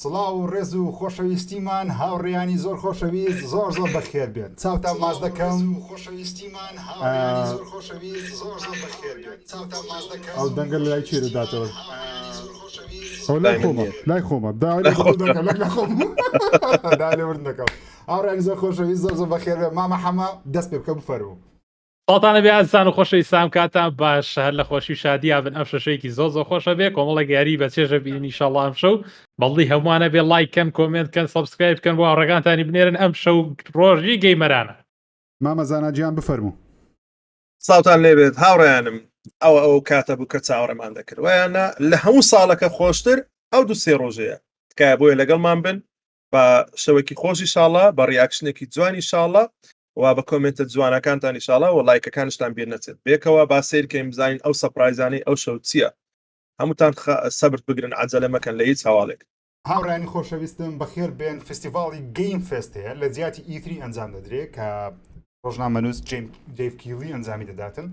سڵاو و ڕێز و خۆشەویستیمان هاوڕێیانی زۆر خۆشەویست زۆر بەخێر بێن چاوتان ماز دەکەم خۆشەویستیمان زۆر خۆشەویست زۆر بەخێر بێن ئەو دەنگە لای چێ دەداتەوە لای خۆمە لای ورد دەکەم هاوڕێیانی زۆر خۆشەویست زۆر بەخێر بێن مامە حەمە دەست پێ بکە بفەرموو ساڵتانە بێ ئازان و خۆشەویستان کاتان باش هەر لە خۆشی و شادی یابن ئەم شەشەیەکی زۆر خۆشە بێ کۆمەڵە گیاری بە چێژە بینین ئینشاڵڵا ئەم شەو بەڵی هەمووانە بێ لایکەن کۆمنتکەن سەبسکرایب بکەن بۆ هاوڕێگانتانی بنێرن ئەم شەو ڕۆژی گەیمەرانە مامە زاناجیان بفەرموو ساوتان لێبێت هاوڕێیانم ئەو کاتە بوو کە چاوەڕێمان دەکرد وایانە لە هەموو ساڵەکە خۆشتر ئەو دو سێ ڕۆژەیە تکایە بۆیە لەگەڵمان بن بە شەوەکی خۆشی شاڵە بە ڕیاکشنێکی جوانی شاڵە و بە کۆمنتە جوانەکانتان ئینشاڵڵا و لایکەکانشتان بیر نەچێت بێکەوە با سیرکەین بزانین ئەو سەپرایزانی ئەو شەو چییە هەمووتان سەبرت بگرن عەجەلە مەکەن لە هیچ هەواڵێک هاوڕێیانی خۆشەویستم بەخێر بێن فستیڤاڵی گەیم فێست هەیە لە جیاتی ئیتری ئەنجام دەدرێت کە ڕۆژنامەنووس جیف کیلی ئەنجامی دەداتن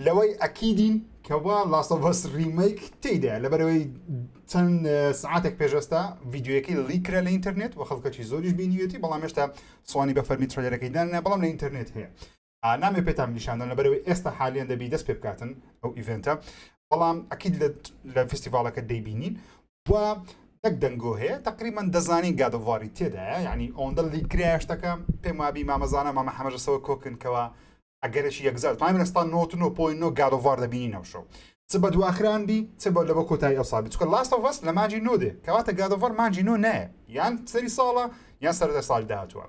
لەوەی ئەکیدین کەوا لاسەڤەس ریمەیک تێیدا لەبەرەوەی چەند سعاتێک پێشەستا ڤیددیوەکەی لیکرا لە ئینتەرنێت و خەڵکەکی زۆریش بینیوێتی بەڵام هێشتا سوانی بە فەرمی ترێلەکەیدانە بەڵام لە ئینتەرنێت هەیە نامێ پێتان نیشاندن لەبەرەوەی ئێستا حالیان دەبی دەست پێ بکاتن ئەو ئیڤنتە بەڵام ئەکید لە فستیڤالەکە دەیبینین و دەک دەنگۆ هەیە تقریبان دەزانین گادۆڤاری تێدایە یعنی ئەوەندە لیکرایشتەکە پێم وابی مامەزانە مامە حەمەژەسەوە کۆکنکەوە ئەگەرشی یەکزار توانین ئێستا 99.9 گادۆڤار دەبینین ئەو شەو چ بە دواخران بی چ بە لەبە کۆتایی ئەو ساڵی چکە لاست ئۆف ئەس لە مانجی نۆ دێ کەواتە گادۆڤار مانجی نۆ نایە یان سەری ساڵە یان سەرەتا ساڵی داهاتووە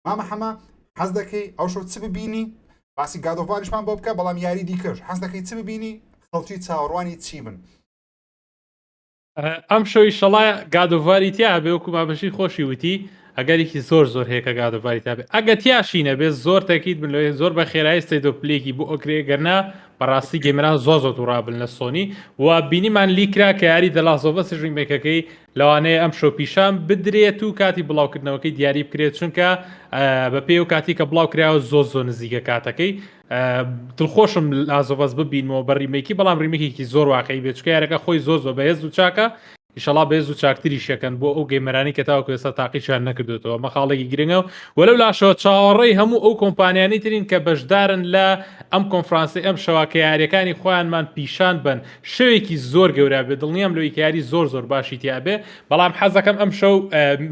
مامە حەمە حەز دەکەی ئەو شەو چ ببینی باسی گادۆڤاریشمان بۆ بکە بەڵام یاری دیکەش حەز دەکەی چ ببینی خەڵکی چاوەڕوانی چی بن ئەم شەوی شەڵای گادۆڤاری تیا بێ وەکو مابەشی خۆشی وتی ئەگەرێکی زۆر هەیە کە گادۆڤاری تا بێ ئەگە تیاشینە بێ زۆر تەکید بن لەوێ زۆر بە خێرایی ستێت و پلێکی بۆ ئۆکرێ گەرنا بەڕاستی گەمران زۆر تووڕابن لە سۆنی و بینیمان لیکرا کە یاری دەلاسۆڤەس ڕیمێکەکەی لەوانەیە ئەم شۆ پیشان بدرێت و کاتی بڵاوکردنەوەکەی دیاری بکرێت چونکە بە پێی و کاتی کە بڵاو کراوە زۆر نزیکە کاتەکەی دڵخۆشم لازۆڤەس ببینەوە بە ڕیمێکی بەڵام ڕیمێکێکی زۆر واقعی بێت چکە یارەکە خۆی زۆر بەهێز و چاکە ئینشەڵا بێز و چاکتری شەکەن بۆ ئەو گەیمەرانی کە تاوەکو ئێستا تاقیشان نەکردوێتەوە مەخاڵێکی گرنگە و وەلەو لاشەوە چاوەڕێی هەموو ئەو کۆمپانیانی ترین کە بەشدارن لە ئەم کۆنفرانسی ئەم شەواکە یاریەکانی خۆیانمان پیشان بن شەوێکی زۆر گەورە بێ دڵنیام لەوەی کە یاری زۆر باشی تیابێ بەڵام حەزەکەم ئەم شەو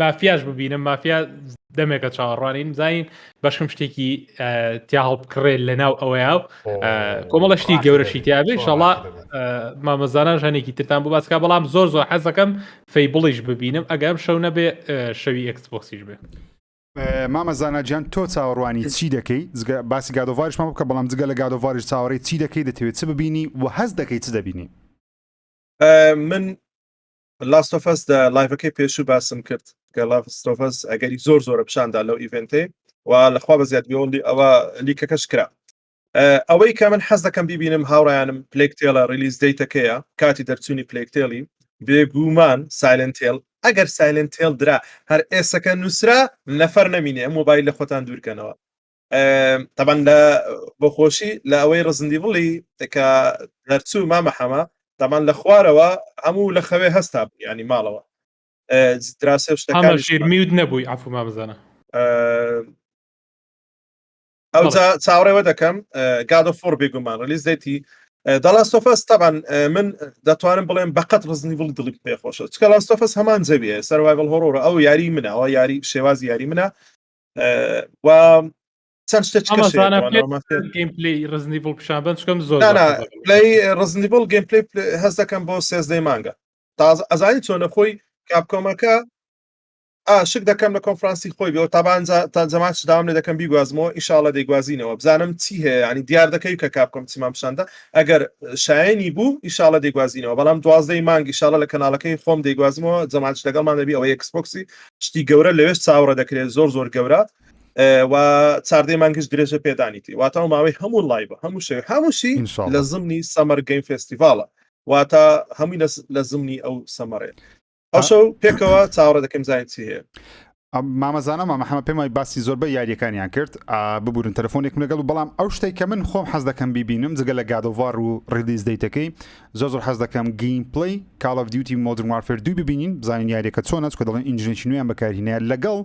مافیاش ببینم مافیا دەمێکە چاوەڕوانین بزانین بەشم شتێکی تیا هەڵبکڕێت لە ناو ئەوەیە و کۆمەڵە شتی گەورەشی تیابێ ئینشەڵا مامەزانان ژانێکی ترتان بۆ باسکە بەڵام زۆر حەزەکەم فەیبڵیش ببینم ئەگەم شەو نەبێ شەوی ئەکسبۆکسیش بێ مامەزاناجیان تۆ چاوەڕوانی چی دەکەی باسی گادۆڤاریشمان بکە بەڵام جگە لە گادۆڤاریش چاوەڕێی چی دەکەی دەتەوێت چ ببینی و هەز دەکەی چ دەبینی من لاستۆفەس لایڤەکەی پێشوو باسم کرد کە لاستۆفەس ئەگەری زۆرە پیشاندا لەو ئیڤنتێ و لەخوا بە زیادبیەوەڵی ئەوە لیکەکەش کرا ئەوەی کە من حەز دەکەم ببینم هاوڕیانم پلێکتێلە ریلیز دەیتەکەیە کاتی دەرچوونی پلێکتێلی بێگومان سایلنتێل ئەگەر سایلنتێل درا هەر ئێسەکە نووسرا نەفەر نەمینێ مۆبایل لە خۆتان دوورکەنەوە تەبەن لە بۆ خۆشی لە ئەوەی ڕزندیڤڵی کە دەرچوو مامە حەمە تەمان لە خوارەوە هەموو لە خەوێ هەستا ینی ماڵەوە دراسە شتەکان شیرمیود نەبووی عفو مامەزانە ئەو چاوەڕێوە دەکەم گادۆ فۆر بێگومان ڕلیز دەیتی دەلاستۆفەس تەبان من دەتوانم بڵێم بەقەت ڕزنیڤڵ دڵی پێخۆشە چکە لاستۆفەس هەمان جەویە سەروایڤڵ هۆڕۆرە ئەو یاری منە ئەوە یاری شێوازی یاری منە و چەند گەیمپلی ڕزنیڤڵ پیشانبند چکەم زۆر پلی ڕزنیڤڵ گەیمپلی هەست دەکەم بۆ 13 مانگە ئەزانی چۆنە خۆی کاپکۆمەکە شک دەکەم لە کۆنفرانسی خۆی بێ تابان تا زەماش داوام لێ دەکەم بیگوازمەوە ئینشاڵڵا دەیگوازینەوە بزانم چی هەیە ینی دیار دەکەی کە کاپکۆم چیمان پیشاندا ئەگەر شایانی بوو ئینشاڵڵا دەیگوازینەوە بەڵام 12 مانگ ئینشاڵڵا لە کەناڵەکەی خۆم دەیگوازمەوە جەماعەت لەگەڵمان دەبی ئەوەی ئەکسبۆکسی شتی گەورە لەوێش چاوەڕە دەکرێت زۆر گەورە و چاردەی مانگش درێژە پێدانیتی واتە ماوەی هەموو لایڤە هەمووشی لە زمنی سەمەر گەیم فێستیڤالە واتە هەمووی لە زمنی ئەو سەمەڕێ ئەوشەو پێکەوە چاوەڕە دەکەم زانین چی هەیە مامەزانە مامەحەممە پێمای باسی زۆربەی یاریەکانیان کرد ببورن تەلەفۆنێک لەگەڵ و بەڵام ئەو شتێک کە من خۆم حەز دەکەم بیبینم جگە لە گادۆڤار و ڕیلیز دیتەکەی زۆر حەز دەکەم گیم پلی Call of Duty Modern Warfare 2 ببینین بزانین یاریەکە چۆنە کە دەڵێن ئینجینێکی نوێیان بەکارهێنەیە لەگەڵ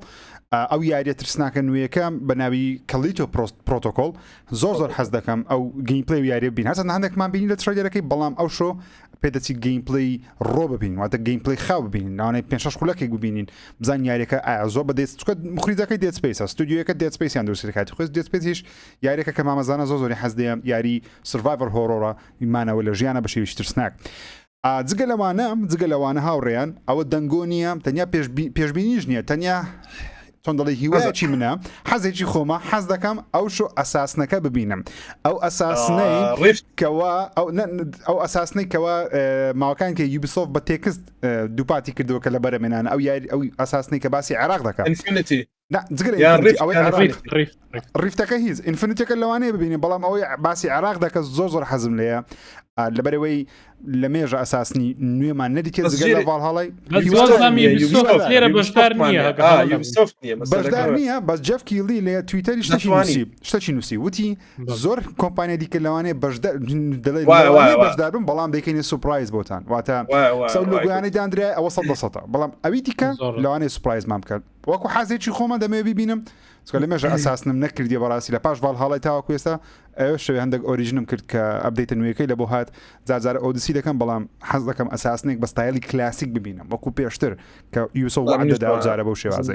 ئەو یاریە ترسناکە نوێیەکە بە ناوی کەلیتۆ پرۆتۆکۆل زۆر حەز دەکەم ئەو گیم پلی و یاریە بین هەست هەندێکمان بینی لە ترێلەکەی بەڵام ئەو شۆ پێدەچی گیم پلی ڕۆ ببین واتە گیم پلی خاو ببینین ناوانەی 5 خولەکێک ببینین بزان یاریەکە ئایا زۆر بەدەست مخریزەکەی دێت سپیس ستودیوەکە دێت سپیسیان دروستکاتی خۆست دێت سپیسیش یاریەکە کە مامەزانە زۆری حەزدەیە یاری سروایڤەر هۆڕۆرە مانەوە لە ژیانە بە شێویش ترسناک جگە لەوانە هاوڕێیان ئەوە دەنگۆ نییە تەنیا پێشببینیش نییە تەنیا چۆن دەڵی هیوایکی منە حەزێکی خۆمە حەز دەکەم ئەو شو ئەساسنەکە ببینم ئەو ئەساسنەی کەوا ئەو ئەساسنەی کەوا ماوەکان کە یوبیسۆف بە تێکست دووپاتی کردەوە کە لە بەرەمێنان ئەو یاری ئەو ئەساسنەی کە باسی عێراق دەکات ریفتەکە هیچ ئینفینیتەکە لەوانەیە ببینین بەڵام ئەوەی باسی عێراق دەکە زۆر حەزم لێیە لەبەرەوەی لە مێژە ئەساسنی نوێمان نەدیکە زگەل لە ڤالهاڵی بەشدار نییە بەس جەف کیلی لێ تویتەری شتەچی نووسی وتی زۆر کۆمپانیا دیکە لەوانەیە بەشدار بن بەڵام دەیکەینێ سوپرایز بۆتان واتە سەو لۆگویانەی دانرای ئەوە 100% بەڵام ئەوی دیکە لەوانەیە سوپرایز مام بکات وەکو حازێکی خۆمە دەمێ ببینم لە مێژە ئەساسنم نەکردی بەڕاستی لە پاش ڤالهاڵی تاوەکو ئێستا ئەوە شوێ هەندێک ئۆریژنم کرد کە ئەبدەیتە نوێیەکەی لە بۆ هات جارجارە ئۆدیسی دەکەم بەڵام حەز دەکەم ئەساسنێک بە ستایلی کلاسیک ببینم وەکو پێشتر کە یوسۆ وعدەدا جارە بەو شێوازە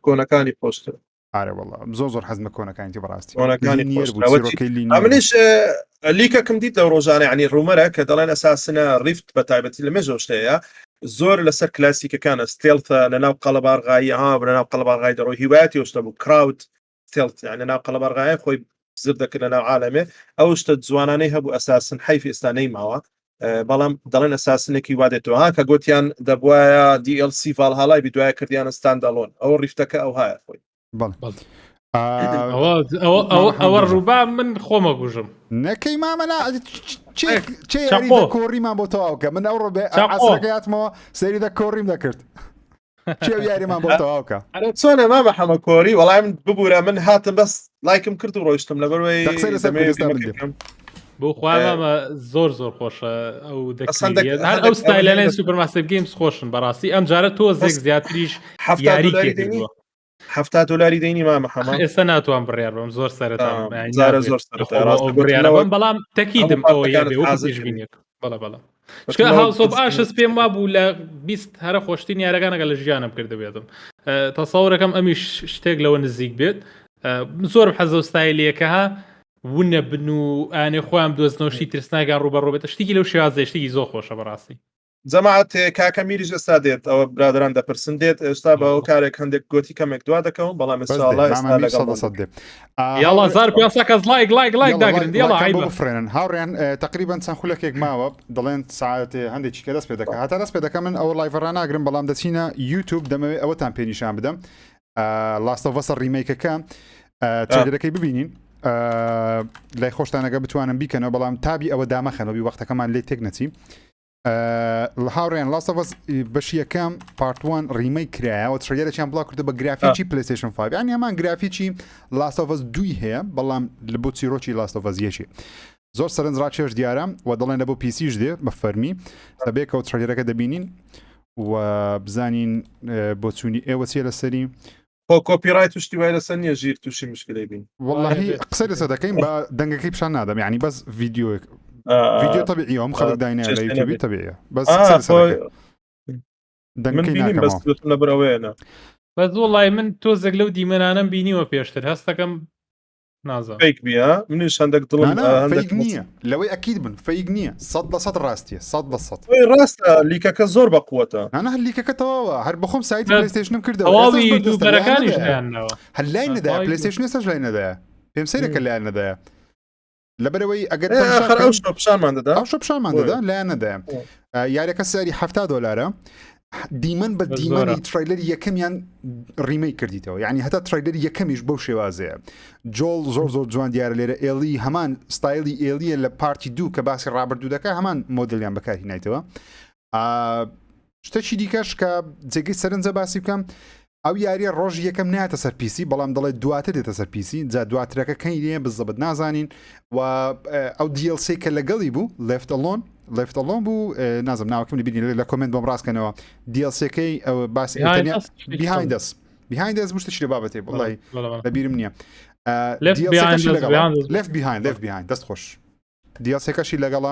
کۆنەکانی پۆستر ئارە وەڵا زۆر حەزمە کۆنەکانی بەڕاستی منیش لیکەکەم دیت لە ڕۆژانە عنی ڕومەرە کە دەڵێن ئەساسنە ریفت بە تایبەتی لە مێژە شتەیە زۆر لەسەر کلاسیکەکانە ستێڵتە لەناو قەڵەبارغایی لەناو قەڵەبارغای دەڕۆی هیوایەتی شتە بوو کراوت ستێڵت یعنی لەناو قەڵەبارغایە خۆی زر دەکرد لەناو عالەمێ ئەو شتە جوانانەی هەبوو ئەساسن حیفی ئێستا نەیماوە بەڵام دەڵێن ئەساسنێکی وادێتەوە کە گوتیان دەبوایە DLC ڤالهاڵای دوایە کردیانە ستاندەڵۆن ئەوە ریفتەکە ئەو هایە خۆی ئەوە ڕووبا من خۆمە گوژم نەکەی مامەنا کۆڕیمان بۆ تەواوکە من ئەو ڕۆبێ ئاسەکەیاتمەوە سەری دە کۆڕیم دەکرد چێ یاریمان بۆ تەواوکە چۆنە مامە حەمە کۆری وەڵام ببوورە من هاتم بەس لایکم کرد و ڕۆیشتم لەبەرەوەی بۆ خوامە زۆر خۆشە ئەو هەر ئەو ستایلەنەی سوپەرماسیڤ گیمز خۆشن بەڕاستی ئەم جارە تۆ زێک زیاتریش یاری کردووە $70 دەینی مامە حەمە ئێستا ناتوان بڕیار بم زۆر سەرەتا بەڵام تەکیدم ئەوەیەبێ بەڵە هاوسۆب ئاشس پێم وا بوو لە 20 هەرە خۆشتین یارەکانەکە لە ژیانم کردبێتم تەسەوڕەکەم ئەمیش شتێک لەوە نزیک بێت زۆر حەزە ستایلەکە ها ونە بن و ئانێ خۆیان دۆستنەوەشی ترسناگان ڕوبەڕۆبێتە شتێکی لەو شێوازێشتێکی زۆر خۆشە بەڕاستی جەماعەت کاکە میریش ئێستا دێت ئەوە برادران دەپرسن دێت ئێستا بە ئەو کارێک هەندێک گوتی کەمێک دوا دەکەون بەڵام بفرێنن هاوڕێن تقریبان چەند خولەکێک ماوە دەڵێن ساعت هەندێکی کە دەست پێ دەکە هەتا دەست پێ دەکە من ئەوە لایڤڕان ناگرم بەڵام دەچینە یوتیوب دەمەوێت ئەوەتان پێنیشان بدەم لاستەڤەسە ڕیمەیکەکە ترێلەکەی ببینین لای خۆشتانەکە بتوانم بیکەنەوە بەڵام تابی ئەوە دامەخەنەوەی وەختەکەمان لێ تێک نەچی هاوڕێن لاستەڤەس بەشی یەکەم پارتوان ڕیمەی کرایەوە ترێلەکیان بڵاو کردە بە گرافیکی پلیستیشن 5 یان هەمان گرافیکی لاستەڤەس 2 هەیە بەڵام لە بۆ چیرۆکی لاستەڤەس یەکی زۆر سەرنجڕا چێش دیارە و دەڵێن لە بۆ پیسیش دێ بە فەرمی سەبێکەوە ترێلەکە دەبینین و بزانین بۆ چوونی ئێوە چیە لەسەری کۆپیرایت توشتی وای لەسەر نییە ژیر تووشی مشکلەی بین واللهی قسەی لەسەر دەکەین بە دەنگەکەی پیشان نادەم یعنی بەس ڤیدیۆ طبيعي هم خلق داينا على يوتيوب طبيعي بس بس والله من توزق لو ديمانانم بينيوە پێشتر هەستەکەم نازانم فيك بيها منش عندك ظلم فيك نییە لەوەی ئەکید بن فيك نییە 100% ڕاستیە 100% ڕاستە لیکەکە زۆر بەقوتە ئەنە هەلیکەکە تەواوە هەر بەخۆم سایت پلیستیشنم کردەوە هەر لای نەدایە پلیستیشن ێستاش لای نەدایە پێم سەیرەکە لای نەدایە لەبەرەوەی ئەگەر پیشانمان دەدا لایەن نەدایە یاریەکە سەری $70 دیمەن بە دیمەنی ترایلەری یەکەمیان ڕیمەی کردیتەوە یعنی هەتا ترایلەری یەکەمیش بەو شێوازەیە جۆڵ زۆر جوان دیارە لێرە ئێلی هەمان ستایلی ئێلیە لە پارتی 2 کە باسی ڕابردوو دەکە هەمان مۆدلیان بەکارهێنایتەوە شتێکی دیکەش کە جێگەی سەرنجە باسی بکەم ئەو یاریە ڕۆژ یەکەم ناتە سەر پیسی بەڵام دەڵێت دواتر دێتە سەر پیسی جا دواترەکە کەی بزەبت نازانین و ئەو DLC کە لەگەڵی بوو لفت ئەلۆن بوو نازم ناوەکەم بینی لە کۆمنت بۆم ڕاستکەنەوە DLCەکەی ئەو باسی behind us مشتشی لە بابەتێ بڵی لەبیرم نییە left behind دەست خۆش DLCەکەشی لەگەڵە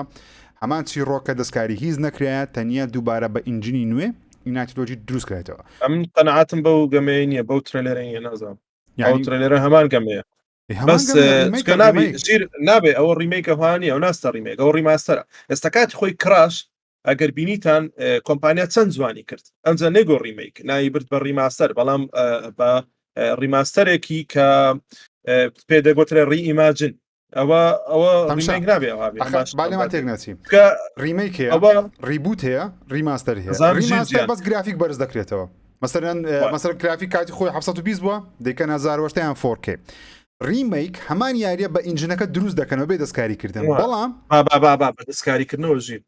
هەمان چیرۆکە دەستکاری هیچ نەکرێت تەنیا دووبارە بە ئینجینی نوێ ئیناتیلۆجی دروست کرێتەوە ئەم قەنەعاتم بەو گەمەیە نییە بەو ترێلەرەیە نازانم ئەو ترێلەرە هەمان گەمەیە بەس ژیر نابێ ئەوە ڕیمەیکە هوانی ئەو ناستە ڕیمێک ئەو ڕیماستەرە ئێستا کاتی خۆی کراش ئەگەر بینیتان کۆمپانیا چەند جوانی کرد ئەمجا نێگۆ ڕیمەیک نایی برد بە ڕیماستەر بەڵام بە ڕیماستەرێکی کە پێدەگوترە ڕیئیماجن ئەوە ڕیمێک نابێ بالێمە تێک ناچیم ڕیمەیک هەیە ڕیبوت هەیە ڕیماستەر هەیە بەس گرافیک بەرز دەکرێتەوە مەسەر گرافیک کاتی خۆی 720 بووە دەیکەن 1000 4K ریمیک هەمان یاریە بە ئینجنەکە دروست دەکەنەوە بێ دەستکاریکردن بەڵام بە دەستکاریکردنەوە ژین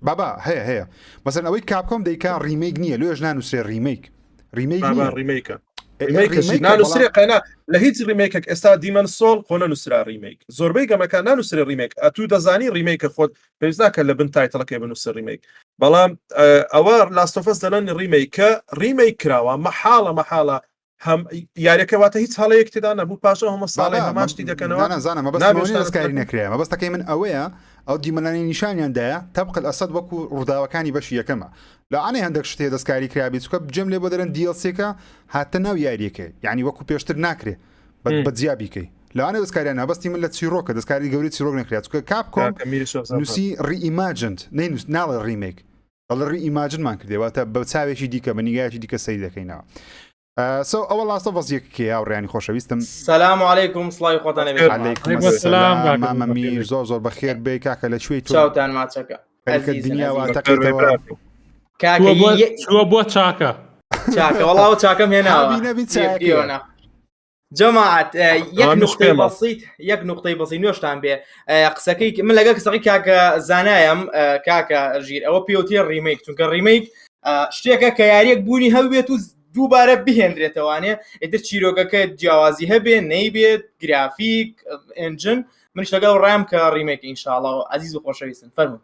بابا هەیە مەسەر ئەوەی کاپکۆم دەیکا ریمیک نییە لێژ نانووسێ ریمیکە نانووسێ قەنا لە هیچ ڕیمێکێک ئێستا دیمەن سۆڵ خۆ نەنووسرا ڕیمیک زۆربەی گەمەکان نانووسێ ڕیمیک ئەتوو دەزانی ڕیمیکە خۆت پێویست ناکە لە بن تایتڵەکەی بنووسە ڕیمیک بەڵام ئەوە لاستۆفەس دەڵێن ڕیمیکە ریمیک کراوە مەحاڵە هەم یاریەکەواتە هیچ هەڵەیەک تێدا نەبوو پاشە هەمە ساڵی هەماشتی دەکەنەوە نازانم دەستکاری نەکرێ مەبەستەکەی من ئەوەیە ئەو دیمەلانی نیشانیاندایە تەبقل ئەسەد وەکو ڕووداوەکانی بەشی یەکەمە لە ئەنێ هەندێک شتێ دەستکاری کرابی چکە بجەم لێ بۆ دەرن دیLCەکە هاتە ناو یاریەکەی یعنی وەکو پێشتر ناکرێ بە جیابیکەی لەوانە دەستکاریان بەستی من لە چیرۆکە دەستکاری گەوری چیرۆک نەکرێت چکە کاپکۆم نووسی ڕیئیماجنت نەینووس ناڵە ڕیمیک دەڵ ڕیئیماجنمان کردێواتە بە چاوێکی دیکە بە نیگایکی دیکە سەی دەکەینەوە ئەوە لاستە بەزیەکێ هاوڕیانی خۆشەویستم سلام علیکم سڵاوی خۆتان مامەمیر زۆر بەخێر بێ کاکە لە کوێی چاوتان ماچەکە چووە بۆ چاکە وەڵاو چاکەم هێناوە جەماعەت یەک نقطەی بەسیط نوێشتان بێ قسەکەی من لەگە قسەکەی کاکە زانایم کاکە ژیر ئەوە پێوتی ڕیمیک چونکە ڕیمیک شتێکە کە یاریەک بوونی هەبێت و دووبارە بهێنرێتەوانێ ئیتر چیرۆکەکە جیاوازی هەبێ نەیبێت گرافیک ئنجن منش لەگەڵ ڕام کە ڕیمێک ئینشاءڵڵا و عزیز و خۆشەویستن فەرموو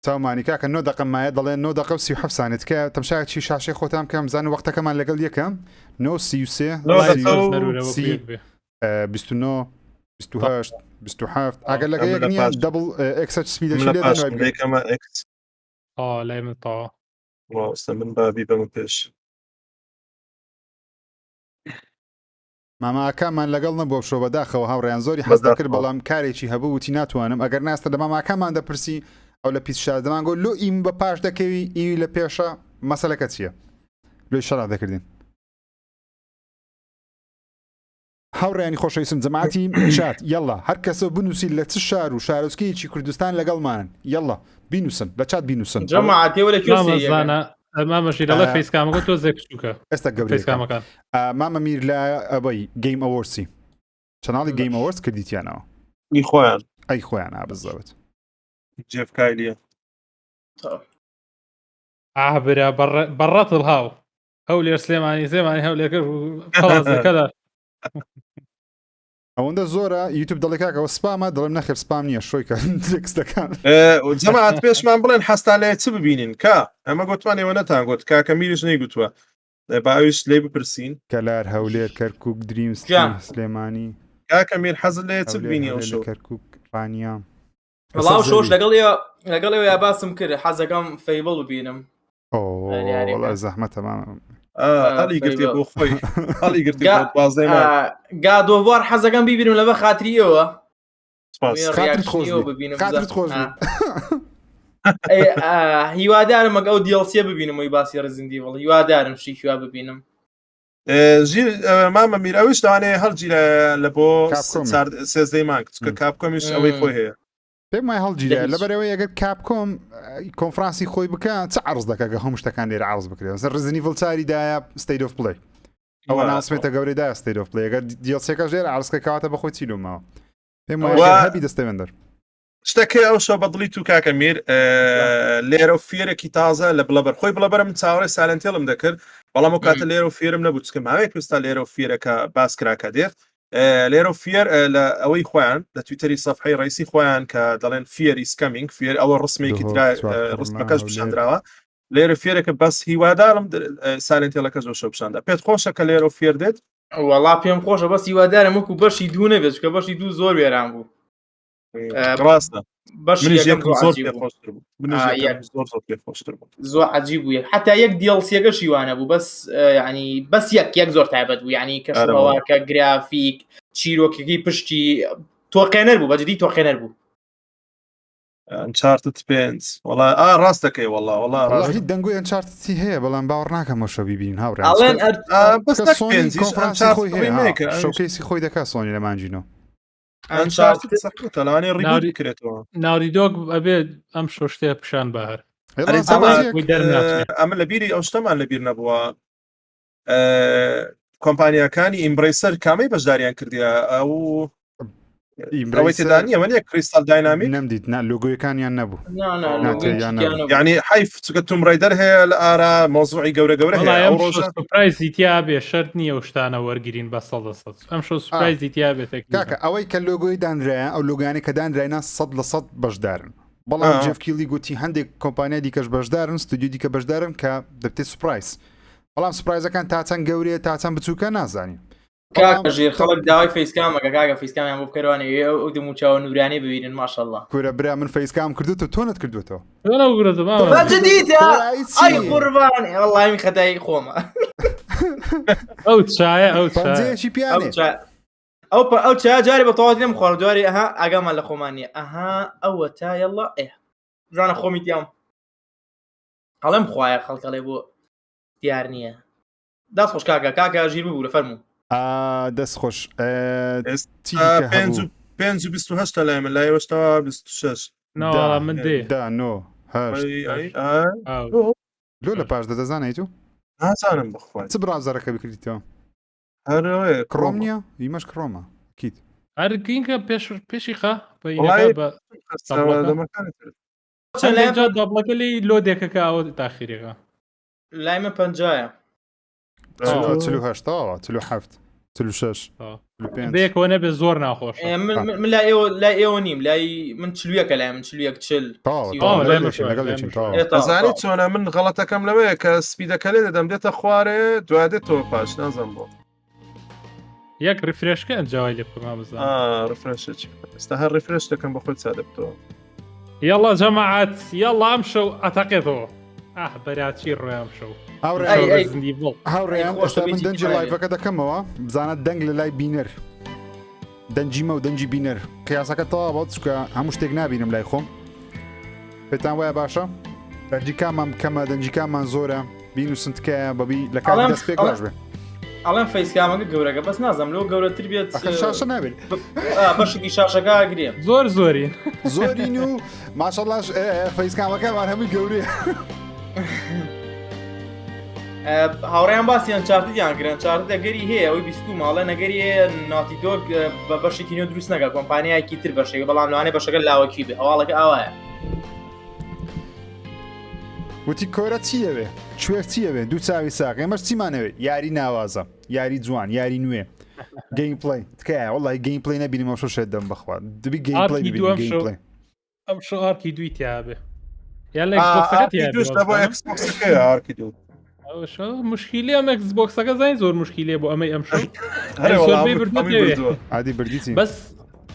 چاومانی کاکە 9 دقەمایە دەڵێن 9 دقە و 37 سانێت کە تەمشایەکی شاشەی خۆتان بکەم زانانی وەختەکەمان لەگەڵ یەکەم 9 29 28 ئەگەر لەگە یەک نییە دەبڵ ئەکسەچ سپیدەشی لێ لای من تاوە من بابی بەم پێش ماماکەمان لەگەڵ نەبووە شۆ بەداخەوە هاوڕێیان زۆری حەز دەکرد بەڵام کارێکی هەبوو وتی ناتوانم ئەگەر ناستە لە ماماکەمان دەپرسی ئەو لە پیس شازدەمان گۆ لۆ ئیم بە پاش دەکەوی ئیوی لە پێشە مەسەلەکە چییە لۆی شەڕا دەکردین هاوڕێیانی خۆشەویستم جەماعەتی شات یەڵا هەر کەسە بنووسی لە چ شار و شارۆچکەیەکی کوردستان لەگەڵمانن یەڵا بینوسن لە چات بینوسن جەماعەتی وەلە مامەشی لەڵە فیسکامەکە تۆ زێ بچووکە ئێستا فیسکامەکان مامەمیر لە ئەبەی گەیم ئەوەرسی چەناڵی گەیم ئەوەرس کردیتیانەوە خۆیان ئەی خۆیان ئابزەوت جێفکایلیە برا بەڕەتڵ هاو ئەو لێر سلێمانی هەولێکە خەڵازەکەدا ئەوەندە زۆرە یوتیوب دەڵێ کاکەوە سپامە دەڵێم نەخێر سپام نییە شۆیکە تێکستەکان جەماعەت پێشمان بڵێن حەستا لێ چ ببینین کا ئەمە گوتوانەوە نەتان گوت کاکە میریش نەیگوتووە باویش لێ بپرسین کەلار هەولێر کەرکووک دریم سلێمانی کاکە میر حەزت لێ چ ببینی ئەو شۆ کەرکووک ڕانیا وڵاو شۆش لەگەڵ یا باسم کرد حەزەکەم فەیبڵ ببینم وڵای زەحمەتە تەمام هەڵی گرتی بۆ خۆی هەڵی گرتی بازەی گادۆڤار حەزەکەم ببینم لەبە خاتریەوە خاترت خۆش هیوادارم ئەگە ئەو دیڵسیە ببینم وی باسی ڕزیندی وڵ هیوادارم شتێکی ببینم ژیر مامە میراویش داوانەیە هەڵگی لە بۆ سێزدەی مانگ چکە کاپکۆمیش ئەوەی خۆی هەیە پێم وای هەڵگیرە لەبەرەوەی ئەگەر کاپکۆم کۆنفرانسی خۆی بکە چ عرض دەکە کە هەموو شتەکان لێرە عرض بکرێت ڕزنی ڤڵچاریدایە ستیت ئۆف پڵێ ئەوە ناسمێتە گەورەیدا ستیت ئۆف پڵێ ئەگەر دیڵسێکە ژێر عرضکە کەواتە بەخۆی چیلومەوە پێم وای هەبی دەستەوێندەر شتەکەی ئەو شەو بەدڵی تو کاکە میر لێرە و فێرێکی تازە لە بڵەبەر خۆی بڵەبەرە من چاوەڕێ سالنتێڵم دەکرد بەڵام و کاتە لێرە و فێرم نەبوو چکە ماوەیە پێستا لێرە و فێرەکە باس کراکە دێت لێرە و فێر لە ئەوەی خۆیان لە تویتەری سەفحەی ڕیسی خۆیان کە دەڵێن فێر is coming فێر ئەوە ڕسمێکی ڕستمەکەش پیشاندراوە لێرە فێرەکە بەس هیوادارم سالنتێڵەکە زۆر شەو پیشاندا پێت خۆشە کە لێرە و فێر دێت وەڵا پێم خۆشە بەس هیوادارم وەکو بەشی دوو نەبێت کە بەشی دوو زۆر وێران بوو ڕاستە بەشی زۆر خۆشتر بوو زۆر عجیب بوو حتا یەک دیڵسیەکە شیوانە بوو بەس ینی بەس یەک زۆر تایبەت بوو ینی کەواکە گرافیک چیرۆکەکەی پشتی تۆقێنەر بوو بەجددی تۆقێنەر بوو ئەنچارتت پێنج وڵا ڕاستەکەی وڵا هیچ دەنگوی ئەنچارتی هەیە بەڵام باوەڕ ناکەمەوە بیبین هاوڕێ شۆکەیسی خۆی دەکا سۆنی لە مانجینەوە تەلانێ ڕیبوت بکرێتەوە ناوریدۆک ئەبێ ئەم شۆشتەیە پیشان بەهر ئەمە لە بیری ئەو شتەمان لەبیر نەبووە کۆمپانیەکانی ئیمبرەیسەر کامەی بەشداریان کردیە ئەو ئەوەی تێدانیە من یەک کریستال داینامیک نەمدیت لۆگۆیەکانیان نەبوو یعنی حیف چکە تومڕایدەر هەیە لە ئارا مۆزوعی گەورە هەیە ئەو ڕۆژە سوپرایزی تیا بێ شەرت نییە و شتانە وەرگرین بە 100 ئەم شۆ سوپرایزی تیا بێت کاکە ئەوەی کە لۆگۆی دانرایە ئەو لۆگانی کە دانراینا 100% بەشدارن بەڵام جێف کیلی گوتی هەندێک کۆمپانیا دیکەش بەشدارن ستودیو دیکە بەشدارن کە دەبتێت سوپرایز بەڵام سوپرایزەکان تا چەند گەورەیە تا چەند بچووکە نازانین ژێر خەڵک داوای فەیسکامەکە کاکە فەیسکامیان بۆ بکەوانێ ئەو دموچاوە نورانی ببینن ماشەڵڵا کورە برا من فەیسکام کردوت و تۆنت کردوێتەوە قوربانی وەڵامی خەتایی خۆمە ئەو چایە ئەو پەنجەیەکی پیانێ ئەو چای جارێ بە تەواو لێم خوارد دواری ئەها ئاگامان لە خۆمانیە ئەها ئەوە تا یەڵڵا ژانە خۆمی تیام هەڵێم خوایە خەڵکەڵێ بۆ دیار نییە دەست خۆش کاکە ژیر ببوو لە فەرموو دەست خۆش 5 لای من لای وەشتەوە 26 من دێ لۆ لە پاش دەدەزانیت و نازانم بخوای چ برازەرەکە بکریتەوە هەر کڕۆم نییە ئیمەش کڕۆمە کیت هەرگینکە پێشی خە دەبڵەکە لی لۆ دێکەکە ئەوە تاخیرەکە لای من 50 46 بێکەوە نەبێ زۆر ناخۆش من لای ئێوە نیم لای من چلویەکە لای من چلویەک چل ئەزانی چۆنە من غەڵەتەکەم لەوەیە کە سپیدەکە لێ دەدەم دێتە خوارێ دوادێتەوە پاش نازم بۆ یەک ریفرێشکە ئەنجاوای لێ بکەم بزان ڕفرێشێکی ئێستا هەر ریفرێش دەکەم بە خۆت سادە بتەوە یەڵڵا جەماعەت یەڵڵا ئەم شەو ئەتەقێتەوە بەراچی ڕۆیان شەو هاوڕێیان ئێستا من دەنجی لایڤەکە دەکەمەوە بزانە دەنگ لە لای بینەر دەنجیمە و دەنجی بینەر قیاسەکە تەوا بۆ چکە هەموو شتێک نبینم لای خۆم پێتان وایە باشە دەنجیکامان کەمە دەنجیکامان زۆرە بین و سنتکایە بەبی لە کار دەست پێک باش بێ ئەڵێن فەیسکامەکە گەورەکە بەس نازم لەو گەورەتر بێت شاشە نابێت بەشێکی شاشەکە گرێ زۆرین زۆرین و ماشەڵاش فەیسکامەکەمان هەمووی گەورەیە هاوڕێیان باسییان چارتیان گرن چارت دەگەری هەیە ئەوی 20 ماڵە نەگەری ناتی دۆک بە بەشێکی نوێ دروست نەکە کۆمپانیایکی تر بەشێک بەڵام لەوانێ بەشەکە لاوەکی بێ هەواڵەکە ئاوایە وتی کۆرە چیەوێ کوێر چیەوێ دوو چاوی ساق ئێمەش چیمانەوێت یاری ناوازە یاری جوان یاری نوێ گەیم پڵی تکایە وڵی گەیم پڵی نبینیمەوە شۆ شێت دەم بخوات دەبی گەیم پڵی ببینی ئەم شۆ ئارکی دوی تیابێ یان مشکلی ئەم ئەکسبۆکسەکە زین زۆر مشکلێ بۆ ئەمەی ئەم شەو عادی بردیتی بەس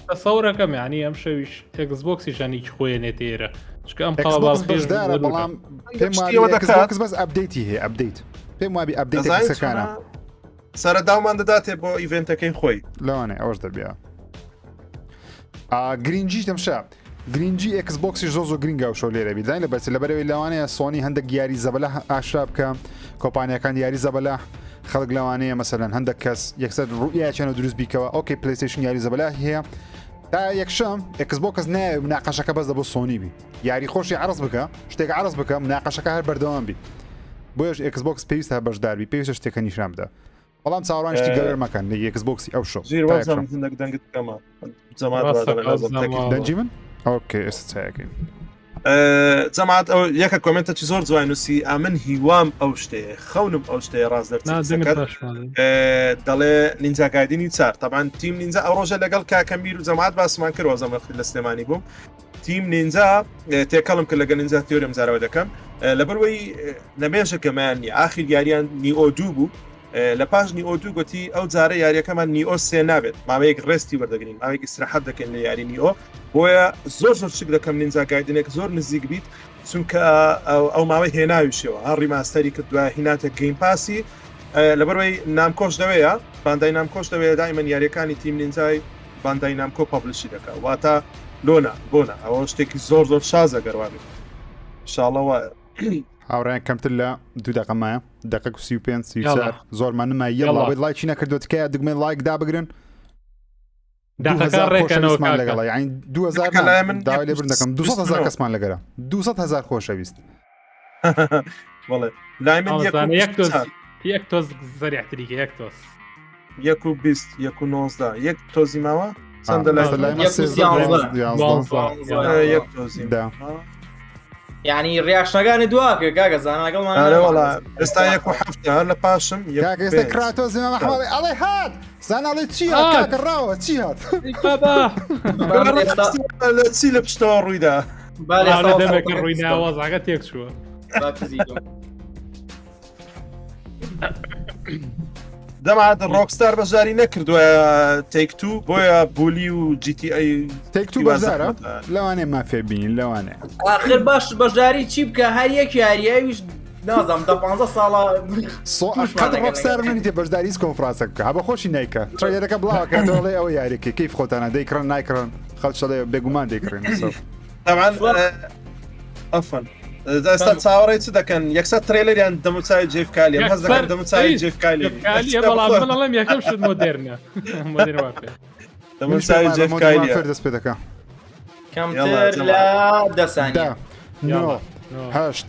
تەسەورەکەم یعنی ئەم شەویش ئەکسبۆکسی ژەنی خۆیانێت ئێرە چکە ئەم قاڵباشدارە بەڵام پێم بەس ئەپدەیتی هەیە ئەپدەیت پێم وابی ئەپدەیتەکانە سەرەداومان دەداتێ بۆ ئیڤنتەکەی خۆی لەوانێ ئەوەش دەبێ گرینجی تەمشا گرینجی ئەکسبۆکسی زۆ گرینگە و شۆ لێرە بیداین لە بەرچ لەبەرەوەی لەوانەیە سۆنی هەندێک یاری زەبەلە ئاشرا بکە کۆمپانیەکان یاری زەبەلە خەڵک لەوانەیە مەسەلەن هەندێک کەس یەکسەر ڕوئیاچێنە دروست بیکەوە ئۆکەی پلیستیشن یاری زەبەلا هەیە تا یەکشەم ئەکسبۆکس نایە مناقەشەکە بەس دەبۆ سۆنی بی یاری خۆشی عرض بکە شتێک عرض بکە مناقەشەکە هەر بەردەوام بی بۆیش ئەکسبۆکس پێویستە بەشداربی پێویستە شتێکە نیشان بدە بەڵام چاوەڕان شتی گەورە مەکەن لە ئەکسبۆکسی ئەو شۆ دەنگت بکەمە دەنجی من اوكي استاكي جەماعەت ئەو یەکە کۆمنتێکی زۆر جوان نووسی ئەمن هیوام ئەو شتەیە خەونم ئەو شتەیە ڕاست دەرچەکەت دەڵێ نینجا گایدنی 4 طبعا تیم نینجا ئەو ڕۆژە لەگەڵ کاکەمیر و جەماعەت باسمان کردەوە زەمە لە سلێمانی بووم تیم نینجا تێکەڵم کرد لەگە نینجا تیۆرم جارەوە دەکەم لەبەرەوەی نەمێژەکەمایان ئاخر یاریان نیئۆ 2 بوو لە پاش نیئۆ 2 گوتی ئەو جارە یاریەکەمان نیئۆ 3 نابێت ماوەیەک ڕێستی وەردەگرین ماوەیەک استراحەت دەکەین لە یاری نیئۆ بۆیە زۆر شک دەکەم نینجا گایدنێک زۆر نزیک بیت چونکە ئەو ماوەی هێناویشەوە هەر ڕیماستەری کردووە هیناتە گەیم پاسی لەبەرەوەی نامکۆش دەوەیە باندای نامکۆش دەوێت دائیمەن یاریەکانی تیم نینجای باندای نامکۆ پابلیشی دەکات واتە لۆنا بۆنا ئەوە شتێکی زۆر زۆر شازە گەڕوابێت انشاءالله وایە هاوڕێن کەمتر لە 2 دقەمایە دقەک 35 34 زۆرمان نمای یەڵا بۆی لایکی نەکردو تکایە دگمەی لایک دابگرن لەگەڵ یعنی 2000 من داوای لێ بردەکەم 200,000 کەسمان لەگەرە 200,000 خۆشەویست بەڵێ لای من یەک تۆز زەریعتریکە یەک تۆز 120 119 یەک تۆزی ماوە چەندە یەک تۆزی یعنی ڕیاشنەکانی دواکە کاکە زانە لەگەڵمان ئێستا 1 هەر لە پاشم ئێستا کراتۆزی مەحمەڵی ئەڵێ هات زاناڵی چی کاکە ڕاوە چی هات لە چی لە پشتەوە ڕوویدا دەمێکە ڕوویناوە زاگە تێک چووە دەمات ڕۆکستار بەژاری نەکردووە تێک تو بۆیە بولی و GTA تێک تو بەزارە لەوانێ مافێ بینین لەوانێ آخر باش بەژاری چی بکە هەر یەک یاریەویش نازم تا 15 ساڵە ڕۆکستار منیتێ بەشداریز کۆنفرانسە بکە هەبە خۆشی نیکە تڕێرەکە بڵاوەکەڵێ ئەوە یاریەکە کەیف خۆتانە دەیکڕن نایکڕن خەڵچەڵێ بێگومان دەیکڕن ئەفەن ئێستا چاوەڕێی چ دەکەن یەکسەر ترێلەریان دەموچای جێفکالی هەز دەکەن دەموچای جێفکالی بەڵام یەکەم شت مۆدێرنە دەموچای جێفکالی دەست پێ دەکە کەمتر لە 10 ثانیە 8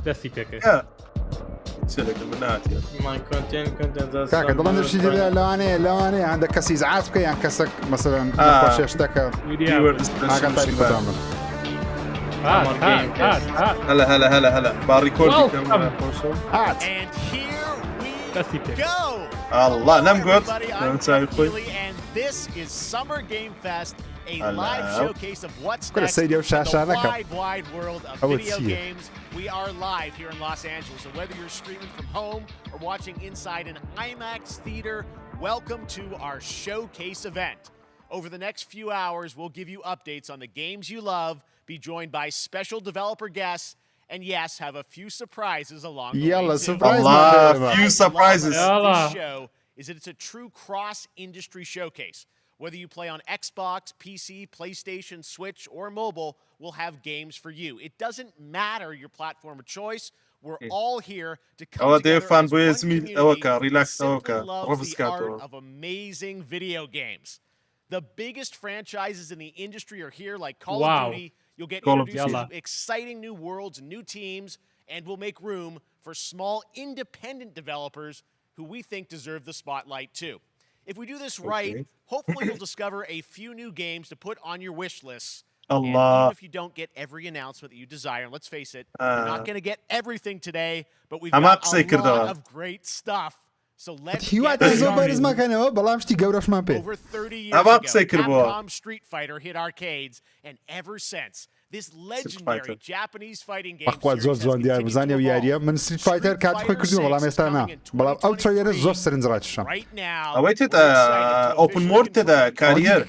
دەستی پێکە کاکە دڵم دەشتی لەوانەیە هەندە کەسی زعات بکە یان کەسێک مەسەلەن نەخۆشێشتەکە ئاگان تاری کوتان بن هەلا با ڕیکۆردی هات دەستی پێک الله نەمگوت چاوی خۆی This is Summer Game Fest, a live showcase of what's next in the wide world of video games. We are live here in Los Angeles, so whether you're streaming from home or watching inside an IMAX theater, welcome to our showcase event. Over the next few hours, we'll give you updates on the games you love, be joined by special developer guests, and yes, have a few surprises along the way. Few surprises. This show is that it's a true cross-industry showcase. Whether you play on Xbox, PC, PlayStation, Switch, or mobile, we'll have games for you. It doesn't matter your platform of choice. We're all here to come together as one community that simply loves the art of amazing video games. The biggest franchises in the industry are here, like Call of Duty. You'll get introduced to exciting new worlds and new teams, and we'll make room for small independent developers who we think deserve the spotlight too. If we do this right, hopefully you'll discover a few new games to put on your wish lists. And even if you don't get every announcement that you desire, and let's face it, you're not going to get everything today, but we've got a lot of great stuff. So let's get over 30 years ago, Capcom Street Fighter hit arcades, and ever since, this legendary Japanese fighting game series has continued to evolve. من ستریت فایتر کات خۆی کردووە بەڵام ئێستا نا بەڵام ئەو ترێلەرە زۆر سەرنجڕاکیشە ئەوەی تێدا ئۆپن مۆرد تێدا کاریەر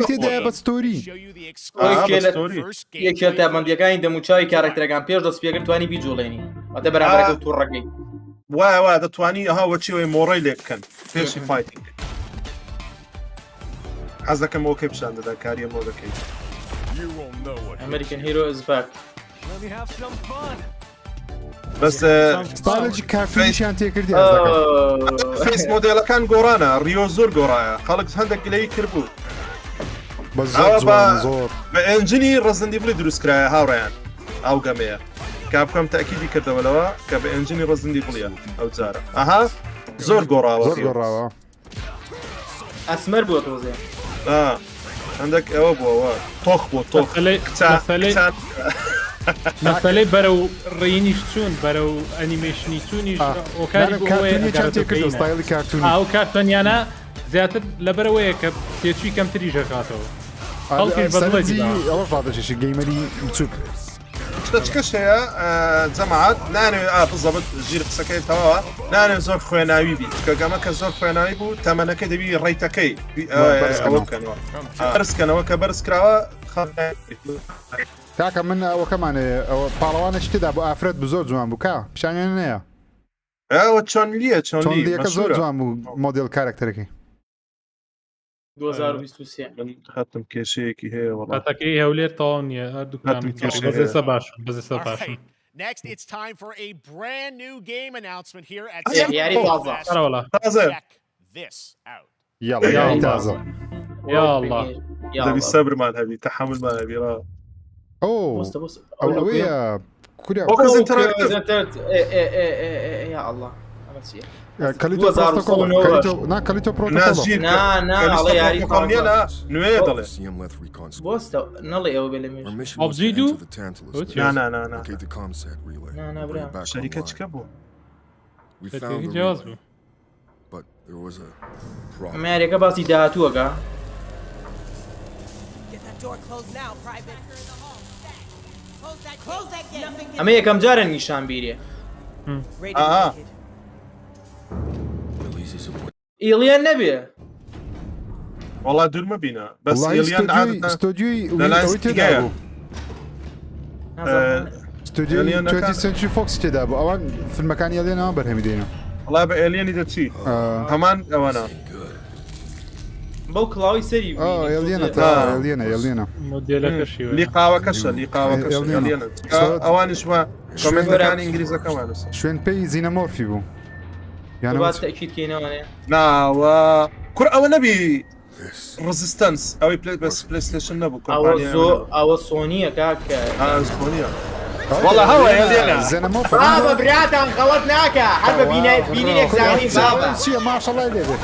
تێدایە بە ستۆری یەکێ تابندیەکانی دەموچاوی کارکتەرەکان پێش دەست پێکرد توانی بیجوڵێنی ئەتە بەرامبەرەکە و تووڕەکەی وایە دەتوانی هاوەچیەوەی مۆڕی لێ بکەن پێشی فایتینگ حەز دەکەم ئەوکەی پیشان دەدا کاریە مۆدەکەی American Hero is back. بەس ستایلێکی کافریشیان تێکردی فیس مۆدێلەکان گۆڕانە ریۆ زۆر گۆڕایە خەڵک هەندێک گلەی کرد بوو زۆر بە ئەنجنی ڕزندی بڵی دروستکرایە هاوڕێیان ئەو گەمەیە کابکۆم تاکیدی کردەوەلەوە کە بە ئەنجینی ڕزندی بڵیە ئەو جارە ئەها زۆر گۆڕاوە زۆر گۆڕاوە ئەسمەر بووە تۆزێ هەندێک ئەوە بووەوە تۆخ بۆ تۆخ مەسەلەی بەرە و ڕێنیش چوون بەرە و ئەنیمێشنی چوونیش ستایلی کارتونی ئەو کارتۆنیانە زیاتر لەبەرەوەیە کە پێچووی کەمتری ژەکاتەوە ئەوە ڕادەشێشی گەیمەری بچووک شتەچکەش هەیە جەماعەت نانەوێت بزەبت ژیر قسەکەی تەواوە نانێت زۆر خوێناوی بیت کە گەمە کە زۆر خوێناوی بوو تەمەنەکە دەبی ڕێیتەکەی ئەوە بکەنەوە بەرزکەنەوە کە بەرزکراوە کاکە من ئەوەکەمانێ ئەوە پاڵەوانە شتێدا بۆ ئافرەت بە زۆر جوان بوو کا پیشانیان نییە ئەوە چۆن لیە چۆن لیەکە زۆر جوان بوو مۆدل کارکتەرەکەی 2023 من خاتم کێشەیەکی هەیە وڵاتەکەی هەولێر تەواو نییە هەردووکانبەزێسە باشن Next, it's time for a brand new game announcement here at یاری تازە Check this out. یاڵا یاری تازە یاڵڵا دەبی سەبرمان هەبی تەحملمان هەبی ڕا ئەو ئەوەیە کوریا یا الله کەلیتۆ پرۆتۆکۆڵ نوێ دەڵێ بۆستە نەڵێ ئەوە بێ لە ئەبزیدو شەریکە چکە بوو جیاز بوو ئەمەیارێکە باسی داهاتووەکە ئەمە یەکەم جارە نیشان بیرێ ئیلیان نەبێ وڵا دوورمە بینە بەس ستۆدیۆی سنچی فۆکس تێدا بوو ئەوان فیلمەکانی ئەلێنەوە بەرهەمی دێنەوە وڵا بە ئێلیانی دەچی هەمان ئەوەنە بەو کڵاوی سەری ئێلیێنە لیقاوەکەشە لیقاوەکەش ئەوانش وە کۆمنتەکانی ئینگلیزەکەمان شوێن پێی زینەمۆرفی بوو تاکیدکەینەوەێ ناوە کور ئەوە نەبی ڕزستەنس ئەوەی بەس پلەیستێشن نەبوو ئەوە سۆنیە کاکە سۆنیە وەڵا هەوە ئێلیێنە زینەمۆرف بە براتان خەڵەت ناکە هەر بە بینینێک زانی چییە ماشەڵای لێبێت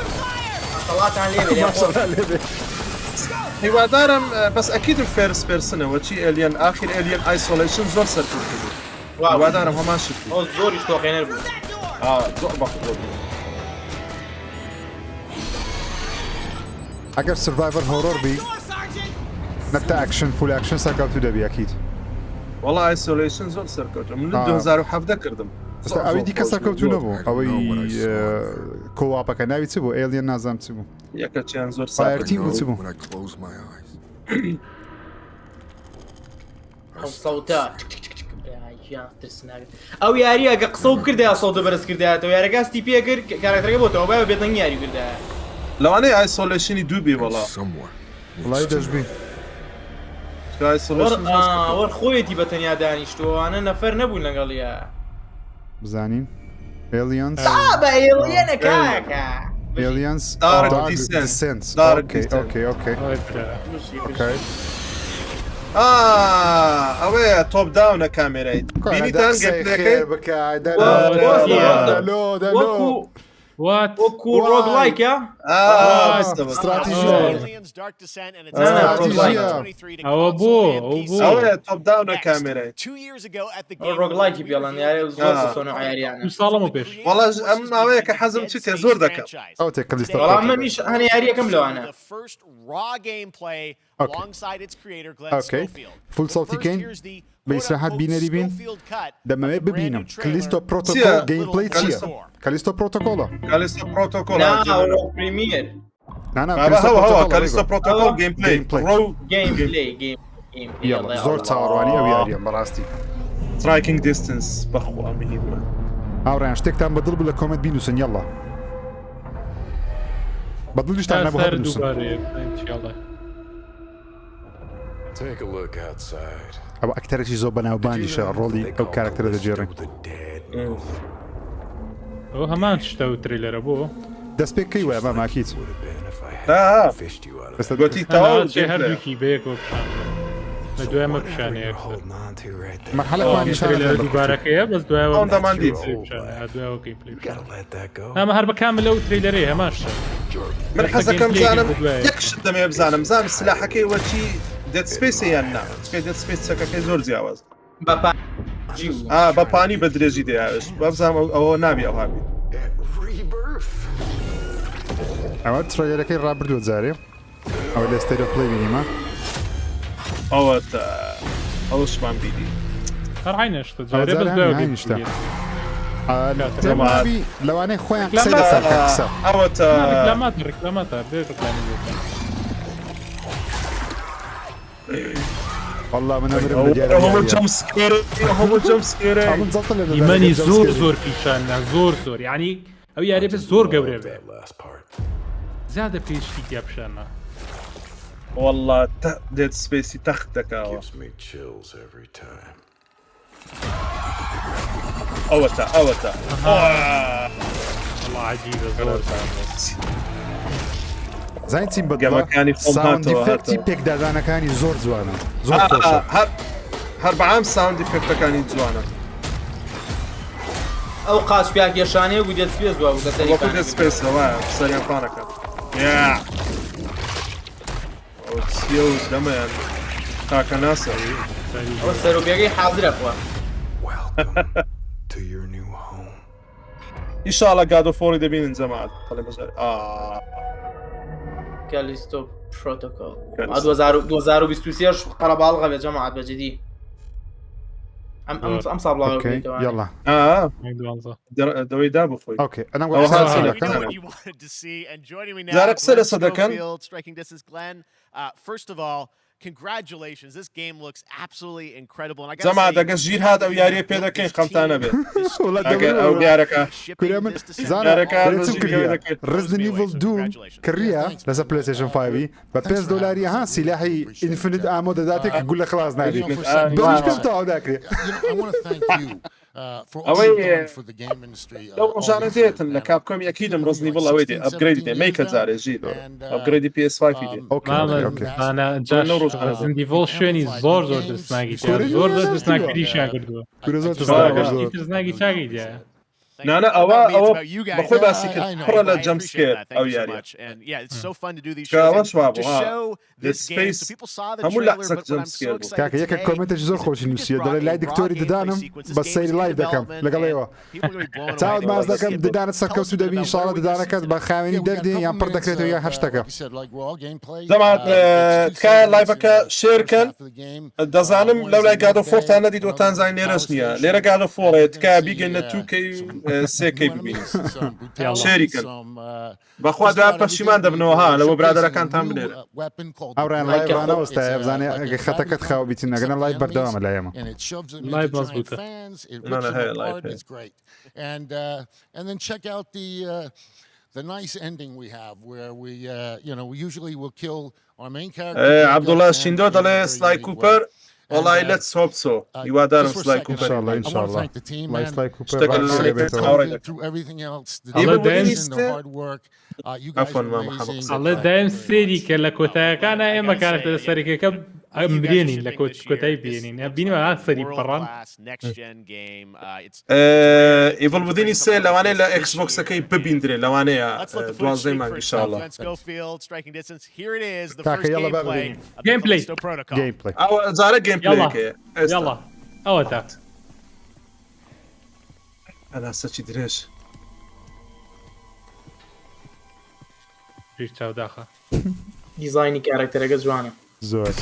خەڵاتان لێبێ هیوادارم بەس ئەکیدم فێرس پێرسنەوە چی ئێلیەن ئاخر ئێلیەن ئایسۆلیشن زۆر سەرکوت کردو هیوادارم هەمان شت زۆری تۆقێنەر بوو زۆر بەخۆ ئەگەر سڤایڤەر هۆرۆر بی نەتا ئەکشن فول ئەکشن سەرکەوتو دەبی ئەکید وەڵا ئایسۆلیشن زۆر سەرکەوتم من 2017 کردم ئەوەی دیکە سەرکەوتو نەبوو ئەوەی کۆواپەکە ناوی چ بوو ئێلیەن نازانم چ بوو یەکەچیان زۆر سایەرتی بوو چ بوو سەوتە ئەو یاری ئەگە قسە و بکردە سەوتە بەرز کردایەتەوە یارەکەستی پێکرد کارکتەرەکە بۆتەوە بای بێتەنگی یاری کردایە لەوانەیە ئایسۆلیشنی دووبی وەڵا وڵای دەشبی وەر خۆیەتی بە تەنیا دانیشتوانە نەفەر نەبوون لەگەڵیە بزانین ئێلیەنس بە ئێلیەنە کاکە ئێلیەنس ئەوەیە تۆپ داونە کامێرەی بینیتان وەکو ڕۆگڵایکە ئەوە بۆ ئەوەیە تۆپ داونە کامێرەی ڕۆگڵایکی پێڵەن یارێ زۆر سۆنە عیاریانە ساڵەمە پێش وەڵا ئەم ئەوەیە کە حەزم چیتێ زۆر دەکەم ئەو تێ کلیستە وەڵام منیش هەنە یاریەکەم لەوانە فول ساڵتیکەین بە ئیسراحەت بینەری بین دەمەوێت ببینم کلیستۆ پرۆتۆکۆل گەیمپڵی چییە کالیستۆ پرۆتۆکۆڵە کالیستۆ پرۆتۆکۆڵ پریمیر کالیستۆ پرۆتۆکۆڵ گەیمپڵی زۆر چاوەڕوانی ئەو یاریە بەڕاستی سترایکینگ دیستنس بەخوا میهمە هاوڕێیان شتێکتان بەدڵ بوو لە کۆمنت بینووسن یەڵڵا بەدڵیشتان نەبوو هەبنووسن ئەو ئەکتەرێکی زۆر بەناوبانیشە ڕۆڵی ئەو کارکتەرە دەجێڕێن ئەو هەمان شتە و تریلەرە بۆ دەست پێکەی وایە بە ماکیت گوتی تەواو هەردووکی بەیەکەوە لە دوایمە پیشانەیەک مرحلەوانی تریلەر دووبارەکەیە بەس ئەوەندەمان دیت. ئەمە هەر بە کامل لەو تریلەرەیە هەماشە من حەزەکەم بزانم یەکشت دەمێ بزانم زانم سلاحەکەی وەچی دێت سپیسی یان نا چکە دێت سپیس چەکەکەی زۆر جیاواز بە پانی بە درێژی دەیاوێش بە بزانم ئەوە نابی ئەو هابی ئەوە ترۆیەرەکەی ڕابردووە جارێ ئەوە لە ستێرۆ پڵی بینیمە ئەوە ئەوشمان بیدی هەرعی نەشتە جارێ بەس دوای نیشتە تێمابی لەوانەیە خۆیان قسەی لەسەر قسە ئەوە ڕکلاماتە بێ ڕکلامی والله من أمر المجال هو جمسكير إيماني زور بيشانا زور يعني أو يعني بس زور قبره به زيادة بيشتي يابشانا والله ديد سبيسي تختك أوه أوتا والله عجيبة زور زين تيم بدلا ساوند إفكتي بيك دادانا كاني زور زوانا زور خوشة هر بعام ساوند إفكتا كاني زوانا أو قاش بياك يشاني وقديت سبيس واو وقديت سبيس هوا سريع فانكا يا وتسيوز دمان تاكا ناسا أو سيرو بياكي حاضر أخوة إن شاء الله قادوا فوري دبين زمان خلي مزاري كاليستو بروتوكول 2023 قربالغه يا جماعه بجدي ام صعب الله اوكي يلا دوي دابو خوي اوكي انا اقول زارك سنه صدقا first of all congratulations, this game looks absolutely incredible and I gotta say دقس جير هذا وياري بيدا كاين خلطانه به او ديارك كريم زارك ريزدن ايفل دوم كريا لازم بلاي ستيشن 5 ببيس دولاري ها سلاحي انفينيت امو داتك يقول لك خلاص نادي بلاش بتاعو ذاك لو رجعنا ديت لكاب كوم اكيد مرزني والله ويدي ابجريد دي ميك زاري جيدو ابجريد بي اس 5 دي اوكي انا جاش زندي فول شوني زور دسناگی زور دسناگی شاگردو دسناگی شاگردی لا أو بخوي باسي كحرة للجمب سكير أو يعني كواش وابو ها السبيس همو اللي أحسن جمب سكير كاكا ياك الكومنت زور خوش نفسي دل لا دكتوري ددانم بس سير لايف دكم لقال ايوا تعود ما دكم ددان سكو سودبي ان شاء الله ددانك بخاوني دردي يا بردكريتو يا هاشتاغ زعما تكا لايفك شيركن دزانم لولا قاعدو فورتانا دي دوتان زاين نيرسنيا ليرا قاعدو فور تكا بيجن 2K سێکەی ببین شێریکن بەخوا دا پەشیمان دەبنەوە لەوە برادەرەکانتان بنێرە ئەوڕیان لایڕانەوەستای بزانێ خەتەکەت خاو بیتن نەگەنە لای بەردەوامە لای ئێمە لای باز بووتە and then check out the nice ending we have where we we usually will kill our main character عبدالله شیندۆ دەڵێ سلای کوپەر والله let's hope so يوادارم سلاي كوبر ان شاء الله ان شاء الله الله سلاي كوبر الله دايم سيري كلا كوتا كان اما كانت السريكه كم امبريني لكوتاي بيني بيني ما سري بران ايفل وذين السيل لو انا لا اكس بوكس كي ببيندري لو انا دوازي ما ان شاء الله جيم بلاي او زاره جيم بلاي يلا اوتا انا ساتشي دريش ريش تاو داخل ديزايني كاركتر جوانه زور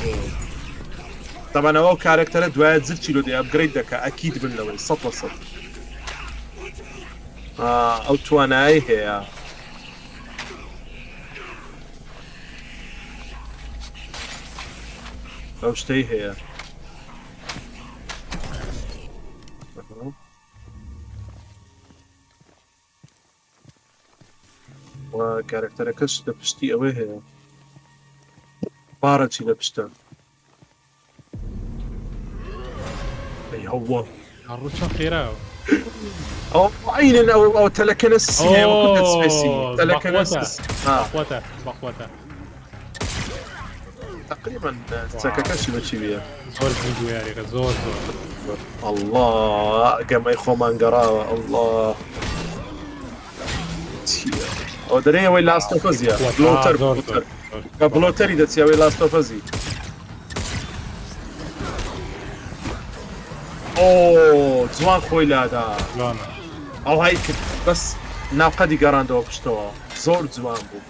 طبعا هو كاركتر دوای زر چیلو دی ابجرید دکا اكيد من لوي 100% او توانای هي او شتي هي وكاركتر كش دبشتي اوي هي بارتشي دبشتا هو الروشن خيراو او عين او تلكنس هي وكنت سبيسي تلكنس بخوته تقريبا تاكاكاشي ماشي بيا زۆر زیندوو یاریەکە زۆر زۆر الله قەمەی خۆمان گەڕاوە الله ئەو دەرەیەوەی لاستۆفەزیە بلۆتەر بە بلۆتەری دەچیەوەی لاستۆفەزی ئۆ جوان خۆی لادا جوانە ئەو های کرد بەس ناوقەدی گەڕاندەوە پشتەوە زۆر جوان بوو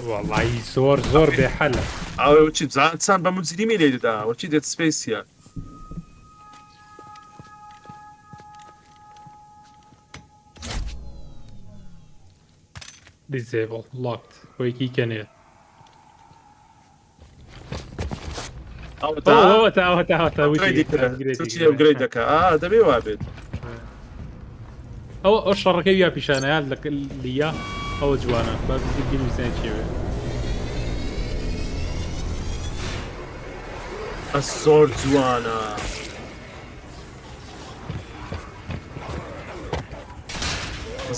وەڵی زۆر زۆر بێحەلە ئەو چی زانسان بە مجریمی لێ دەدا وەچی دێت سپیسیە disable locked وەیکی کەنێت ئەوگرێت دەکە دەبێ وا بێت ئەو شەڕەکەی یا پیشانەیان لە لیا ئەوە جوانە بەنووسیان چێوێ زۆر جوانە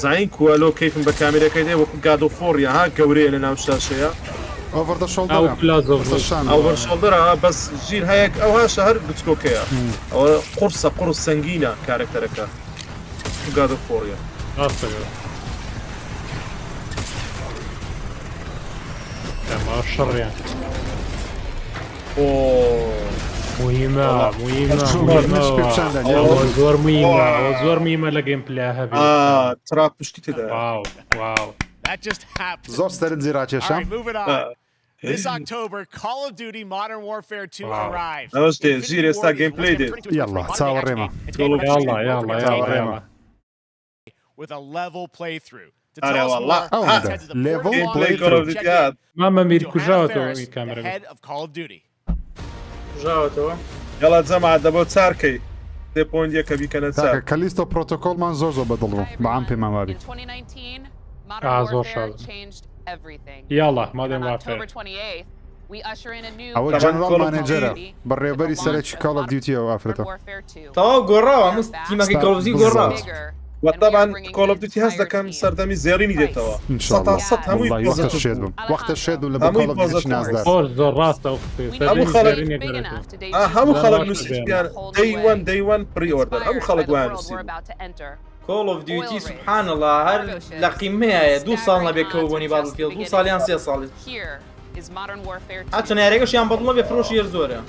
زین کوالۆ کەیفم بە کامێرەکەی دێ وەکو گاد و فۆڕیە ها گەورەیە لە ناو شاشەیە over the shoulder ئەو پلازۆ ئەو شڵدرە بەس ژیر هەیەک ئەوها شەهر بچکۆکەیە ئەوە قورسە قڕس سەنگینە کارکتەرەکە گاد و فۆڕیە ڕاستەکە ئەمە شەڕیان مهمە زۆر مهمە زۆر میمە لە گەیم پلا هەبێت ترا پشتی تێدا واو That just happened. زۆر سەرت All زیراکێشە right, moving on. This October, Call of Duty Modern Warfare 2 arrives. ئەوش دێ ژیر ئێستا گەیمپلەی دێت یاڵا چاوەڕێمە یاڵا With a level playthrough. To Are tell us wallah. more, Oh, let's head to the level portal Gameplay and Call of check Duty in هات مامە میر with Johanna کوژاوەتەوە Ferris, این the کامێرە head of Call of Duty. ژاوەتەوە یاڵا جەماعەت دەبۆ چارکەی 3.1 کە بیکەنە چار کەلیستۆ پرۆتۆکۆڵمان زۆر زۆر بەدڵ بە عام پێمان وابی In 2019, Modern Ah, زۆر Warfare شاد. changed everything. یاڵا On مادەم October وافێ 28th, we usher in a new ئەوە طبعاً جەنرال Call of مانێجەرە Duty بەڕێوەبەری with the سەرەکی launch کاڵ of ئۆف دیوتیەوە Modern ئافرەتە Warfare 2. تەواو گۆڕاوە هەموو تیمەکەی کۆڵڤزی گۆڕاوە Bigger, و and we are طبعا bringing کۆل ئۆف an دوتی هەست entire دەکەم team. سەردەمی زێڕینی دێتەوە ئینشاءالله سەد هەمووی وەڵی وەختە پۆزیتیڤ شێد بووم وەختە شێد و لە هەمووی کاڵ ئۆف دیوتی پۆزیتیڤ. نازدار زۆر زۆر ڕاستە هەموو خەڵک Big enough to هەموو debut خەڵک زۆر نووسیان hold دەیوان away. دەیوان پری ئۆردەر هەموو Inspired خەڵک by the وایان world نووسی we're about to enter. کۆڵ ئۆف دیوتی سبحان الله هەر لە قیمەیە 2 ساڵ نەبێت بۆنی بادڵفیلد 2 ساڵیان 3 ساڵی Here is Modern Warfare 2. هاچەند یاریەکەشیان بەدڵە بێ فرۆشی هێر زۆرە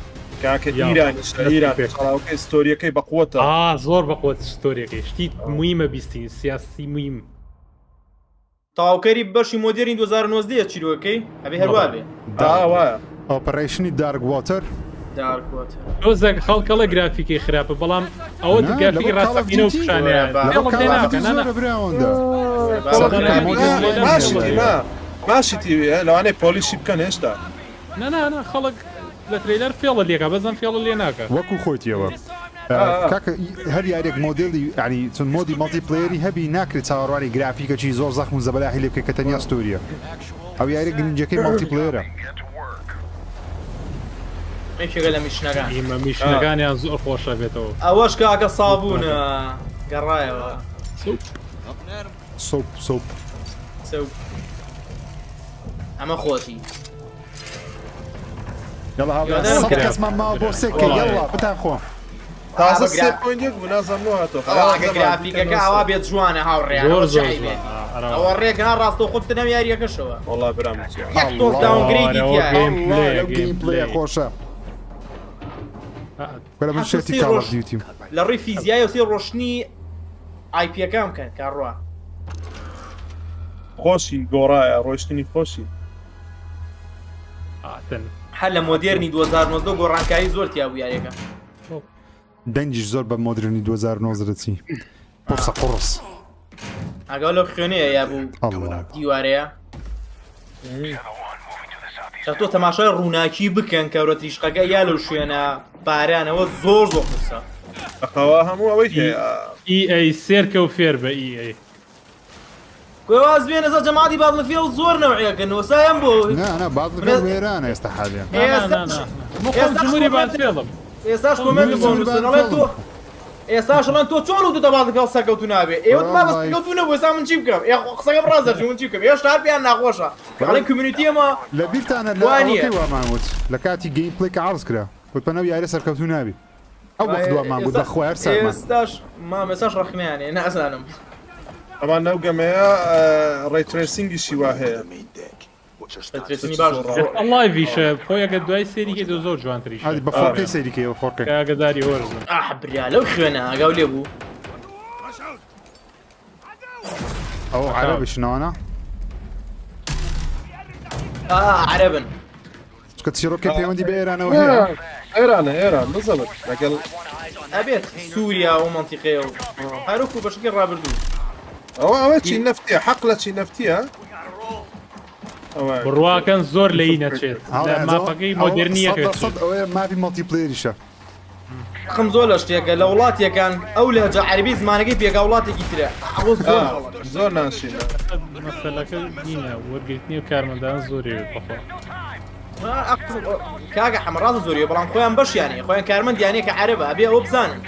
کاکە ئیرانیش ئیران خەڵاوەکەی ستۆریەکەی بەقوتە زۆر بەقوت ستۆریەکەی شتی مویمە بیستین سیاسی مویم تاواوکەری بەشی مۆدێرین 2009 چیرۆکەی هەبێ هەروە بێ وایە ئۆپەرێشنی دارک واتەر دارکوت تۆزێک خەڵکەڵە گرافیکی خراپە بەڵام ئەوە گرافیکی ڕاستەقینە و پیشانیان ماشی تیوێ لەوانەیە پۆلیشی بکەن هێشتا نه خەڵک لە ترێلەر فێڵە لێکە بەزم فێڵە لێ ناکە وەکو خۆیتیەوە کاکە هەر یارێک مۆدلی ینی چون مۆدی مەڵتی پلێری هەبی ناکرێت چاوەڕوانی گرافیکەکی زۆر زەخم و زەبەلاهی لێ بکە کە تەنیا ستۆریە ئەو یارێک گرنجەکەی مەڵتی پلێرە یەکێکە لە میشنەکان ئیمە میشنەکانیان زۆر خۆشە بێتەوە ئەوەش کاکە سابوونە گەڕایەوە سۆپ سەو ئەمە خۆشی یاڵا کەسمان ماوە بۆ سێکە یاڵا بتان خۆ تازە 3.1 بوو نازانەوە هاتۆ ئەوەکە گرافیکەکە ئەوا بێت جوانە هاوڕێیان زۆر ئەوە زۆر چای بێت ئەوە ڕێگا ڕاستە خۆت نەم یاریەکەشەوە وەڵا برام یەک تۆز داونگرێدی تایە گەیمپلەیە خۆشە وەرە من شێتی کاڵ ئۆف دیوتیم لە ڕووی فیزیایی و سی ڕۆشنی ئایپیەکان بکەن کاڕوا خۆشی گۆڕایە ڕۆیشتنی خۆشی هەر لە مۆدێرنی 2009 گۆڕانکاری زۆر تیا بوو یاریەکە دەنجیش زۆر بە مۆدرنی 2009 دەچی قرسە قڕس ئەگەڵ لەو خوێنەیە یا بوو دیوارەیە تۆ تەماشای ڕووناکی بکەن کە ورە تریشقەکە یا لەو شوێنە بارانەوە زۆر قرسە ئەخەوە هەموو ئەوەی EA سێرکە و فێر بە EA گوێواز بێنە زە جەماعەتی بادڵفیڵد زۆر نەوعیەکەنەوە سایەم بۆ نه بادڵفیڵد وێرانە ئێستا حالیان جمهوری بادفێڵم ئێستاش کۆمنت بۆ نووسنەڵێ تۆ ئێستاشڵەن تۆ چۆن و دەبات لەگەڵ سەرکەوتو نابێ ئێوە ما بەس کەوتو نەبوو ئێستا من چی بکەم قسەکەم ڕاست دەرچوو من چی بکەم هێشتا هەر پێیان ناخۆشە کاڵی کمیونیتی ئەمە لە بیرتانە وانییە. لەکەی وامانوت لە کاتی گەیم پلێکە عرض کرا وتپەنەوە یارە سەرکەوتو نابی ئەو وەخت دووامان بوو بەخۆی هەر سەرمان ئێستاش مامێساش ڕخنیانێ نازانم ئەمان نەو گەمەیە ڕێترسینگیشی وا هەیە ترسنی باش ئەڵایڤیشە خۆی ئەگە دوای سێریکە دو زۆر جوانتریش هادی بە فۆرکەی سەیریکەوە فۆرکەی ئاگداری وەرزن بریا لەو خوێنە ئاگاو لێ بوو ئەو عەرەبیشنەوەنە عەرەبن چکە چیرۆکەی پەیوەندی بە ئێرانەوە هەیە ئێران بزەبت لەگەڵ ئەبێت سووریا و منتیقەیە و هەروکو بەشکی ڕابردوو ئەوە چی نفتیە حەق لە چی نفتیە بڕواکەن زۆر لەی نەچێت لە ماپەکەی مۆدررنیەکە ئەوەیە مافی مەڵتیپلێریشە خم زۆر لە شتێکە لە وڵاتیەکان ئەو لە عەربی زمانەکەی پێگا وڵاتێکی ترە زۆر ناشینە مەسەلەکە دینە وەرگرتنی و کارمەندان زۆری بەخۆ کاگە حەمەڕاز زۆریە بەڵام خۆیان بەشیانێ خۆیان کارمەندیانەیە کە عەرەبە ئەبێ ئەوە بزانن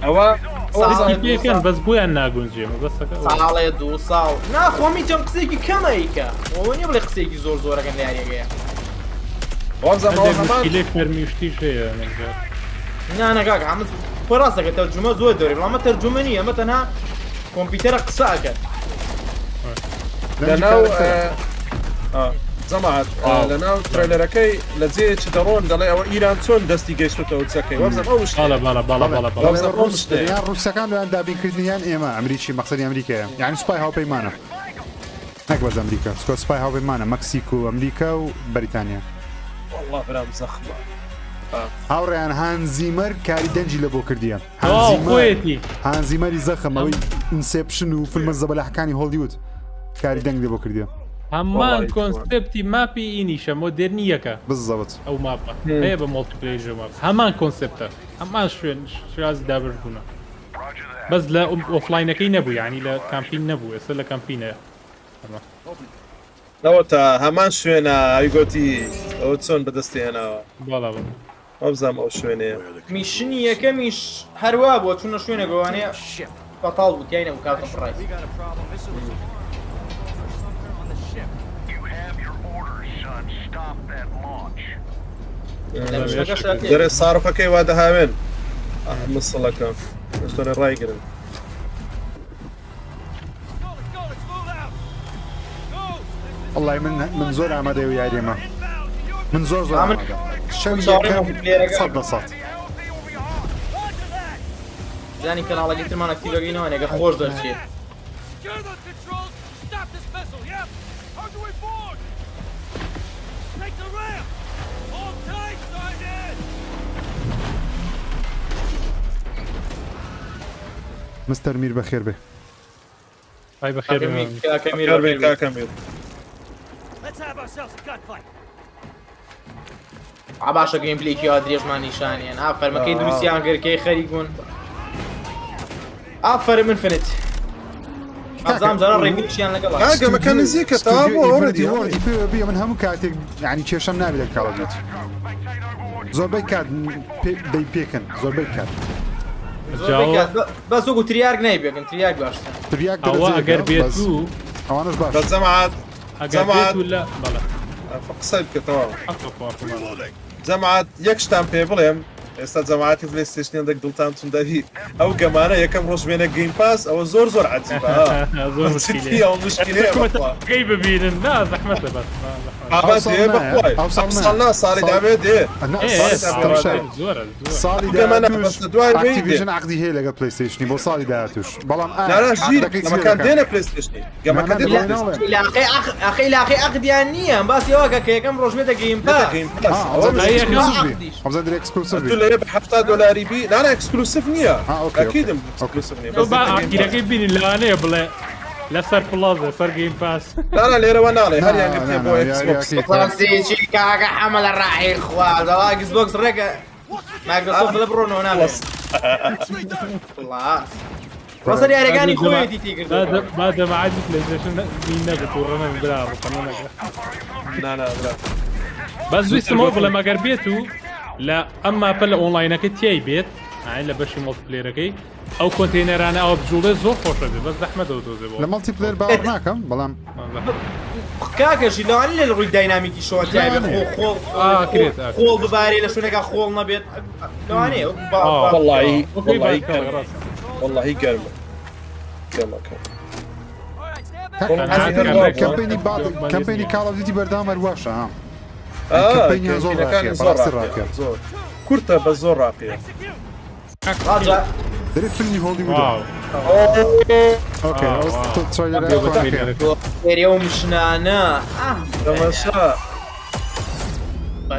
ئەوە پێکەن بەس بۆیان ناگونجێمە بەسەکە ساڵێ دوو ساڵ ناخۆمی چەند قسێکی کەمەیکە ئەوە نیە بڵێ قسێکی زۆر زۆرەکەن لە یاریەکەیە لێ فەرمیشتیش هەیە نانەکاکە هەمە خۆ ڕاستەکە تەرجمە زۆر دەوری بەڵام ئەمە تەرجمە نیە ئەمە تەنها کۆمپیوتەرە قسە ئەکەن لەناو زەماعەت لەناو ترێلەرەکەی لە جێیەکی دەڕۆن دەڵێ ئەوە ئیران چۆن دەستی گەیشتوتەوە چەکەی وەبزەم ئەو یان ڕووسەکان لەیان دابینکردنیان ئێمە ئەمریکی مەقسەدی ئەمریکایە یعنی سوپای هاوپەیمانە نەک بەز ئەمریکا سکۆ سوپای هاوپەیمانە مەکسیک و ئەمریکا و بەریتانیا والله برام زەخمە هاوڕێیان هانزیمەر کاری دەنجی لە بۆ کردیان خۆیەتی هانزیمەری زەخم ئەوەی ئینسێپشن و فیلمە زەبەلەحەکانی هۆلیوود کاری دەنگ لێ بۆ کردیان هەمان کۆنسپتی ماپی ئینیشە مۆدررنیەکە بزەوت ئەو ماپە هەیە بە مۆڵتیپلەیژە ماپ هەمان کۆنسپتە هەمان شوێن شازی دابربوونە بەس لە ئۆفلاینەکەی نەبوو ینی لە کامپین نەبوو ئێستا لە کامپینە نەوە تا هەمان شوێنە ئەیگۆتی ئەو چۆن بەدەستی هێناوە باڵا ئەوبزانام ئەو شوێنەیە میشنی یەکەمیش هەروە بۆ چونە شوێنە گەوانەیە بەتاڵ بوو تیای نەبوو کاتە ڕای دەرێ سارفەکەی وا دەهاوێن مسڵەکە شتۆرە ڕایگرن والله من زۆر ئامادە و یاریێمە من زۆر شەوی سەد زانی کەناڵەکەی ترمان ئەکتیڤەکەینەوە نێگە خۆش دەرچێت مستەر میر بەخێر بێ ئای بەخێر کاکەمیر باشە گەیمپلێکی وا درێژمان نیشانیان ئافەرمەکەی دروستیان گەرکەی خەریک بوون ئافەر من فنت ئازام جارە ڕێگریشیان لەگەڵ ئاگەمەکە نزیکە تەوا بۆ ئەوڕێدی بێ من هەموو کاتێک ینی کێشەم نابێت کاڵێت زۆربەی کات دەی پێکەن زۆربەی کات بەس وەکو تریاک نایبێکن تریاک باشتە ئەوە ئەگەر بێت و ئەوانش باش زەماعەت لە قسە بکەتەوە جەماعەت یەک شتان پێ بڵێم ئێستا جەماعەتی پلەیستێشنیان دەک دڵتان چون دەوی ئەو گەمانە یەکەم ڕۆژ بێنە گەیم پاس ئەوە زۆر زۆر عەجیبە مشکلەکەی ببینن نا زەحمەتە بەس ساڵنا ساڵی دابێت دێ ساڵی دوای عقدی هەیە لەگە پلەیستێشنی بۆ ساڵی داهاتوش بەڵام گەمەکان دێنە پلەیستێشنی گەمەکە ئەخی لاقی عقدیان نییە باسی ئەوە کە یەکەم ڕۆژ بێتە گەیم پاس لێ بە $70 بی نانە ئەکسکلوسیف نییە ئەکیدم ئاگیرەکەی بینی لەوانەیە بڵێ لەسەر پڵازە سەر گەیم پاس نانە لێرەوە ناڵێ هەریان بۆ کاگە حەمە لە ڕاحی خوازەوە گزبۆکس ڕێکە مایکرۆسۆفت لە بڕۆنەوە نابێت ڕاستە یاریەکانی خۆیەتی تێکردەوە با دەمەعادی پلەیستێشن نەبێت و ڕەنە برا ڕقەنەکە بەس ویستمەوە بڵێم ئەگەر بێت و لە ئەم ماپە لە ئۆنلاینەکە تێی بێت عین لە بەشی مڵتیپلێرەکەی ئەو کۆنتێنەرانە ئەو بجوڵێ زۆر خۆشە بێ بەس زەحمە دەودۆزێ لە مەڵتی پلێر باوەڕ ناکەم بەڵام کاکەشی لەوانی لە ڕووی داینامیکی شۆتیابێ خۆڵ ببارێ لە شوێنێکا خۆڵ نەبێت لەوانەیە والله گەرمە کەمپینی کاڵەوزیتی بەردام هەرواشە زۆر کورتە بە زۆر ڕاقیە دەرێ فیلمی هۆلیوود وێرێ و مشنانە تەماشا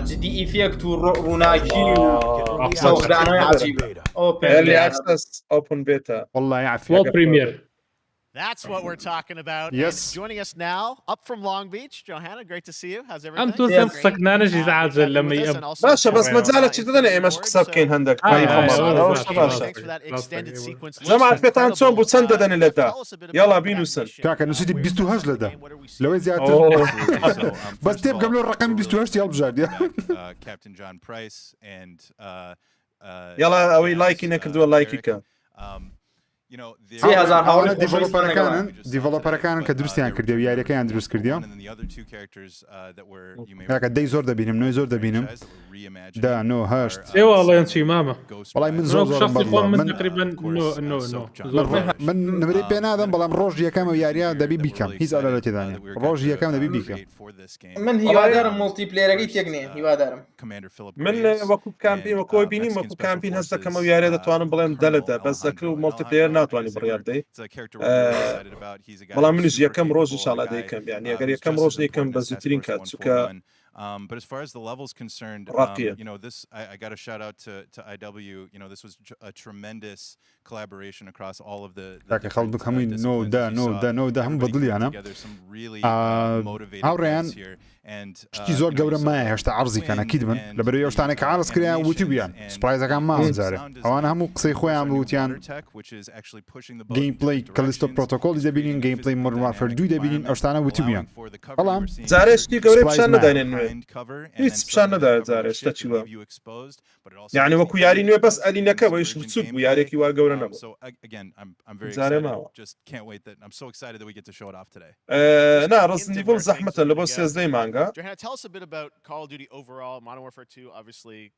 جدی ئیفێکت و ڕووناکی و سەوزدانەوەی عەجیبە early access open beta والله وەڵ يعافيك پریمیر That's what we're talking about. Yes. And joining us now, up from Long Beach, Johanna, great to see you. How's everything? ئەم تۆ زەم قسەکنانەژی زعاجل لەمەی ئەم باشە بەس مەجالە چی دەدەنێ ئێمەش قسە بکەین هەندێک جەماعەت پێتان چۆن بوو چەند دەدەنێ لەدا یاڵا بینووسن کاکە نووسیتی 28 لەدا لەوەی زیاتر بەس تێبگەم لەو ڕقەمی 28 هێڵ بژاردیە Captain John Price and یاڵا ئەوەی لایکی نەکردووە لایکی کە دیڤڵۆپەرەکانن کە دروستیان کردێ و یاریەکەیان دروست کردیە کاکە دەی زۆر دەبینم نوێی زۆر دەبینم دا نۆ هەشت ئێوەڵێن چی مامە وڵای من زۆر من نمرەی پێ نادەم بەڵام ڕۆژ یەکەم و یاریە دەبی بیکەم هیچ ئەلە لە تێدانێ ڕۆژ یەکەم دەبی بیکەم من هیوادارم مڵتیپلێرەکەی تێکنێ هیوادارم من وەکو کامپین وەکۆی بینیم وەکو کامپین هەست دەکەمە و یارێ دەتوانم بڵێم دەلەدا بەس دەکر و مڵتیپلێر ناتوانانی بڕیاردەی بەڵام منیش یەکەم ڕۆژ ئینشاڵا دەیکەم یعنی ئەگەر یەکەم ڕۆژ نیکەم بە زووترین کات چونکە but as far as the levels concerned, you know, this I got a shout out to IW. You know, this was a tremendous collaboration across all of the. خلق همین نو ده هم بدلی أنا. هاوريان شتي زور جورا ما هشت عرضي كان أكيد من لبري يشتاني كعرض كريان وتوبيان سبرايز كان ما زاره. أنا هم قصي خوي عم بوتيان. جيم بلاي كاليستو بروتوكول إذا بينين جيم بلاي مودرن وارفير 2 إذا بينين أشتاني وتوبيان. والله. زاره شتي جورا بشان نداين هیچ پیشان نەدایێت زارێ شتە چیوە یعنی وەکو یاری نوێ بەس ئەلینەکە بەیش بچوک بوو یارێکی وا گەورە نەبوو زارێ ماوە نا ڕستنیڤڵ زەحمەتە لە بۆ سێزدەی مانگا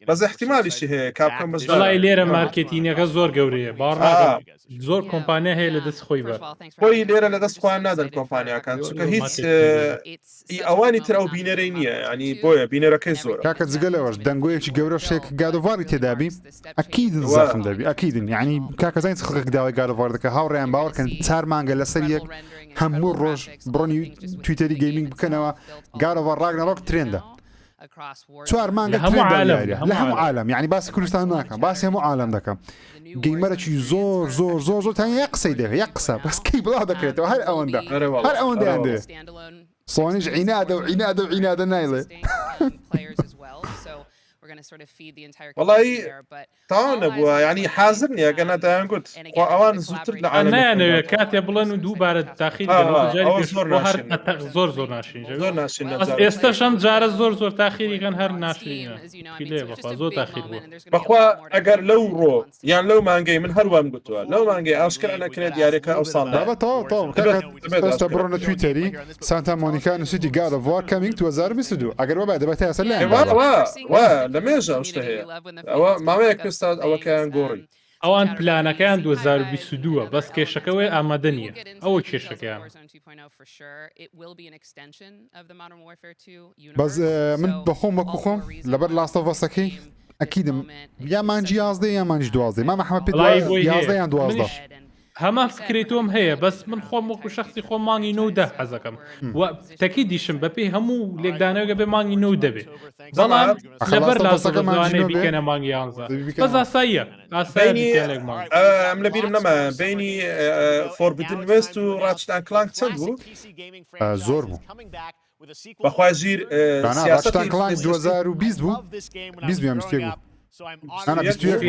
بەس احتیمالیشی هەیە کابکەم بەش دەڵای لێرە مارکێتینەکە زۆر گەورەیە باڕ زۆر کۆمپانیا هەیە لە دەست خۆی بە خۆی لێرە لە دەست خۆیان نادەن کۆمپانیاکان چونکە هیچ ئەوانی تر ئەو بینەرەی نییە ینی بۆیە بینەرەکەی زۆر کاکە جگەلەوەش دەنگۆیەکی گەورە شێک گادۆڤاری تێدابی ئەکیدن زەخم دەبی ئەکیدن یعنی کاکە زین خەڵک داوای گادۆڤار دەکە هاوڕێیان باوەڕکەن 4 مانگە لەسەر یەک هەموو ڕۆژ بڕۆنی تویتەری گەیمینگ بکەنەوە گادۆڤار ڕاگنەڕۆک ترێندە 4 مانگە لە هەموو عالم یعنی باسی کوردستان ناکەم باسی هەموو عالم دەکەم گەیمەرێکی زۆر تانیا یەک قسەی دەوێت یەک قسە بەس کەی بڵاو دەکرێتەوە هەر ئەوەندەیان دێ صوانيش عنادة نايلة والله تاون ابوها يعني حازرني انا دائما قلت اوان زوتر العالم انا كاتب بلن دوباره التاخير زور ناشين بس استشم جار زور تاخيري كان هر ناشين كله بقى زور تاخير بخوا اگر لو رو يعني لو مانجي من هر وام قلت لو مانجي اشكر انا كنت ديارك او صار طبعا استبرنا تويتري سانتا مونيكا نسيتي جاد اوف وار كامينج تو 2022 اگر بعد بتاع سلام وا لما جا اشتهي او ما ويك استاذ او كان غوري ئەوان پلانەکەیان 2022 بەس کێشەکەوەی ئامادە نییە ئەوە کێشەکەیان بەس من بەخۆم وەکو خۆم لەبەر لاستەڤەسەکەی ئەکیدم یا مانجی 11 یا مانجی 12 ما محەممەد پێ 11 یان 12 هەما فکرێتۆم هەیە بەس من خۆم وەکو شخصی خۆم مانگی 9 حەزەکەم تەکی دیشم بەپێی هەموو لێکدانەوەگە بێ مانگی 9 دەبێت بەڵام لەبەر لاسەکەمانێ بکەنە مانگی 11 بەس ئاساییە ئەم لە بیرم نەما بینی فۆربدن وێست و ڕاچتان کلانک چەند بوو زۆر بوو بەخوای ژیر سیاستان کلانک 2020 بوو 20 بیان مستێک بوو أنا بستويك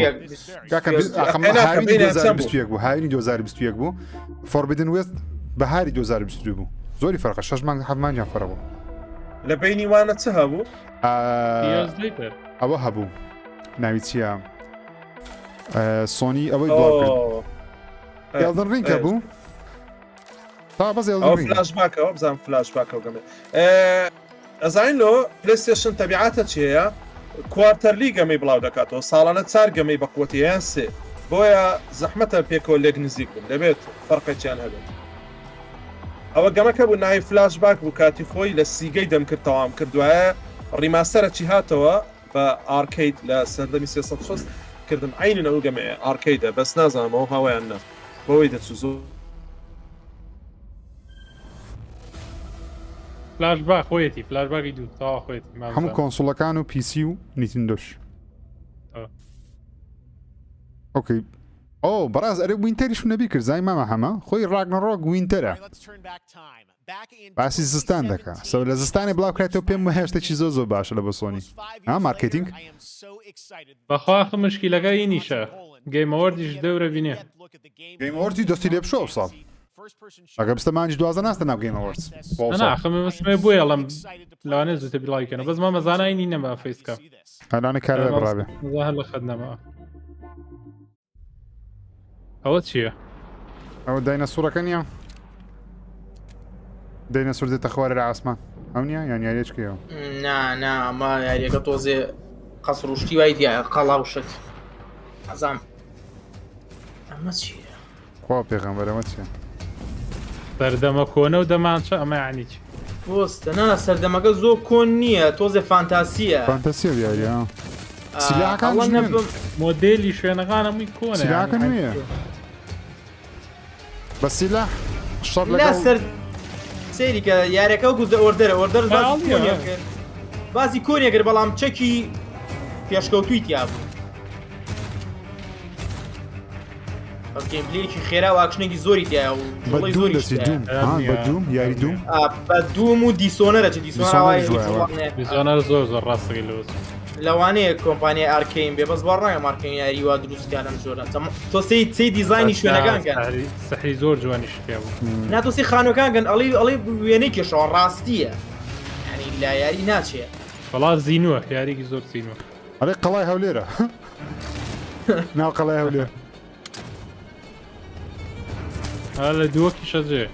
هاويني 2021 بو هاويني 2021 بو فوربيدن ويست بهاري 2022 بو زوري فرق شش مان جان فرق بو لبيني وانا تسهبو أبو هبو ناوي تشيا سۆنی ئەوەی دوا ئۆ ئێڵدن ڕینگ بوو تا بەس ئێڵدن ئەو ڕینگ فلاش باکەوە بزانم فلاش باکەوە گەمێ ئەزانلۆ پلێستێشن تەبیعاتە چیەیە کوارتەرلی گەمەی بڵاو دەکاتەوە ساڵانە 4 گەمەی بەقوەتی یان سێ بۆیە زەحمەتە پێکەوە لێک نزیک بن دەبێت فەرقێکیان هەبێت ئەوە گەمەکە بوو ناوی فلاش باک بوو کاتی خۆی لە سیگەی دەم کرد تەوام کردوایە ڕیماسەرە چی هاتەوە بە ئارکەیت لە سەردەمی 360 کردم عینن ئەو گەمەیە ئارکەیدە بەس نازانمەوە هاوایان نە بۆەوەی دەچوو زۆر فلاش با خۆیەتی فلاش باگی دوو تا خۆیەتی هەموو کۆنسۆڵەکان و پیسی و نیتندۆش ئۆکەی ئەو بەڕاز ئەرێ وینتەریش نەبی کرد زای مامە هەمە خۆی ڕاگنەڕۆک وینتەرە باسی زستان دەکا سەو لە زستانی بڵاوکرێتەوە پێم هێشتێکی زۆ باشە لە بە سۆنی مارکتینگ بەخوا مشکیلەکە نیشە گەیمەوەردیش دەورە بینێ گەیمەوەردی دەستی لێ بشۆ ساڵ ئەگە بستەمانجی دوازە ناستە ناو گەیمەوەرد ناخمەمە بۆیە ئەڵم لەوانێ زووتە بڵاوکەنە بەس مامە زانایی نەما فیسکە هەلانە کارە بڕابێ هەر لە خەت نەما ئەوە چییە؟ ئەوە داینەسوورەکە نییە داینەسوور دێتە خوارە ئاسمان ئەو نییە یان یاریچکەوە نا ئەمە یاریەکە تۆزێ قەسڕشتی وای دیە قەڵاوشت ئەزام ئەمە چیە؟ خوا پێغەمبەرەوە چیە؟ سەردەمە کۆنە و دەمانچە ئەمە یعنی چی؟ بۆستە نا سەردەمەکە زۆر کۆن نییە تۆزێ فانتاسیە فانتاسیە یاریە سیلاکان مۆدێلی شوێنەکان هەمووی کۆنە سیلاکە نوێیە بە سیلا شەڕ لا سەر سەیریکە یاریەکە گوزە ئۆردەرە ئۆردەر بازی کۆنیەگەر بەڵام چەکی پێشکەوتووی تیا بوو بەس گەیمپلەیەکی خێرا و ئاکشنێکی زۆری تایە و بە دووم یاری دووم بە دووم و دیسۆنەرە چ دیسۆنەر زۆر ڕاستەکەی لەوە لەوانەیە کۆمپانیای ئارکەین بێ بەس بەڕای مارکەین یاری وا دروستکار لەم جۆرە تۆ سی دیزایانی شوێنەکان کەن سەحری زۆر جوانیش پێ بوو ناتۆسی خانەکان گەن ئەڵی وێنەی کێشەوە ڕاستیە ینی لا یاری ناچێت بەڵا زیینووە یاریکی زۆر زیینوە ئەڵێ قەڵای هەولێرە ناو قەڵای هەولێر لە دووەکی شەجێ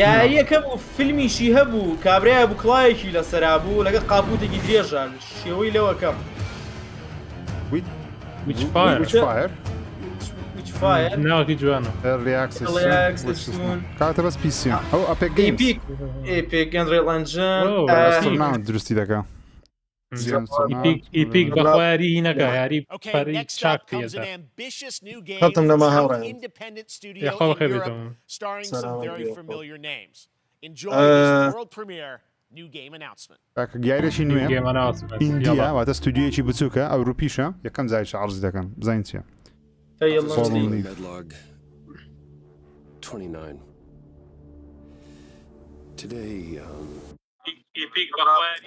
یاریەکە بوو فیلمیشی هەبوو کابرایە بوو کڵایەکی لەسەرا بوو لەگە قاپوتێکی درێژە شێوەی لەوەکەم ناوەکی جوانە کاتە بەس پیسیە ئەو ئەپێک ئێپێک گەندڕێڵ ئەنجام دروستی دەکە ئیپیک بەخواری هینەکە یاری پەری چاک پێێدا هەتم لەما هاوڕێ یاخوا بەخێر گایرێکی نوێ ئیندیا واتە ستودیۆیەکی بچووکە ئەو ڕوپیشە یەکەم جایش عەرز دەکەن بزانین چیە Medlog 29. Today,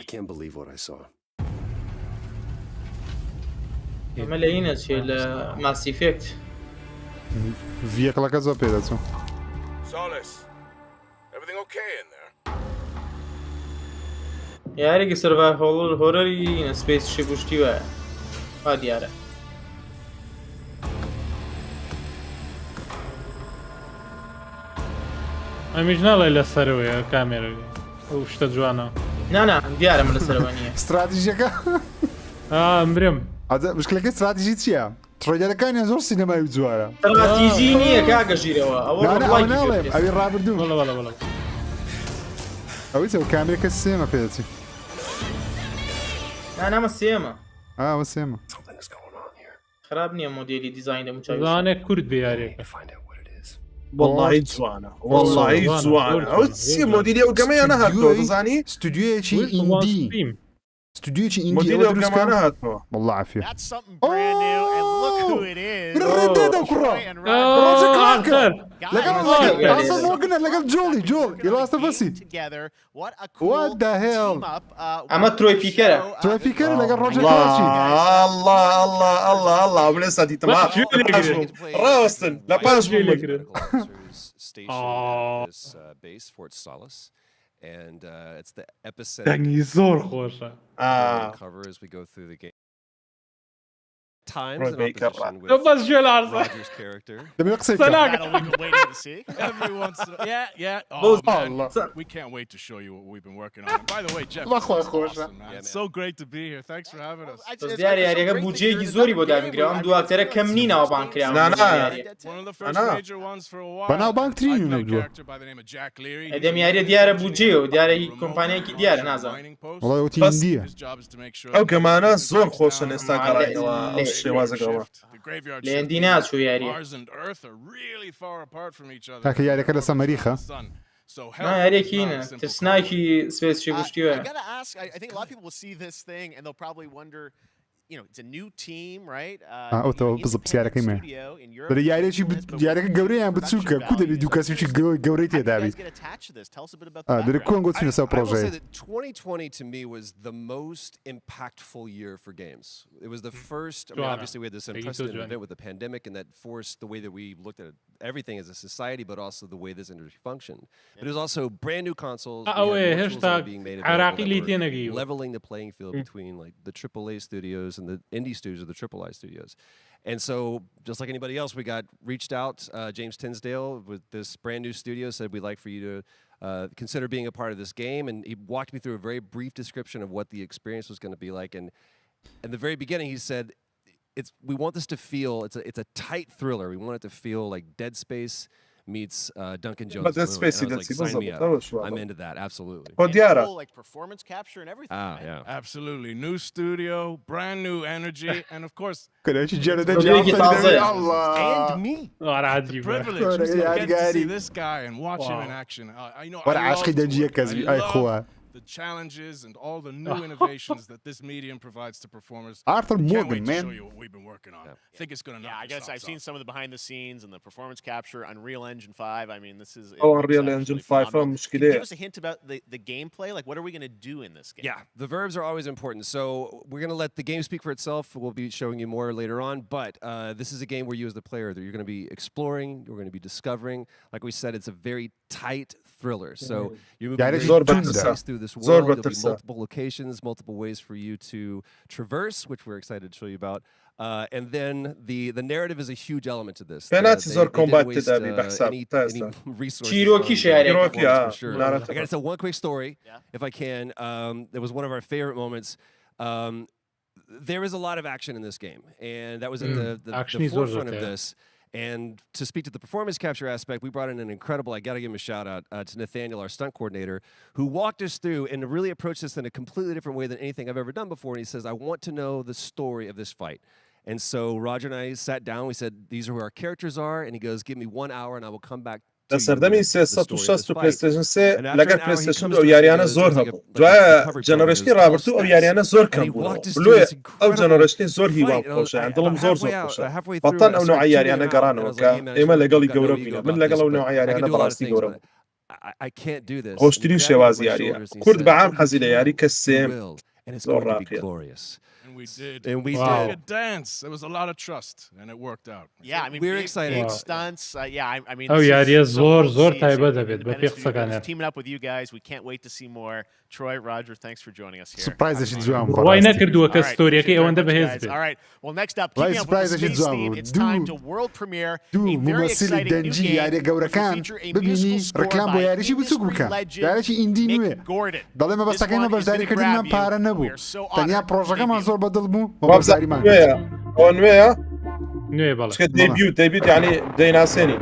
I can't believe what I saw. ئەمە لە هینە چێ لە ماسیفێکت ڤیەکڵەکە زۆر پێدەچوو یارێکی سەرڤای هۆرەری سپیس شی گوشتی وایە وا دیارە ئەمیش ناڵێ لە سەرەوەیە کامێرە ئەو شتە جوانە نانا دیارە من لە سەرەوە نییە استراتیژیەکە ئەمرم مشکلەکەی استراتیژی چییە؟ تڕۆیدەرەکانیان زۆر سینەمای جوارە استراتیژی نییە کاگەژیرەوە ئەوی ڕابردوو ئەوی چەوە کامێرەکە سێمە پێدەچی نامە سێمە ئەوە سێمە خراپ نییە مۆدێلی دیزاین دەموچوانێک کورد بێ یارێکە والله جوانە والله جوانە ئەو چی مۆدیلی ئەو گەمەیان نەهاتەوە دەزانی ستودیۆیەکی ئیندی ستودیۆیەکی ئیندی مۆدیلی ئەو گەمانە هاتەوە والله عافیە لەگەڵ جۆڵی جۆڵ ئێڵاستە بەسی What the hell ئەمە ترۆی پیکەرە ترۆی پیکەرە لەگەڵ ڕۆژێک الله بلێ ساتی تەما ڕاستن لە پاش دەنگی زۆر خۆشە times Roy in Baker, opposition with بس جو العرض Roger's character. دەبێت قسەی بکەم. Battle we've been waiting to see. Every once in a yeah. Those- Oh, man. Allah. We can't wait to show you what we've been working on. And by the way, Jeff, Allah this is خوش. awesome, man. It's so great to be here. Thanks for having us. تۆ دیارە یاریەکە بودجەیەکی زۆری بۆ دابینکراوە ئەم دوواکتەرە کەم نینەوە بانکراوە نا، نا. One of the first Anna. major ones for a while. بەناوبانگترین I played a نەبووە. character by the name of Jack Leary. ئەدەم یاریە دیارە بودجێ و دیارە هی کۆمپانیایەکی دیارە نازانم وڵای وتی بەس- هندیە. His job is to make sure ئەو that گەمانە everything's زۆر locked خۆشن down ئێستا and گەڕایەوە the ئەو شێوازەکەەوە. The graveyard لە shift. هێندی ناچوو یاریە Mars and Earth are really far apart from each other. تاکە یاریەکە لەسەر مەریخە. Sun. So نا hell, یاریەکی it's not هینە a simple ترسناکی سپێسشی I گشتیوە gotta ask. I think a lot of people will see this thing and they'll probably wonder, it's a new team, right? ئەوتەوە بزە پرسیارەکەی مێ. بەرە یاریەکی گەورەیان بچووکە کو دەبێت دوو کەسێکی گەورەی تێدابیت. دەرە کۆنگۆ چونە سەر I will say پرۆژەیە. that 2020 to me was the most impactful year for games. It was the first. I mean, Joanna. obviously we had this Thank you, unprecedented Joanna. event with the pandemic, and that forced the way that we looked at everything as a society, but also the way this industry functioned. But it was also brand new consoles. We had أوه more tools هشتا that were being made available عراقي that اللي were تينقي. leveling the playing field between like the AAA studios and the indie studios of the AAA studios. And so, just like anybody else, we got reached out. James Tinsdale with this brand new studio said we'd like for you to consider being a part of this game, and he walked me through a very brief description of what the experience was going to be like. And in the very beginning, he said, we want this to feel it's a tight thriller. We want it to feel like Dead Space meets Duncan Jones. But Dead Moon. Space And I was is like, sign me بالضبط. أول شو up. I'm هذا. into that, absolutely. خۆ دیارە. Like performance capture and everything. Ah, right? yeah. Absolutely. New studio, brand new energy, and of course, کەرەی جێرە گەورەیەکی تازەیە. And me. وأنا عجيب. privilege Good, to yeah, get to Gary. see this guy and watch him in Wow. action. I know وەرە I love عاشقی to دەنجیە work. کەزوی I ئای love خۆوە. the challenges and all the new innovations that this medium provides to performers. Arthur Can't Morgan, wait to show man. you what we've been working on. I think it's going to knock Yeah, I your guess I've socks seen off. some of the behind the scenes and the performance capture, Unreal Engine 5. I mean, this is. it أو looks Unreal absolutely Engine 5 phenomenal. Can you مشكلة. give us a hint about the gameplay? Like, what are we going to do in this game? Yeah, the verbs are always important. So we're going to let the game speak for itself. We'll be showing you more later on. But this is a game where you as the player, you're going to be exploring, you're going to be discovering. Like we said, it's a very tight thriller. So you're moving Yeah, very Zorba fast Tunda. paced through this Zorba world. There'll be Tunda. multiple locations, multiple ways for you to traverse, which we're excited to show you about. And then the narrative is a huge element to this. Penalty They Zor didn't combat waste, تدابي بحساب any تاسع. resources. Cherokee on شعري. performance Cherokee, for sure. لا I gotta tell one quick story, Yeah. if I can. It was one of our favorite moments. There is a lot of action in this game, and that was at the Action is forefront of always there. this. And to speak to the performance capture aspect, we brought in an incredible, I got to give him a shout out to Nathaniel, our stunt coordinator, who walked us through and really approached this in a completely different way than anything I've ever done before. And he says, I want to know the story of this fight. And so Roger and I sat down, we said, these are who our characters are. And he goes, give me 1 hour and I will come back to you سەردەمی with the story of 360 this و fight. پلیستیشن 3 And after لەگەڵ an hour, he پلیستیشن comes ئەو to us یاریانە and زۆر goes, هەبوو like a دوایە recovery جەنەرەشنی program. ڕابردوو ئەو Steps. یاریانە زۆر And کەم he بوون walked us through لێ this ئەو incredible جەنەرەشنی زۆر هیوام fight. And I was- خۆشە I- دڵم زۆر halfway زۆر out- خۆشە halfway through بەتەن it, I ئەو started نوع tuning یاریانە him out, and I گەڕانەوە was کە like, hey, man, ئێمە I لەگەڵی gotta know گەورە you بووین know من about لەگەڵ this, ئەو but نوع I یاریانە gotta do a lot of بەڕاستی things, گەورە but بوو I can't do this. خۆشترین And he grabbed me شێوازی by my یاریە shoulders and he کورد said, بەعام "You حەزی لە یاری کە سێم will, and it's زۆر going to be ڕاقیە. glorious." And we did. And we Wow. Like did. a dance. There was a lot of trust, and it worked out. Yeah, I mean, We're big, excited. big Wow. stunts. Yeah, I mean, أو this يا is ريال so زور- cool to زور see تايبة some دبت، independent بفيق studios سكانر. teaming up with you guys. We can't wait to see more. Troy, Roger, thanks for joining us here. سپرایزێکی جوان وای بەڕاستی. نەکردووە کە All right, ستۆریەکەی appreciate ئەوەندە very much, بەهێز guys. بێت. All right. Well, next up, Right, keeping up with the surprise space that you theme, do. it's time to Do- world premiere دوو a very ممثلی exciting new دەنجی game یاریە which will گەورەکان feature a ببینی musical score ڕکلام بۆ by یاریشی بچووک industry بکە legend یاریی ئیندی نوێ Mick Gordon. دەڵێ مە This بەستەکەی one مە is gonna بەشداریکردنمان grab you. پارە We نەبوو are so تەنیا honored to پرۆژەکەمان debut. زۆر بەدڵ بوو بۆ وابزە بەزاریمان نوێیە ئەوە نوێیە نوێ بەڵێ چکە دەیبیوت یعنی دەیناسێنی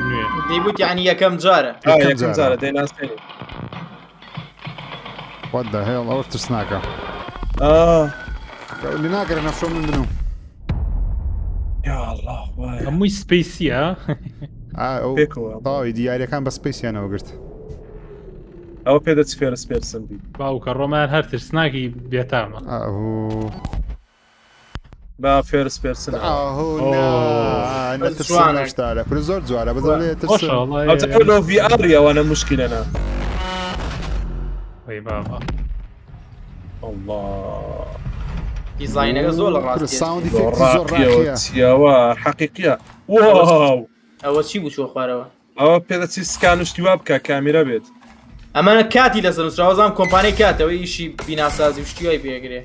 نوێ دەیبوت یعنی یەکەم جارە یەکەم یەکەم جارە. جارە دەیناسێنی What the hell ئەوە ترسناکە لی ناگەرە نەفشۆ من بنوو یا الله وای. هەمووی سپیسیە ئەو پێکەوە. تاوی دیارەکان بە سپیسیانەوە گرت ئەوە پێدەچ فێرس پێرسن بی باوکە ڕۆمان هەر ترسناکی بێتامە با فێرس پێرسن نەترسانشتارە پر زۆر جوارە بەڵێ خۆشە ئەو VR ئەوانە مشکلەنە وەی بابا الله دیزاینەکە زۆر لە ڕاستی ساوندی فێکتی زۆر ڕاکیە چیاوە حەقیقیە واو ئەوە چی بوو چوە خوارەوە ئەوە پێدەچی سکانشتی وا بکە کامیرە بێت ئەمانە کاتی لەسەر نووسراوەزانام کۆمپانیای کاتەوە ئیشی بیناسازی و شتیوای پێگرێ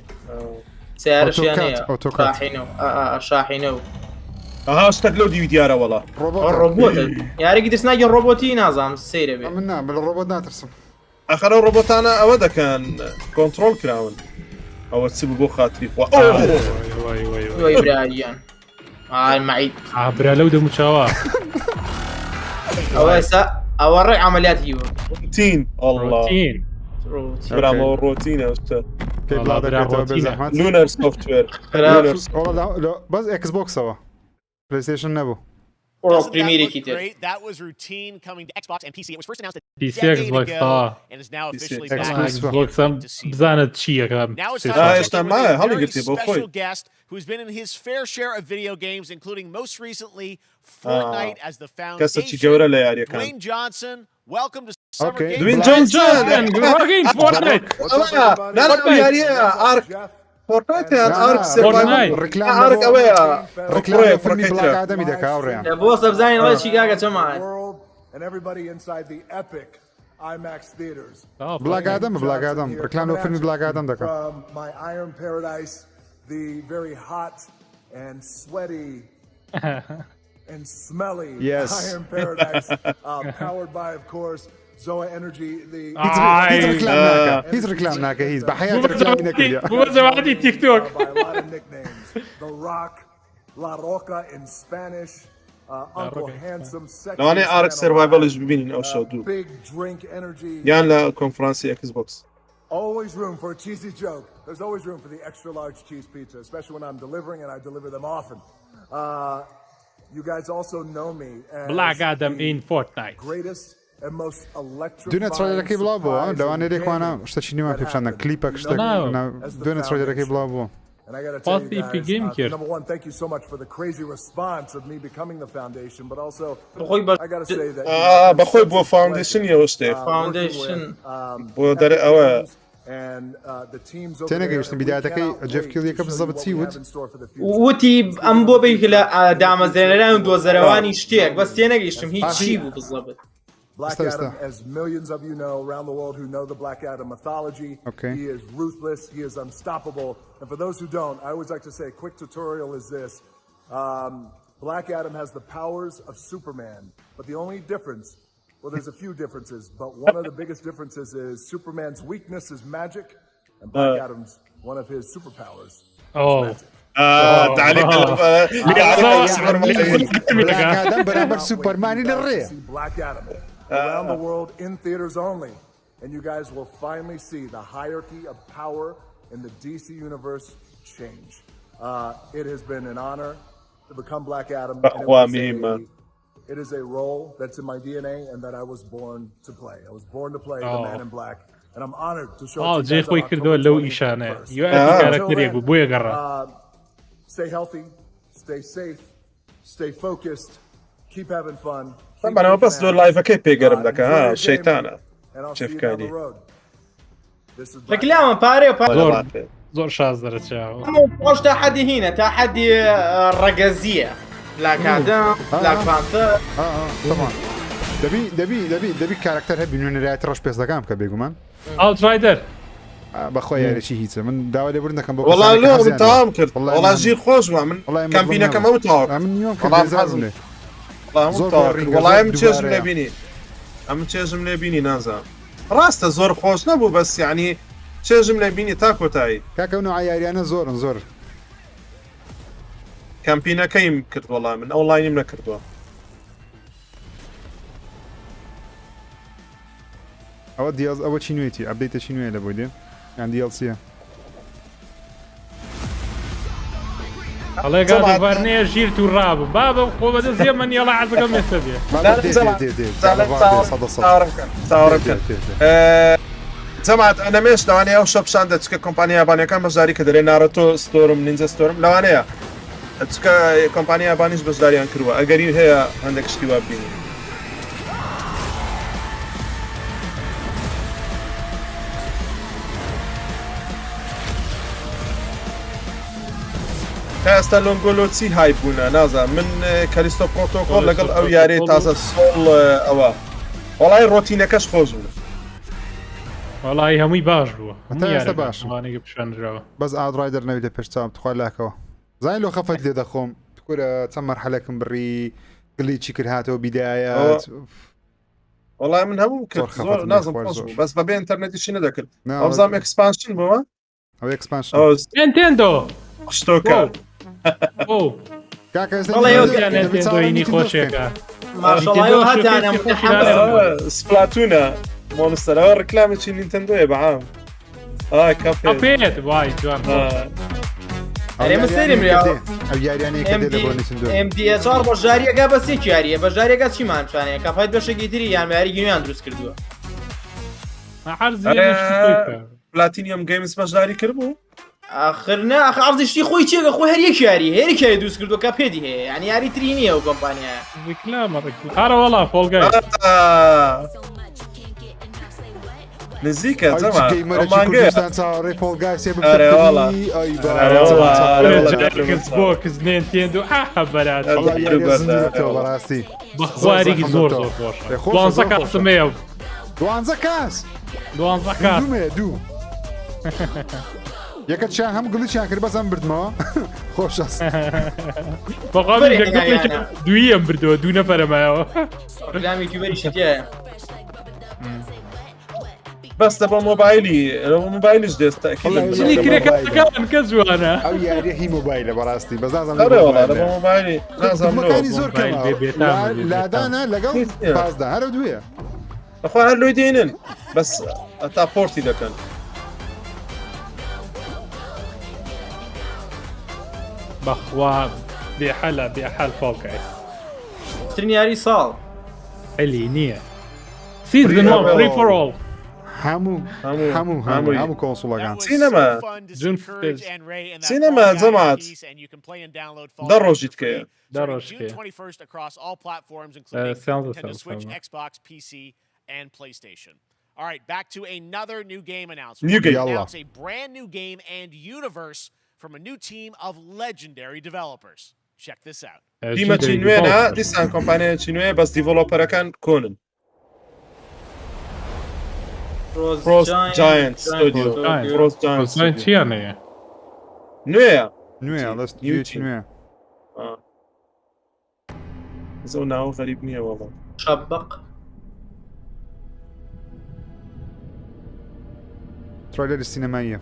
سيارەشیان ئۆتۆکات. شاحینە و ئەها شتێک لەو دیوی دیارە وەڵا ڕۆبۆتە یارێکی دەستناگە ڕۆبۆتی نازانم سەیرە بێ من بە ڕۆبۆت ناترسم. ئەخەرە ڕۆبۆتانە ئەوە دەکەن کۆنتترۆل کراون ئەوە چ بۆ خاتری خوا دوای براریان مەعید برا لەو دەموچاوە ئەوە ئێستا ئەوە ڕێ عملیاتی وە تین ئەڵڵا برامەوە ڕۆتینە لونەر سوفتوێر بەس ئەکسبۆکسەوە پلیستیشن نەبوو. پریمیرێکی تر That was routine coming to Xbox and PC. It was first announced a PC decade Xbox ago and is now officially back. بزانت چیەکەم Now it's time to هێشتا with a هەڵی very گرتی بۆ خۆی special guest who's been in his fair share of video games, including most recently Fortnite as the کەسێکی foundation. گەورە لە یاریەکان Dwayne Johnson, welcome to Summer Okay. Game Dwayne Fest. یاریە ئارک فۆرتنایتیان ئارک ئارک ئەوەیە ڕکلام فیلمی بڵاگ ئادەمی دەکا ڕێیان. بۆ سەبزانین ڕێ چیکاگە چەمانە بڵاگ ئادەمە بڵاگ ئادەم ڕکلام لەو فیلمی بڵاگ ئادەم دەکا. And smelly Yes. Iron Paradise, powered by, of course, Zoa Energy. هیچ ڕکلام ناکە هیچ بە حیات ڕکلامی نەکردی. بۆ زەواتی تیک تۆک by a lot of nicknames. The Rock, La Roca in Spanish, Uncle Handsome, Sexy لەوانەیە ئارک سەرڤایڤەڵش ببینین ئەو شەو دوو Big Drink Energy. یان لە کۆنفرانسی ئەکسبۆکس. Always room for a cheesy joke. There's always room for the extra large cheese pizza, especially when I'm delivering, and I deliver them often. You guys also know me as Black Adam in Fortnite. greatest and most electrifying. دوێنێ تڕۆیەکەی بڵاو بووە لەوانەیە لێکوانە شتێکی نیوان پێ بشاندە کلیپەک شتێک دوێنێ تڕۆیەکەی بڵاو بووە. And I got to tell you Epic Game guys, Gear. number one, thank you so much for the crazy response of me becoming the foundation, but also I got to say that بەخۆی بۆ فاوندیشن یەوە شتێک بۆ دەرێ ئەوە تێنەگەیشتن بیداتەکەی جێف کیلیەکە بزەبەت چی وت؟ وتی ئەم بۆ بێک لە دامەزرێنەران و دۆزەرەوانی شتێک بەس تێنەگەیشتم هیچ چی بوو بزەبێت. Black Adam, as millions of you know around the world who know the Black Adam mythology, he is ruthless, he is unstoppable. And for those who don't, I always like to say a quick tutorial is this. Black Adam has the powers of Superman, but the only difference, well, there's a few differences, but one of the biggest differences is Superman's weakness is magic, and Black Adam's one of his superpowers is magic. تعليق سوبرمان Black Adam around the world in theaters only, and you guys will finally see the hierarchy of power in the DC universe change. It has been an honor to become Black Adam. It is a role that's in my DNA and that I was born to play. I was born to play the Man in Black, and I'm honored to show it to you guys on Stay healthy, stay safe, stay focused, keep having fun. طبعا هو بس دور لايفەکەی پێگەرم دەکە ها شەیتانە چێفکاری ڕکلامە پارێ و زۆر شاز دەرەچاوە خۆش تا حەدی هینە تا حەدی ڕەگەزیە بلاک ئادەم بلاک پانتەر دەبی کارکتەر هەبی نوێنەرایەتی ڕەش پێستەکان بکە بێگومان ئاوترایدەر بەخۆی یاریی هیچە من داوا لێبوردن دەکەم بۆ وڵای لێ تام کرد وڵای ژیر خۆش بووە من کەمپینەکەمە وتاوە وڵایم چێژم لێبینی ئەم چێژم لێبینی نازانم ڕاستە زۆر خۆش نەبوو بەس یعنی چێژم لێبینی تا کۆتایی کاکەون و عیاریانە زۆرن زۆر کەمپینەکەیم کرد وەڵام من ئەوڵاینیم نەکردووە ئەوە دیاز ئەوە چی نوێتی ئەبدەیتە چی نوێ لە بۆی دێ یان دیڵسیە ئەڵێ گادوڤارنەیە ژیرت و ڕابوو بابە خۆ بەدە زێمە نیێڵە عەزەکەم ێستا بێ جەماعەت ئەنەمێش لەوانەیە ئەو شەپشان دەچکە کۆمپانیا یابانیەکان بەشداری کە دەرێ نارۆتۆ ستۆرم نینجە ستۆرم لەوانەیە چکە کۆمپانیا یابانیش بەشداریان کردووە ئەگەری هەیە هەندێک شتی وا ببینی ئێستا لۆنگۆلۆچی های بوونە نازان من کەلیستۆ پرۆتۆکۆل لەگەڵ ئەو یارەی تازە سۆڵ ئەوە وەڵای ڕۆتینەکەش خۆش بوو وڵی هەمووی باش بووە هەتا ئێستا باش وانێک پیشاندراوە بەس ئاودڕایدەر نەویدە پێشچاوم تخوا لاکەوە زانین لۆ خەفەت لێ دەخۆم کورە چەند مەرحەلەکەم بڕی گلی چی کرد هاتەوە بیدایەت وڵای من هەموو کرد زۆر نازم خۆش بوو بەس بەبێ ئینتەرنێتیشی نەدەکرد ئەوزام ئەکسپانشن بووە ئەو ئەکسپانشن نینتێندۆ شتۆکە کاکە نینتێندۆینی خۆشێکە ماشەڵڵا هاتیانە متحمس سپلاتونە مۆنستەرەوە ڕکلامێکی نینتەندۆیە بەعام کاپێت وای جوان ئەرێمە سەریم ئەو یاریانەیە کە دێت بۆ نیسندۆ MDHR بەژاریەکە بەسێکی یاریە بەژارێکە چیمان توانێت کاپایت بەشێکی تری یانماری گوێیان دروست کردووە پلاتینیوم گەیمز بەژاری کرد بوو آخرنا ئەخ عەرزیشتی خۆی چێگە خۆی هەر یەک یاری هێرێکی دروست کردووە کە پێدی هەیە ینی یاری تری نییە و کۆمپانیایە هەرە وەڵا فۆڵگای نزیکە جەماگەستان چاوەڕێی فۆڵگای سێ بۆ کەس نێنتێندۆ بەڕاستی بەخوارێکی زۆر زۆر خۆش دوانزە کاسمەیە دوانزە کاس دوانزە کاس دوو یەکەت چیان هەم گڵیچیان کرد بەزەم بردمەوە خۆش دویم بردەوە دوو نەفەرمایەوە ڕکلامێکی وەریشی تایە بەستە بە مۆبایلی مۆبایلش دێست کرێکەکان کە جوانە ئەو یاریە هی مۆبایلە بەڕاستی بەزازم مۆبایلی نازانەکانی زۆر لادانە لەگەڵ پازدا هەرە دوێ بەخوا هەر لۆی دێنن بەس تا پۆرتی دەکەن بەخوا بێحەلە بێحەل فۆڵکای ترنیاری ساڵ ئەلی نییە سیزن فری فۆر ئۆڵ هەموو کۆنسوڵەکان سینەما جەماعەت دە ڕۆژی تکەیە and PlayStation. All right, back to another new game announcement. New game. Announce a brand new game and universe from a new team of legendary developers. Check this out. دیمە چینوێنە دیسان کۆمپانیای چینوێ بەس دیڤۆلۆپەرەکان کۆنن. Frost Giant Studio. Frost Giant چیانەیە؟ نوێیە. نوێ. زەو ناو غەریب نییە وەڵام. شەبق. ترایلەری سینەماییە.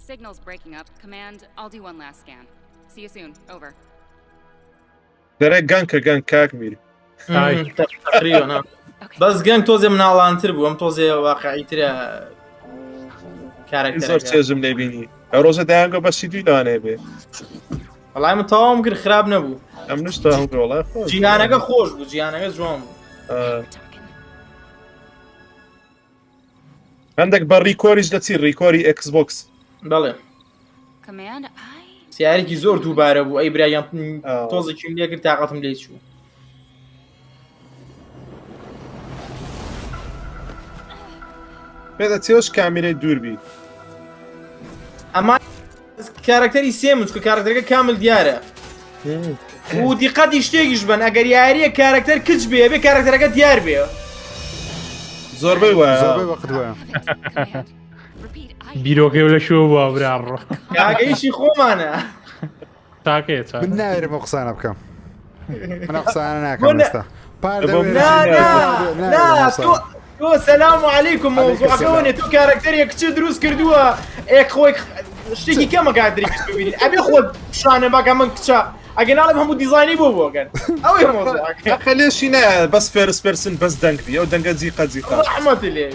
Signal's breaking up. Command, I'll do one last scan. See you soon. Over. دەرێک گەنگ کاک میری. تقریبا بەس گەنگ تۆزێ مناڵانتر بوو ئەم تۆزێ واقعیترە کارێک زۆر چێژم لێبینی ئەو ڕۆژە دایانگە بەشی دوی لەوانەیە بێ وەڵای من تەواوم کرد خراپ نەبوو ئەم نشتە هەم وڵای خۆش جیهانەکە خۆش بوو جیهانەکە جوان بوو هەندێک بە ڕیکۆریش دەچی ڕیکۆری ئەکسبۆکس بەڵێ سیارێکی زۆر دووبارە بوو ئەی برایان تۆزێکیم لێ کرد تااقەتم لێ چوو پێدە چێوش کامیرەی دووربی ئەمە کارکتەری سێمن چکە کارکتەرەکە کامل دیارە و دیقەتی شتێکیش بن ئەگەر یاریە کارکتەر کچ بێ بێ کارکتەرەکە دیار بێ زۆربەی وایە بیرۆکەی لە شۆ بووە براڕۆ کاگەیشی خۆمانە تاکێت من ناوێرم قسانە بکەم من قسانە ناکەم ئێستا تۆ سەلام عەلەیکم مۆزوعەکەوانێ تۆ کارکتەرێک کچ دروست کردووە ئێک خۆی شتێکی کەمە کاتری کچ ببینیت ئەبێ خۆت شانە باکە من کچە ئەگە ناڵێم هەموو دیزاینی بۆ بۆگەن ئەوەی مۆزوعەکە خەلێشی نایە بەس فێرس پێرسن بەس دەنگ بی ئەو دەنگە جیقە ڕەحمەتی لێ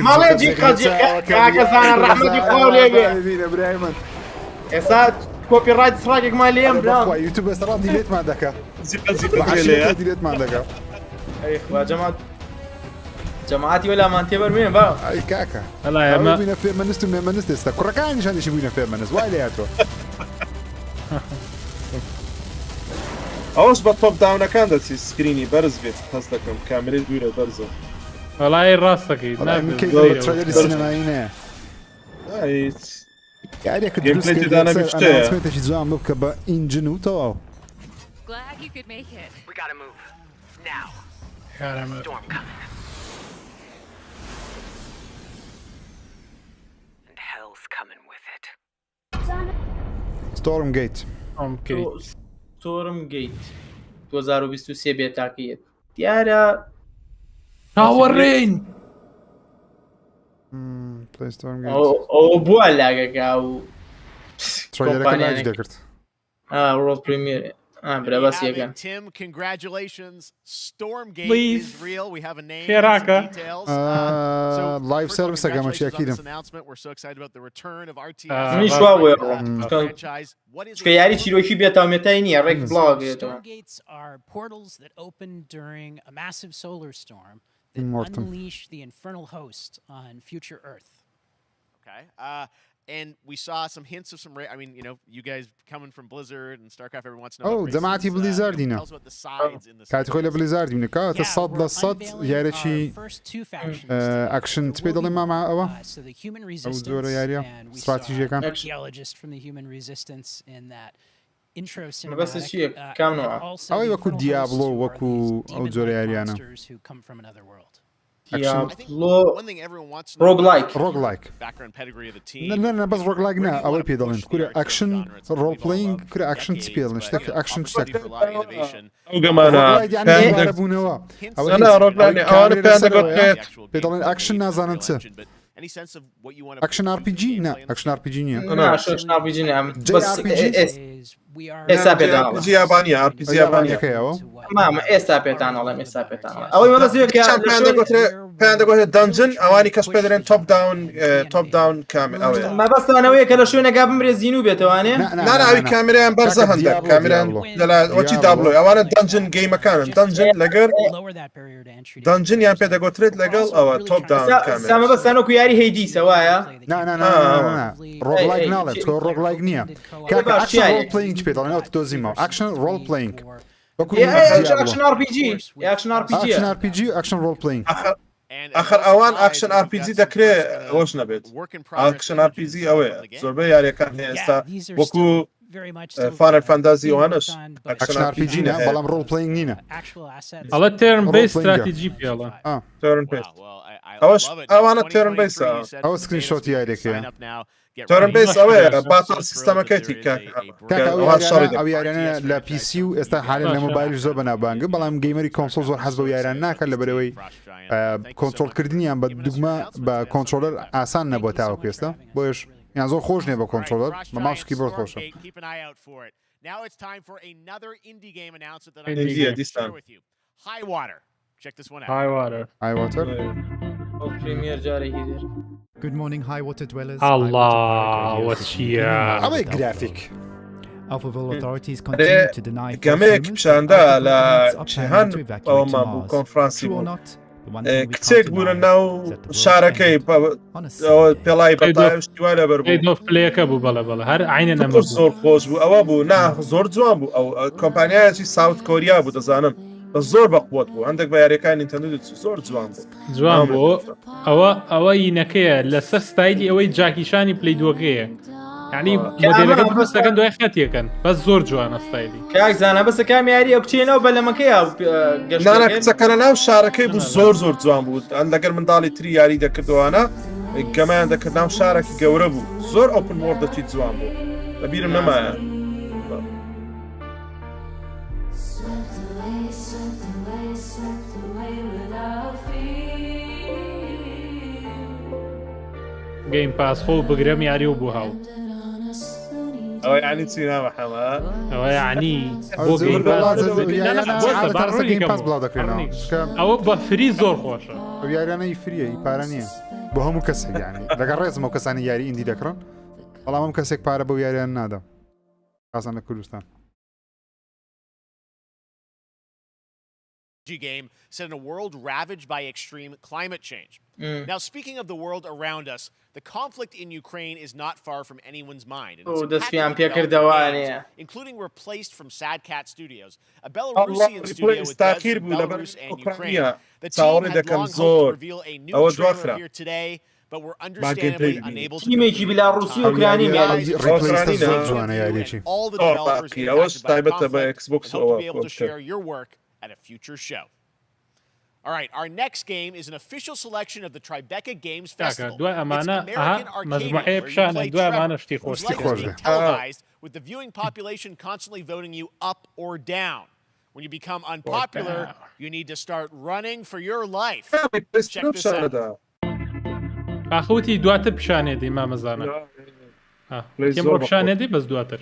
ماڵێ جیقە کاکەزانە ڕەحمەتی خوا لێگێ ئێستا کۆپی ڕایت سڕاکێکمان لێم برام یوتیوب ئێستا دیلێتمان دەکات دیلێتمان دەکات جەماعەتی وەلامان تێبەرمێن با ئەی کاکە ئەمە بووینە فێرمەنست و مێمەنست ئێستا کوڕەکانیشانیشی بووینە فێرمەنست وای لێهاتۆ ئەوش بە تۆپ داونەکان دەچی سکرینی بەرز بێت هەست دەکەم کامێرەی دوورە بەرزە وەڵای ڕاستەکەی ترایلەری سینەمایی نەیە یاریەکە دروستکردانەشتێکی جوان بکە بە ئینجن و تەواو یارەمە ستۆرم گەیت تۆرم گەیت 2023 بێتاقیەت دیارە هاوەڕێین پلەیستۆرم ئەو بووە لاگەکە و تڕۆیەرەکە دەکرد ڕۆڵ پریمیر برابەس یەکەن Tim, congratulations. Stormgate Please. is real. We have a name Keraka. and some details. live first of all, service ئەگەمە congratulations on شیاکیدم this announcement. We're so excited about the return of RTS. منیش وا وێ franchise. What is چکە یاری چیرۆکی بێتاومێتای نییە ڕێک بڵاگێتەوە Stormgates are portals that open during a massive solar storm that Immortal. unleash the infernal host on future Earth. Okay. And we saw some hints of some. I mean, you guys coming from Blizzard and StarCraft. Everyone wants to know. Oh, جەماعەتی بلیزارد Tell دینە us about the sides in the. کاتی خۆی لە بلیزارد بینە کاتە 100 یارێکی ئەکشن پێ دەڵێ ماما ئەوە So the human ئەو resistance زۆرە یاریە and we saw استراتیژیەکان an archaeologist from the human resistance in that intro بەس cinematic. چییە کامنەوە ئەوەی وەکو دیابلۆ وەکو ئەو جۆرە یاریانە who come from another world. One thing everyone wants to know. ڕۆگلایک Background pedigree of the team. نه بەس ڕۆگلایک نا ئەوەی پێ دەڵێن کورە ئەکشن ڕۆڵ پلەینگ کورە ئەکشن چ پێ دەڵێن شتێک ئەکشن شتێک ئەو گەمانە بوونەوە پێ دەڵێن ئەکشن نازانن چ Any sense of what you want to ئەکشن RPG نه ئەکشن RPG نییە ئێستا پێداڵ یابانیە RPG یابانیەکەیەوە مامە ئێستا پێتان ئەڵێم ئێستا پێتان ئەوەی وەدەزیێکە پێیان دەگوترێت دەنجن ئەوانی کەس پێ دەرێن تۆپ داون کامل ئەوەیە مەبەستانەوەیە کە لە شوێنەکە بمرێ زیین و بێتەوانێ ناناوی کامێرایان بەرزە هەندێک کامێران وەچی دابلۆی ئەوانە دەنجن گەیمەکانن دەنجن لەگەر دەنجن یان پێ دەگوترێت لەگەڵ ئەوە تۆپ داون سامە بەستانەکو یاری هەیدیسە وایە ڕۆگلایک ناڵێت تۆ ڕۆگلایک نییە کاکە ئەکشن ڕۆڵ پلەینگ پێ دەڵێن ئەو دۆزیمەوە ئەکشن ڕۆڵ پلەینگ ئەکشن RPG ئەکشن RPG ئەکشن ڕۆڵ پلەینگ ئەخر ئەوان ئەکشن RPG دەکرێت ئەوش نەبێت ئەکشن RPG ئەوەیە زۆربەی یاریەکان هەیە ئێستا وەکو فانل فانتازی ئەوانش ئەکشن RPG نە بەڵام ڕۆڵ پلەینگ نینە ئەڵە تێرن بێ استراتیژی پێڵە ئەوش ئەوانە تێرن بیسە ئەوە سکرین شۆتی یاریەکەیە تۆرن بیس ئەوەیە باتڵ سیستەمەکەیتی ئەو یاریانە لە PC و ئێستا حالێن لە مۆبایلش زۆر بەنابانگە بەڵام گەیمەری کۆنسۆل زۆر حەز بە یاریان ناکات لەبەرەوەی کۆنتڕۆلکردنیان بە دوگمە بە کۆنتڕۆلەر ئاسان نەبووە تاوەکو ئێستا بۆیش یان زۆر خۆش نیە بە کۆنتڕۆلەر بە ماوس کیبۆرد خۆشە Now it's time for another indie game announcement that India, I'm this share time. with you. High Water. Check this one out. Highwater. پریمیر جارێکی دێر Good morning, high water dwellers. Allah, وەچیە ئەوەی گرافیک Alphaville authorities continue to deny گەمەیەک پیشاندا لە جیهان ئەومان بوو کۆنفرانسی بوو کچێک بوونە ناو شارەکەی پێڵای بەتایشتیوا لەبەر بوو پلەیەکە بوو بەڵە هەر عینە نەمە زۆر خۆش بوو ئەوە بوو نا زۆر جوان بوو ئەو کۆمپانیایەکی ساوت کۆریا بوو دەزانم زۆر بەقوت بوو هەندێک بە یاریەکان نینتەندو زۆر جوان بوو جوان بوو ئەوە یینەکەیە لەسەر ستایلی ئەوەی جاکیشانی پلی دووەکەیە یعنی مۆدێلەکە دروستەکەن دوای خەتیەکەن بەس زۆر جوانە ستایلی کاک زانە بەسە کامیاری ئەو کچێنەوە بەلەمەکەی نانە کچەکەنە ناو شارەکەی بوو زۆر جوان بوو ئەن لەگەر منداڵی تری یاری دەکردوانە گەمایان دەکرد ناو شارێکی گەورە بوو زۆر ئۆپن وۆردەکی جوان بوو لەبیرم نەمایە گەیم پاس خۆ بگرم یاری و بوو هاو ئەوە یعنی چی نامەحەمە ئەوە یعنی پاس بڵاو دەکرێنەوە ئەوە بە فری زۆر خۆشە ئەو یاریانەی فریە پارە نییە بۆ هەموو کەسێک یانی لەگەڵ ڕێزمەوە کەسانی یاری ئیندی دەکڕن بەڵام ئەم کەسێک پارە بەو یاریان نادا کاسان لە کوردستان Game set in a world ravaged by extreme climate change. Now, speaking of the world around us, the conflict in Ukraine is not far from anyone's mind. Including replaced from Sad Cat Studios, a Belarusian studio with Belarus and Ukraine. The team had long hoped to reveal a new trailer here today, but we're understandably unable to all the developers impacted by the conflict hope to be able to share your work at a future show. All right, our next game is an official selection of the Tribeca Games Festival. دوای It's ئەمانە American Arcade, مەزموعەیە where you پیشانە play دوای Trevor, ئەمانە شتی whose خۆشتی life is being خۆشە. televised, with the viewing population constantly voting you up or down. When you become unpopular, you need to start running for your life. Check this out. ئاخوتی دواتر پیشانێدی مامەزانە تێم بۆ پیشانێدی بەس دواتر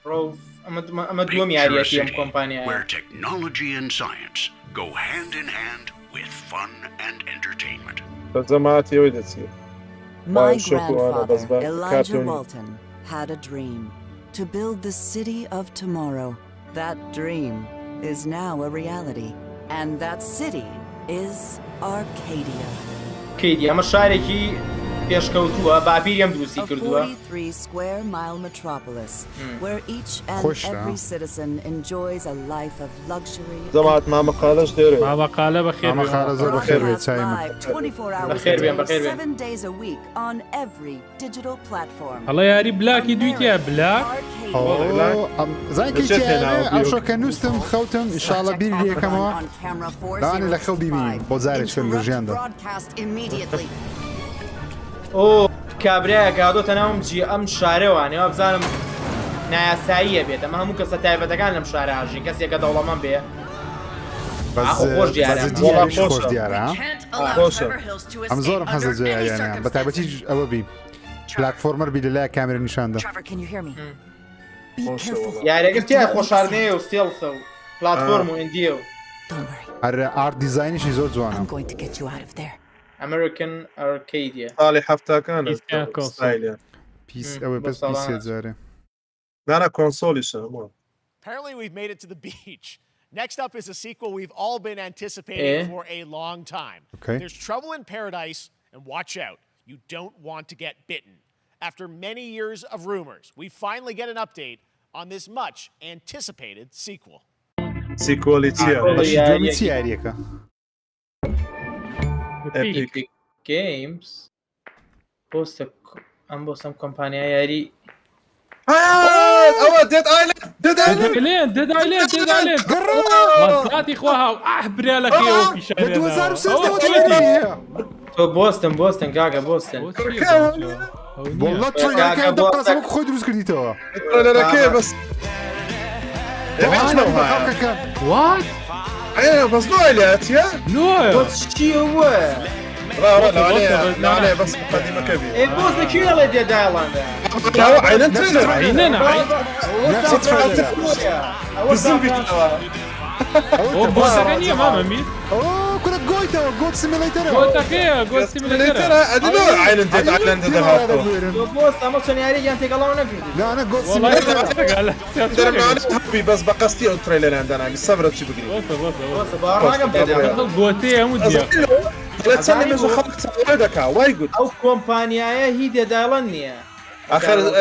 ئەمە دووەم یاریەتی ئەم کۆمپانیایە. Where technology and science go hand in hand with fun and entertainment. My grandfather, Elijah Walton, had a dream to build the city of tomorrow. That dream is now a reality, and that city is Arcadia. Arcadia ئەمە شارێکی پێشکەوتووە بابیریم دروستی A کردووە. 43-square-mile metropolis where each and every citizen enjoys a life of luxury. زەمات مامەقالەش دێرێ. مامەقالە بەخێر مامەقالە زۆر بەخێر بێت چای من. 24 hours a day, 7 days a week on every digital platform. هەڵە یاری بلاکی دویتیە بلاک زانکی تیانە ئەو شۆکە نووسم خەوتم ئینشاڵە بیری یەکەمەوە داوانێ لە خەڵ بیبینیم بۆ جارێک لە ژیاندا. ئۆ کابرایە گادۆتە ناوم جی ئەم شارەوانەوە بزانم نایاساییە بێت ئەمە هەموو کەسە تایبەتەکان لەم شارە ئاژین کەسێکە دەوڵەمەند بێ خۆش دیارە ئەم زۆرم حەز لە جێیانیان بە تایبەتی ئەوە بی پلاتفۆرمەر بی لەلای کامێرە نیشاندا یاریەکە تیا خۆشحاڵنەیە و سێڵسە و پلاتفۆرم و ئیندیە و هەر ئارت دیزاینیشی زۆر جوانە. American Arcadia. ساڵی هەفتاکانە پیس ئەوە بەس پیسێ جارێ. نانە کۆنسۆلیشە. Apparently we've made it to the beach. Next up is a sequel we've all been anticipating for a long time. There's Trouble in Paradise, and watch out, you don't want to get bitten. After many years of rumors, we finally get an update on this much anticipated sequel. Epic Games بۆستە ئەم بۆ سەم کۆمپانیا یاری ئەوە دێت ئایلێن وەزاتی خۆها و ئەحبرا لە کێوە پیشانێ تۆ بۆستن کاکە بۆستن والله تڕێگەکە دەقەسەوە خۆی دروست کردیتەوە لەرەکەی بەس وات بەس نوۆ ئایلێتیە؟ نوۆ چیەوە؟ لا بس مقدمة كبيرة. إيه بوس كيو اللي دي دايلاند. لا عينن تريلر. عينن نفس التريلر. بالزنبي توا. أوه بوس كانية ماما مين؟ أوه كنا جويتا جوت سيميليتر. جوتا كيا جوت سيميليتر. أدنو عينن تد عينن تد هاتو. بوس أما شن ياري جانتي قالوا نقول. لا أنا جوت سيميليتر. ترى ما أنا حبي بس بقستي التريلر عندنا الصبر تشي بقري. بوس بارنا قبل. جوتي هم ديا. لا تسلم إذا خلق تعودك وايد. أو كومبانيا هي دي دايلاندية. آخر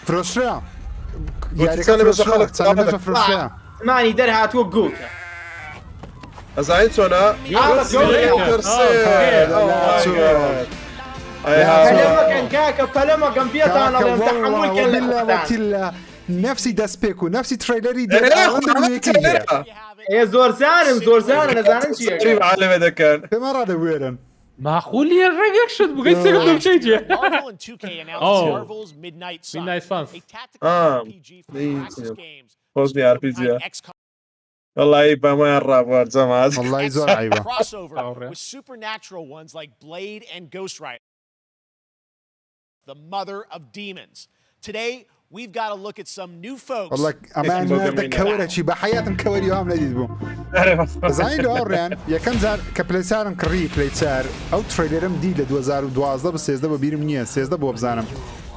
فروشرا. يعني تسلم إذا خلق تعودك فروشرا. معني درها توقوك. أزعين تونا. كان كاكا بلما كان فيها أنا الامتحان كان نفسي داسبيكو نفسي تريلري دي يا زورزان انا زعلان شيء قريب على هذا كان ما راضي ويرن معقول يا الرجل شد بقيت سكت شيء جي Marvel and 2K announced Marvel's Midnight Suns. فوزني ار بي جي والله يبقى ما الرابط جماعة والله يزور عيبة crossover with supernatural ones like Blade and Ghost Rider, the mother of demons. Today we've got to look at some new folks. والله أمان دكورة شيء بحياتهم كوري وهم نديد بو. زين لو أوريان يا كم زار كبليسارم كري بليسار أو تريلرم دي لدوزار ودوازده بس سيزده ببيرم نية سيزده بوبزانم.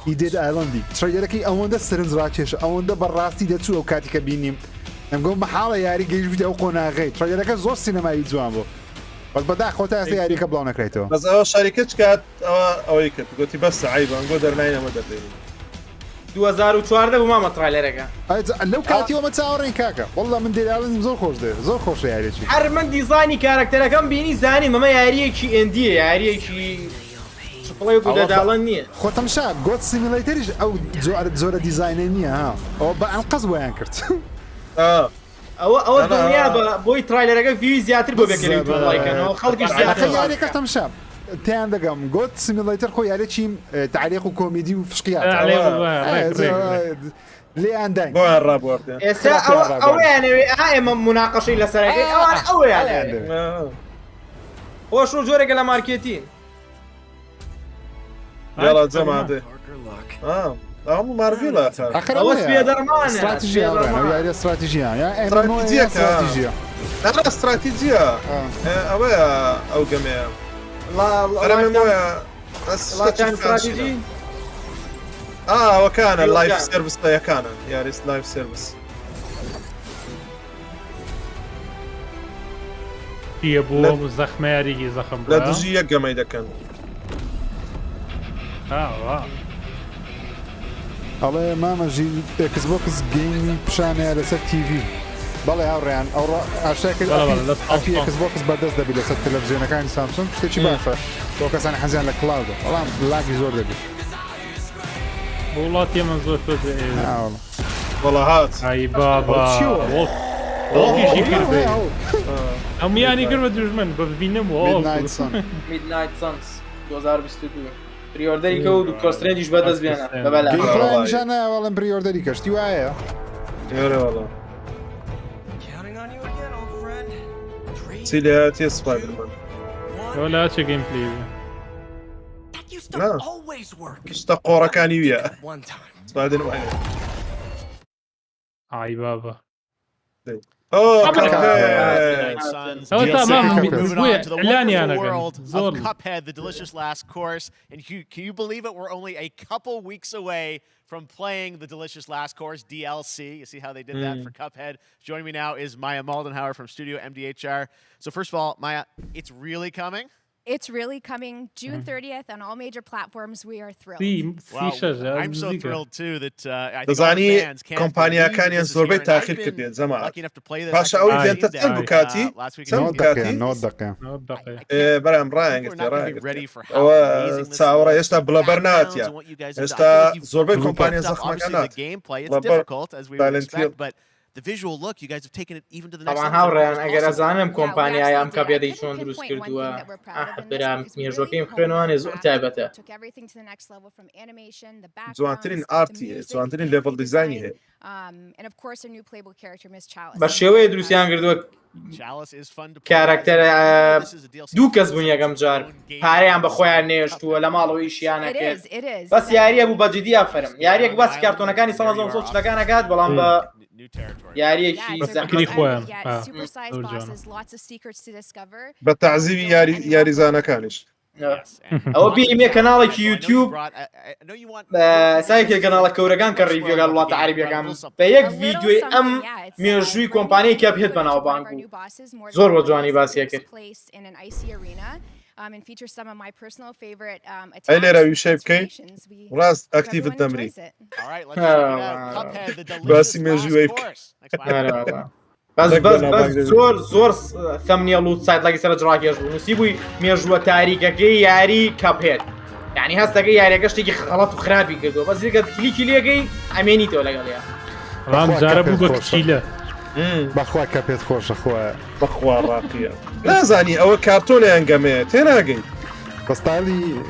إيديد آيلاندي تريلر كي أوندا سرنز راتشش أوندا براستي دتسو أو كاتي كبينيم. نقول محاولة ياري جيش فيديو قناة غير تريلر كزور سينما يجوان بو. بس بدأ خوتها سي ياري كبلونا كريتو. بس أول شركة كات أو يكت قلت بس عيبة نقول درناينا ما درناينا. 2014 بۆ مامە ترایلەرەکە لەو کاتیەوە چاوەڕێن کاکە وەڵڵا من دێراڵم زۆر خۆش دێ زۆر خۆش یاریێکی هەر من دیزانی کارکتەرەکەم بینی زانی مەمە یاریەکی ئندیە یاریەکی چپڵی گودەداڵەن نییە خۆتەمشا گۆت سیمیلەیتەریش ئەو زۆرە دیزاینە نییە ها ئەوە بە ئەم قەز بۆیان کرد ئەوە دڵنیا بە بۆی ترایلەرەکە وی زیاتر بۆ بێکەوە لایکەنەوە خەڵکیش زیاتر یاری کەتم شەب تیان دەگەم گوت سیمیلەیتر خۆ یاری چیم تعلیق و کۆمیدی و فشقیات لێیان داین بۆ ڕابوەردە ئێستا ئەوەیانەوێ ئێمە مناقەشەی لەسەرەکەی ئەوەیان خۆش و جۆرێکە لە مارکێتین يلا جماعة هم مارفيلا هو سبايدر مان استراتيجية ويا استراتيجية يا استراتيجية لا استراتيجية اويا او جميع لا انا مويا لا كان استراتيجي وكان اللايف سيرفيس يا كان يا ريس لايف سيرفيس يبو زخم ياري زخم لا دجي يقا ما اذا كان الله ماما جي اكس بوكس جيم بشانه لسه تي في بەڵێ هاوڕێیان ئەو ئاشاکە ئەکس بۆکس بەدەست دەبی لەسەر تەلەڤیزیۆنەکانی سامسونگ شتێکی باشە بۆ کەسانی حەزیان لە کلاودە بەڵام لاگی زۆر دەبێت وڵاتی ئێمە زۆر وەڵا هات ئای بابا وڵکیشی کردێ هەمویانی کرد بە دوژمن بە ببینم میدنایت سانس 2022 پریۆردەری کەوت و کۆسترێنیش بەدەست بێنە بەبەلانیشانە وەڵم پریۆردەری کەشتی وایە والله سيليات يس سبايدر مان ولا شي جيم بلاي لا اشتقوا ركاني وياه سبايدر مان اي بابا So moving on to the wonderful world of Cuphead, the delicious last course. And can you believe it? We're only a couple weeks away from playing the delicious last course DLC. You see how they did that for Cuphead. Joining me now is Maya Moldenhauer from Studio MDHR. So first of all, Maya, it's really coming. It's really coming June 30th on all major platforms. We are thrilled. Well, I'm so thrilled too that I think all the fans can't believe this is here. And I've been lucky enough to play this. باشا أول فين تتقل بكاتي نودقيا برام راين قلت راين وتصاورة يشتا بلابرنات يا يشتا زوربي كومبانيا زخمة كانت The visual look, you guys have taken it even to the next level. طبعا هاوريان اگر ازانم کۆمپانیای ئەم کاپیادەی چۆن دروست کردووە برام مێژوەکەیم خوێنوانێ زۆر تایبەتە جوانترین ئارتی جوانترین لێڤڵ دیزاینی هەیە بە شێوەیە دروستیان کردووە کاراکتەر دوو کەس بوون یەکەم جار پارەیان بە خۆیان نێشتووە لە ماڵەوە ئیشیان نەکرد بەس یاریە بوو بە جدی ئافرم یاریەک باسی کارتۆنەکانی ساڵ 1940 نەکات بەڵام بە یاریەکی زەحمەتی خۆیان بە تعزیبی یاریزانەکانیش ئەوە بینیمێ کەناڵێکی یوتیوب سایکێ کەناڵە کەورەکان کە ڕیڤیۆگان وڵاتە عەرەبیەکان بە یەک ڤیدیۆی ئەم مێژووی کۆمپانیای کەپهێد بەناوبانگ بوو زۆر بە جوانی باسیە کرد and features some of my personal favorite أي ليرة ويشيب كي راس أكتيف التمرين بس ميجويك بس زور ثمنية لوت سايت لاقي سر جراكيش ونسيبوي ميجوا تاريخكي ياري كابهيد يعني هستكي ياري كشتي غلط وخرابي كده بس إذا كليكي ليكي أمينيته ولا قاليها رام جربوا بكتيلة بخوا كابيت خوش أخوة بخوا راقية لا زاني أو كرتون ينقمت هنا جاي بس طالي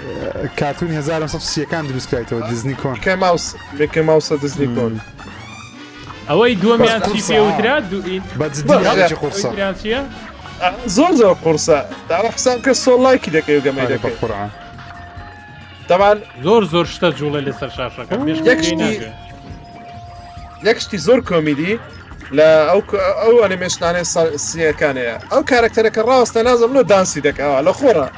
كرتون 1960 كان دروس كايتو ديزني كون ميكي ماوس ديزني كون أوي دوم ياتي في وتراد دوين بدي هذه قرصة زور قرصة تعرف حسام كسول لايك كده كيو جماعة بالقرعة طبعا زور شتا جولة لسه شاشة كم يكشتي زور كوميدي لا او انيميشن على السنه كان او كاركترك الراس تنازل له دانسي دك على خورا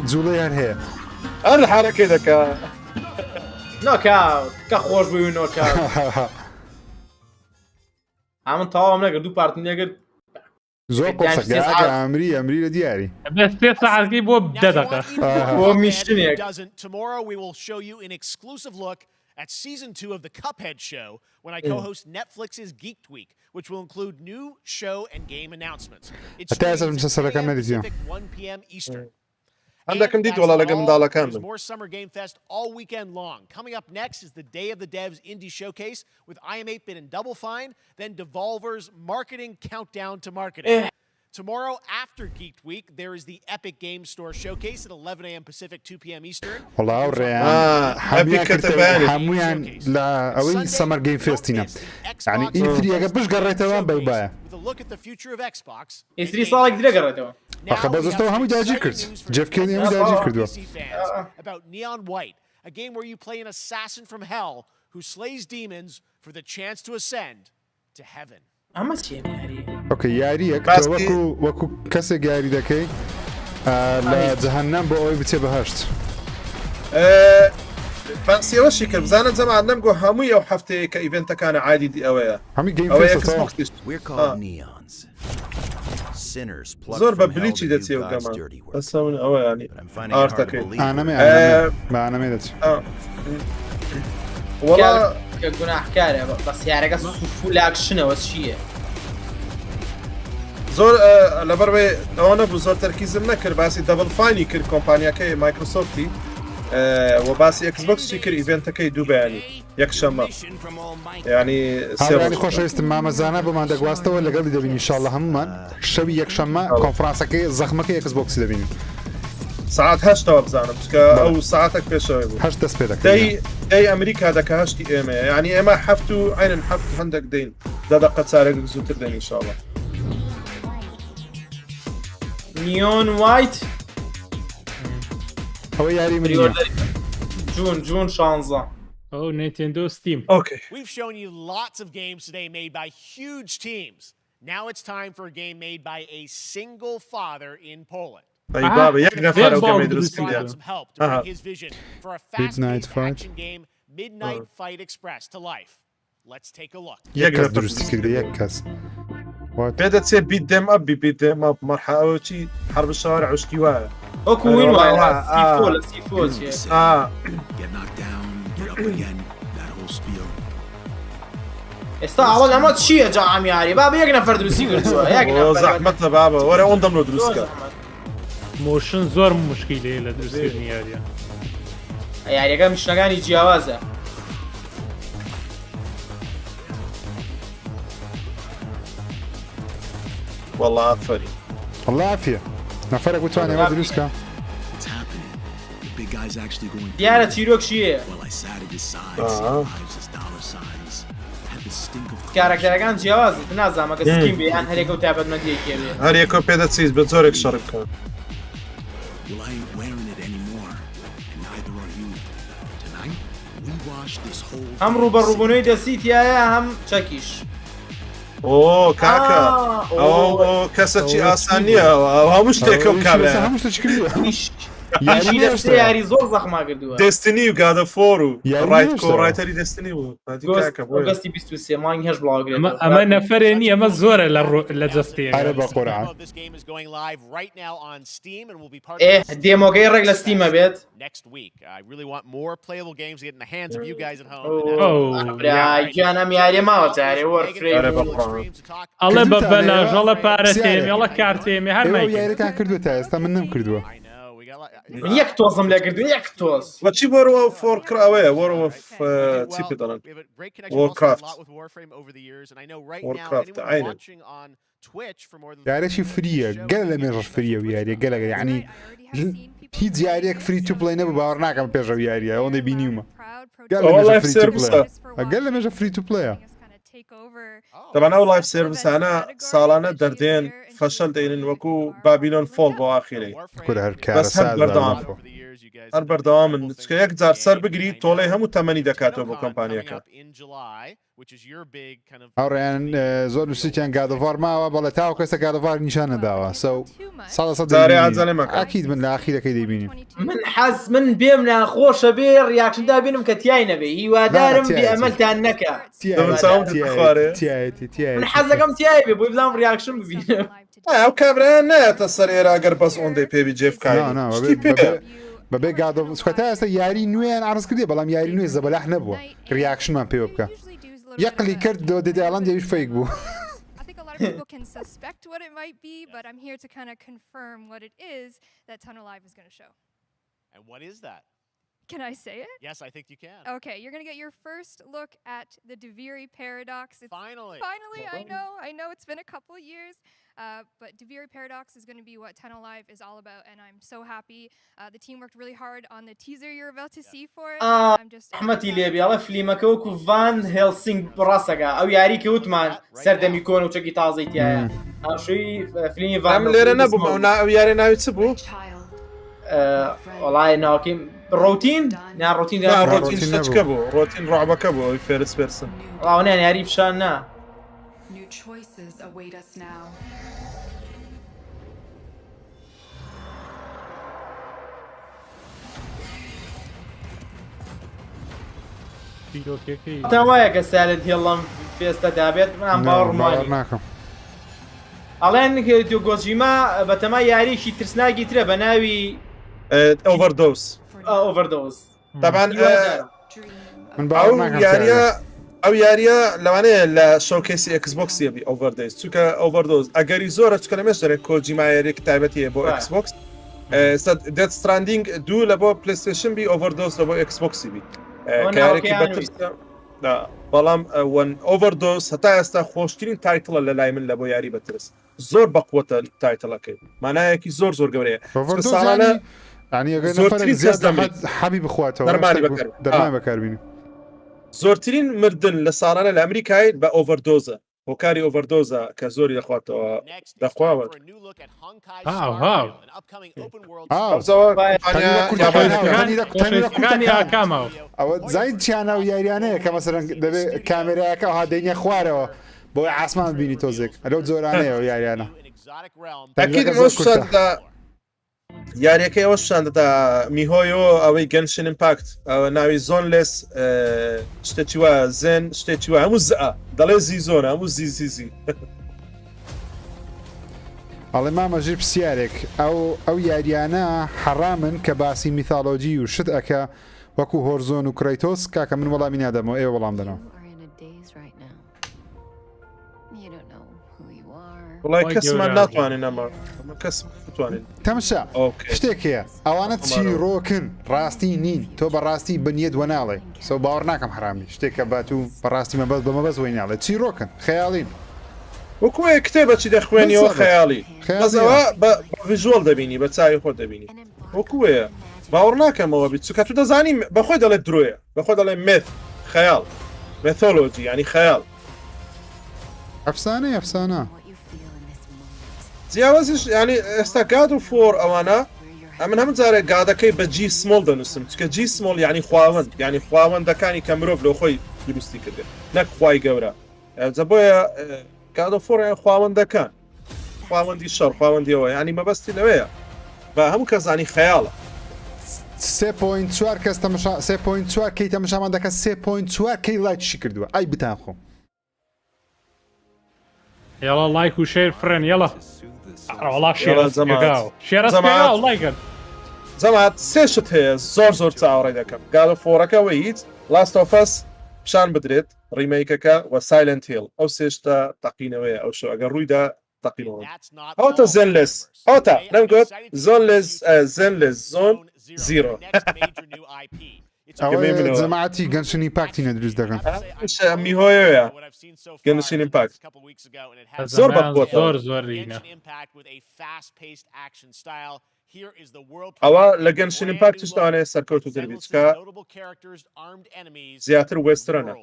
جوليان هي انا الحركه دك نوك اوت كخوش بيو نوك اوت عم طاوم نقدر دو بارت نقدر زور قصة امري دياري بس تسعة كي بو بددك هو مشتني tomorrow we will show you an exclusive look at Season 2 of the Cuphead Show when I co-host Netflix's Geeked Week, which will include new show and game announcements. It's Pacific 1 p.m. Eastern. عندكم ديت that's والله not لقى من all. دالكان There's more Summer Game Fest all weekend long. Coming up next is the Day of the Devs Indie Showcase with IM 8-Bit and Double Fine, then Devolver's Marketing Countdown to Marketing. Tomorrow after Geek Week, there is the Epic Game Store Showcase at 11 a.m. Pacific, 2 p.m. Eastern. والله الريان حاميان كتبان حاميان لا أوي سمر جيم فيستينا يعني E3 أجا بش قريتها باي With a look at the future of Xbox. E3 صار قدر قريته. أخا بزستو هم داجي كرت جيف كيلي هم داجي كردوا. About Neon White, a game where you play an assassin from hell who slays demons for the chance to ascend to heaven. اما چیه یاری اوكي یاریەک وەکو کەسێک یاری دەکەی لە جەهەنەم بۆ ئەوەی بچێ بەهەشت فانسیەوەشی کرد بزانە جەماعەت نەمگۆ هەمووی ئەو هەفتەیە کە ئیڤنتەکانە عادی دی ئەوەیە هەمی گەیم زۆر بە بلیچی دەچێ و گەمان بەس من ئەوە ینی ئارتەکەی ئانەمێ دەچێت وەڵا گوناحکارە بەس یارەکە فول ئاکشنەوە چییە زۆر لەبەرێ ئەوە نەبوو زۆر تەرکیزم نەکرد باسی دەبڵ فاینی کرد کۆمپانیەکەی مایکرۆسۆفتی و باسی ئەکسبۆکسی کرد ئیڤنتەکەی دوو بەیانی یەکشەممە ینی سێڕانی خۆشەویستم مامەزانە بۆمان دەگواستەوە لەگەڵی دەبینی ئینشاڵڵا هەمومان شەوی یەکشەممە کۆنفرانسەکەی زەخمەکەی ئەکسبۆکسی دەبینی ساعت هەشتەوە بزانم چکە ئەو ساعتێک پێشەوەی بوو هەشت دەست پێ دەکەی دەی ئەمریکا دەکە هەشتی ئێمە ینی ئێمە هەفت و عینەن هەفت هەندێک دەین دەدەقە چارێک زووتر دەین ئینشاڵڵا نیۆن وایت ئەوە یاری مریوە جون 16 Oh, Nintendo Steam. Okay. We've shown you lots of games today made by huge teams. Now it's time for a game made by a single father in Poland. أي بابا ياك نفر وكم يدرس كلها. Some help to bring his vision for a fast-paced action game, Midnight Fight Express, to life. Let's take a look. ياك درست كده ياك كاس. بدأت تصير بيت ديم أب بيت ديم أب مرحلة شيء حرب الشوارع واشتواء. أوكو وين وين؟ سيفوز استا اول اما چیه جام یاری بابا یک نفر دروسی کردوه یک نفر زحمت بابا وره اون دم دروست کرد موشن زۆر مشکیلەیە لە دروستکردنی یاریە یاریەکە میشنەکانی جیاوازە والله عفري والله عافية نفرك وتواني ما دروسكا دیارە چیرۆک چییە کارەکتەرەکان جیاوازت نازانم ئەگە سکیم بێ یان هەرێکە و تایبەتمەندیەکێ بێ هەرێکە پێ دەچیت بە زۆرێک شەڕ بکە هەم ڕوبەڕووبوونەوەی دەسیتیایە هەم چەکیش ئۆ کاکە ئەو کەسە چی ئاسان نییە هەموو شتێکە و کابرا یاری زۆر زەخما کردووە دەستنی و گادە فۆر و ڕایتەری دەستنی بوو گەستی 23 مانگی هەش بڵاوگرێت ئەمە نەفرێ نیە ئەمە زۆرە لە جەستەیە ئارە بە قورعان دێمۆکەی ڕێک لە ستیمە بێت گیانەم یاریە ماوە جارێ وەرفرێ ئەڵێ بە بەلاژەڵە پارە تێمێ ئەڵە کار تێمێ هەر یاریەکان کردووە تا ئێستا من نەم کردووە من یەک تۆزم لێ کردو یەک تۆز بەچی بۆرەوە فۆرکراوەیە وەرەوە چی پێ دەڵێن وۆرکرافت عینە یارێکی فریە گەل لە مێژەش فریە و یاریە گەلەگە یعنی هیچ یاریەک فری تو پڵی نەبوو باوەڕ ناکەم پێشەوە یاریە ئەوەندەی بینیومە گەل لە مێژە فری تو پڵەیە طبعا ئەو لایف سێرڤیسانە ساڵانە دەردێن فەشەل دەینن وەکو بابیلۆن فۆڵ بۆ ئاخیرەی هەر بەردەوام من چکە یەک جار سەر بگری تۆڵەی هەموو تەمەنی دەکاتەوە بۆ کۆمپانیەکە هەوڕێیان زۆر نووسیتیان گادەڤار ماوە بەڵێ تاو کەسە گادەڤار نیشان نەداوە ئاکید من لە ئاخیرەکەی دەیبینیم من پێم ناخۆشە بێ ڕیاکشندا بینم کە تیای نەبێ هیوادارم بێ ئەمەلتان نەکە من حەزەکەم تیای بێ بۆی بزانم ڕیاکشن ببینم ئەو کابرایان نایەتە سەر ئێرە ئەگەر بەس ئەوەندەی پێوی جێفکاری بەبێ گادۆ سکوتە ئێستا یاری نوێیان ئارز کردی بەڵام یاری نوێ زەبەلاح نەبووە ریاکشنمان پێوە بکە یەقلی کرد دۆ دەداڵان دەویش فەیک بوو lot of people can suspect what it might be, but I'm here to kind of confirm what it is that Tunnel Live is going to show. And what is that? Can I say it? Yes, I think you can. Okay, you're going to get your first look at the Deviri Paradox. Finally. Finally, I know it's been a couple of years, but Deviri Paradox is going to be what Tunnel Live is all about, and I'm so happy. The team worked really hard on the teaser you're about to see for it. I'm just احمدي ليبي الله فيلمك وكو فان هيلسينج براسك او ياري كوتمان سردم يكون وشكي تازيت يا شوي فيلمي فان عم ليرنا ابو معنا او ياري ناوي تسبو والله ناكم روتين نا روتين لا روتين شتكبو روتين رعب كبو فيرس بيرسون والله انا ياري بشاننا New choices await us now. تاوايا كسالت يلا فيستا دابت من باور ماني الان دو غوجيما بتما ياريشي ترسناغي ترى بناوي اوفر دوز طبعا من او ياريا لو انا لا شوكيسي اكس بوكس يبي اوفر دايز تشوكا اوفر دوز اگری زوره تشكل مشترك كوجيما ياري كتابتي بو اكس بوكس ديث ستراندينج دو لبو بلاي ستيشن بي اوفر دوز لبو اكس بوكس يبي كاريكي بترسا لا بلام وان اوفر دوز حتى استا خوشترين تايتل للاي من لبو ياري بترس زور بقوه التايتل اكيد معناها كي زور قوريه يعني نفر زيادة حبيب اخواته درماني بكاربيني زورترين مردن لسالانه الامريكاي با اوفر دوزا وكاري اوفر دوزا كزوري اخواته دخواوت او زايد چانا و یاریانه که مثلا دبه کامرا که ها دنیا خواره بو عاصمان بینی توزک الو زورانه و یاریانه اكيد مش یاریەکەی ئەوە شاندەدا میهۆیۆ ئەوەی گەنشن ئیمپاکت ئەوە ناوی زۆنلس شتێکی وە زێن شتێکی وە هەموو زە دەڵێ زی زۆرە هەموو زیزیزی ئەڵێ مامەژیر پرسیارێک ئەو یاریانە حەرامن کە باسی میثالۆجی و شت ئەکە وەکو هۆرزۆن و کرایتۆس کاکە من وەڵامی نادەمەوە ئێوە وەڵام دەنەوە وڵای کەسمان ناتوانین ئەمە کەس بتوانین تەمشا شتێک هەیە ئەوانە چیرۆکن ڕاستی نین تۆ بەڕاستی بنیەت وە ناڵێ سەو باوەڕ ناکەم حرامی شتێککە بات و بەڕاستی مەبەست بەمەبەست وی ناڵێ چیرۆکن خەیاڵین وەکوێ کتێبەچی دەخوێنیەوە خەیاڵی بەزەوە بە ڤیژۆڵ دەبینی بە چاوی خۆ دەبینی وەکوێ باوەڕ ناکەمەوە بیت چکە تو دەزانی بەخۆی دەڵێت درۆیە بەخۆی دەڵێ مێت خەیاڵ مێثۆلۆجی ینی خەیاڵ ئەفسانە جیاوازش ینی ئێستا گاد و فۆر ئەوانە ئەمن هەموو جارێک گادەکەی بە جی سمۆڵ دەنووسم چکە جی سمۆڵ ینی خواوەند ینی خواوەندەکانی کە مرۆڤ لە خۆی دروستی کرده نەک خوای گەورە جە بۆیە گاد و فۆر یان خواوەندەکان خواوەندی شەڕ خواوەندیەوە ینی مەبەستی لەوەیە بە هەموو کەسانی خەیاڵە 3.4 کەس تەماشا 3.4 کەی تەماشامان دەکە 3.4 کەی لایکشی کردووە ئای بتان خۆم يلا لايك وشير فرن يلا والله شير لايك زعما سيشت هي زور تاوري دكم قالوا فوركا ويت لاست اوف اس بشان بدريت ريميككا وسايلنت هيل او سيشتا تقينوي او شو اگر رويدا تقينو اوتا زنلس اوتا نمقول زونلس زون زيرو ئەوە جەماعەتی گەنشن ئیمپاکتی نەدروست دەکەن میهۆیە گەنشن ئیمپاکت زۆر زۆرینە ئەوە لە گەنشن ئیمپاکت شتوانێت سەرکەوت و دەبێت چکە زیاتر وێسترەنە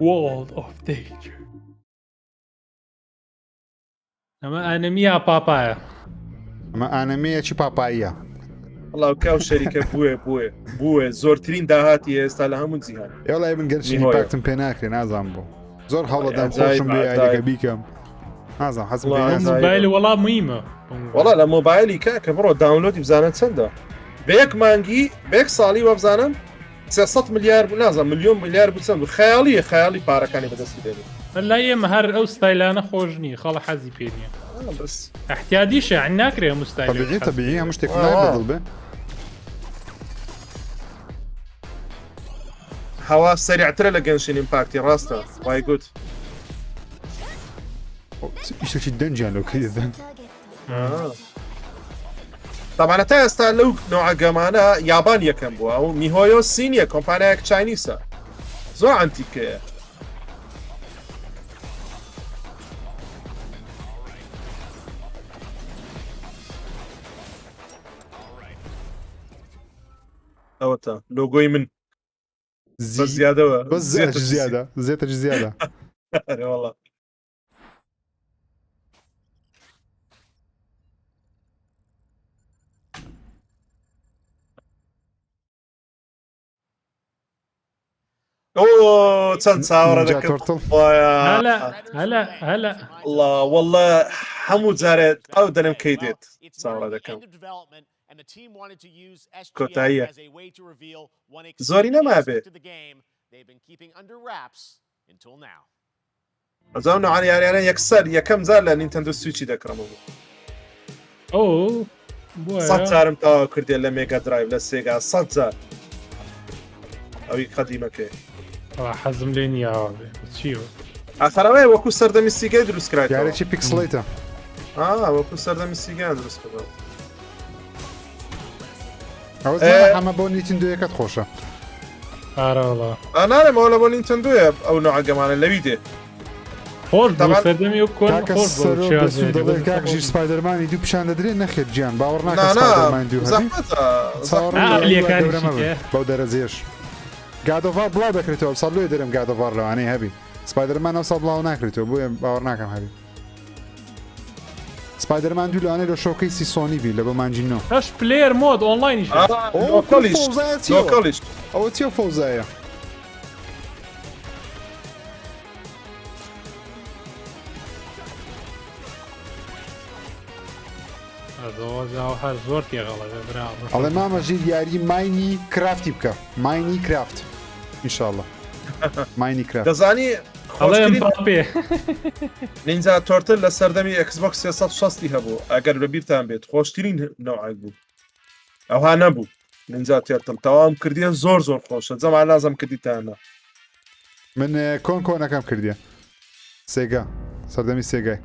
World of Danger ئەمە ئانەمیە پاپایە ئەمە ئانەمەیەکی پاپاییە الله کاو شەریکە بووە زۆرترین داهاتی ئێستا لە هەموو جیهان ئێوەڵای من گەنشنی پاکتم پێ ناکرێ نازان بۆ زۆر هەوڵەدام خۆشم بێ یاریەکە بیکەم نازان حەزم موبایل وەڵام مویمە وەڵا لە مۆبایلی کاکە بڕۆ داونلۆدی بزانن چەندە بە یەک مانگی بە یەک ساڵی وە بزانم 300 ملیار نازان میلیۆن ملیار بچەند خەیاڵیە خەیاڵی پارەکانی بەدەستی دێنێت لای ئێمە هەر ئەو ستایلانە خۆش نییە خەڵە حەزی پێ نییە احتیادیشە عین ناکرێ مستایل طبیعی هەموو شتێک بەدڵ بێ هەوا سەریعترە لە گەنشین ئیمپاکتی ڕاستە وای گوت شتێکی دەنجیان لەو کردن طبعا تا ئێستا لەو نوعگەمانە یابان یەکەم بووە و میهۆیۆ سینیە کۆمپانیایەک چاینیسە زۆر ئەنتیکەیە ئەوەتە لۆگۆی من زیادەوە بەس زیادە زێتەش زیادە والله اوه چەند چاوەڕە دەکەم هەلا الله والله هەموو جارێت ئەو دەنم کەی دێت چاوەڕە دەکەم کۆتاییە زۆری نەما بێ ئەزانم نوعان یاریانە یەکسەر یەکەم جار لە نینتەندۆ سویچی دەکڕمەوە ئەو 100 جارم تاوا کردێ لە مێگا درایڤ لە سێگا 100 جار ئەوی قەدیمەکەی حەزم لێ نییاوە بێ چیوە ئاخەرەوەی وەکو سەردەمی سیگای دروست کرایت یارێکی پیکسڵیتە وەکو سەردەمی سیگایان دروست کردەوە ئەوە هەمە بۆ نیتندۆیەکەت خۆشە ئارەوەڵا نارێمەوە لە بۆ نیتندۆیە ئەو نوعگەمانە لەوی دێ خۆش سەردەمی و کۆن کاکژیر سپایدەرمانی دوو پیشان دەدرێت نەخێت گیان باوەڕ ناکەمان بەو دەرەزێش گادۆڤار بڵاو دەکرێتەوە ساڵ لێ دەرم گادۆڤار لەوانەی هەبی سپایدەرمان ئەو ساڵ بڵاو ناکرێتەوە بۆیە باوەڕ ناکەم هەبی سپایدەرمان دوو لەوانەیە لە شۆکەی سیسۆنی بی لە بۆ مانجینۆ هەش پلێر مۆد ئۆنلاینیش ئەوە چیە فەوزایە هەر زۆر تێغەڵە ئەڵێ مامەژیر یاری ماینی کرافتی بکە ماینی کرافت ئینشاءڵڵە ماینی کرافت دەزانی پێ نینجا تۆرتل لە سەردەمی ئەکسبۆکس 360 هەبوو ئەگەر بە بیرتان بێت خۆشترین نەوعک بوو ئەوها نەبوو نینجا تێرتل تەواوم کردیە زۆر زۆر خۆشە جەما نازم کردیتانە من کۆن کۆنەکەم کردیە سێگا سەردەمی سێگای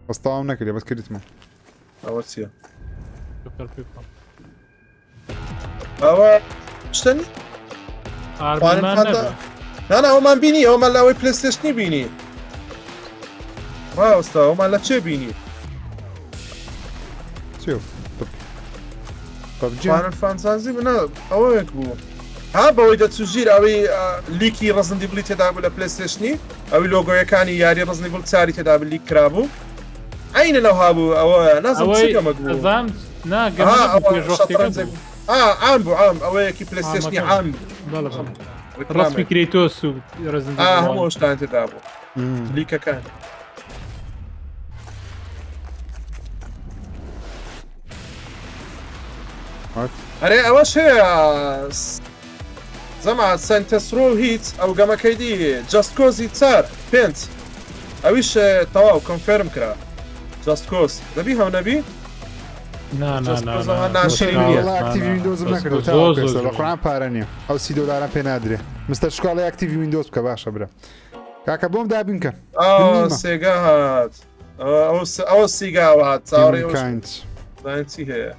وەستاوام نەکردێ بەس کردیتمە ئەوە چییە ئەوە شتنی نانا ئەومان بینی ئەومان لەوەی پلەستێشنی بینی ڕاوەستا ئەومان لە چێ بینی فانسازی بنە ئەوەیەک بوو ها بەوەی دەچوژیر ئەوەی لیکی ڕزندی بلی تێدا بوو لە پلەستێشنی ئەوی لۆگۆیەکانی یاری ڕزنی بڵ چاری تێدا بلی کرابوو عینە لەو هابوو ئەوە نازانمەگووم عام بوو عام ئەوەیەکی پلەستێشنی عام ڕسمی کرێتۆس و هەموو شتان تێدا بوو لیکەکان ئەرێ ئەوەش هەیە زەما سنتەسرۆ هیچ ئەو گەمەکەی دی جەست کۆزی 4 ئەویش تەواو کۆنفێرم کرا جەست کۆز دەبی هەو نەبی ئاکتیڤی ویندۆزم نەکردەوە بەقورآن پارە نییە ئەو $30 پێ نادرێ مستەر شکاڵی ئاکتیڤی ویندۆز بکە باشە برە کاکە بۆم دابینکە سێگا هات ئەوە سیگاوە هات چاڕی هەیە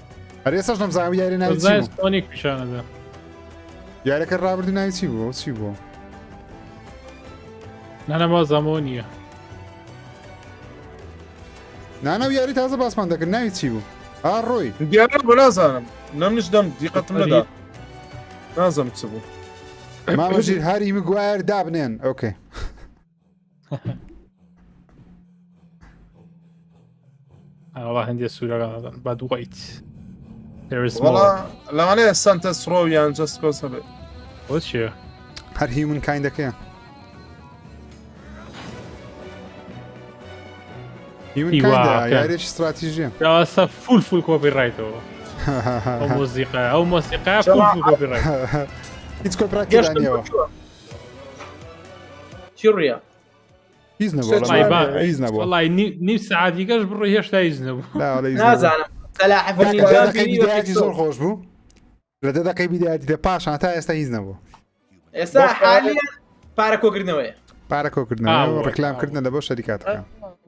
هەر ئێستاش نەمزانم یاری ناوی پیشانەدا یارەکە ڕابردی ناوی چی بوو چی بوو نانەما زەمۆ نییە نانەو یاری تازە باسمان دەکرد ناوی چی بوو ڕۆی دیارە بۆ نازانم نەمنیش دەم دیقەتم نەدا نازم چ بوو مامەژیر هەری مگوایەر دابنێن ئۆکێ ئەوە هەندێک سوورەکان با دوایت لەوانەیە سانتەس ڕۆویان جەست کۆز هەبێت بۆ چییە هەر هیمن کایندەکەیە یاریێکی استراتیژیە ئەوەستا فول کۆپیڕایتەوە ئەو مۆزیقا ئەو مۆسیقا فول کۆپیڕایت هیچ کۆپیڕایتیانیەوە چی ڕوویە هیچ نەبوو وەڵای نیم سەعاتیکەش بڕۆ هێشتا هیچ نەبوو نازانم سەلاحەفەنی زۆر خۆش بوو لە دەدەقەی بیدایەتیدە پاشان تا ئێستا هیچ نەبوو ئێستا حالیان پارە کۆکردنەوەیە پارە کۆکردنەوە ڕکلامکردنە لە بۆ شەریکاتەکان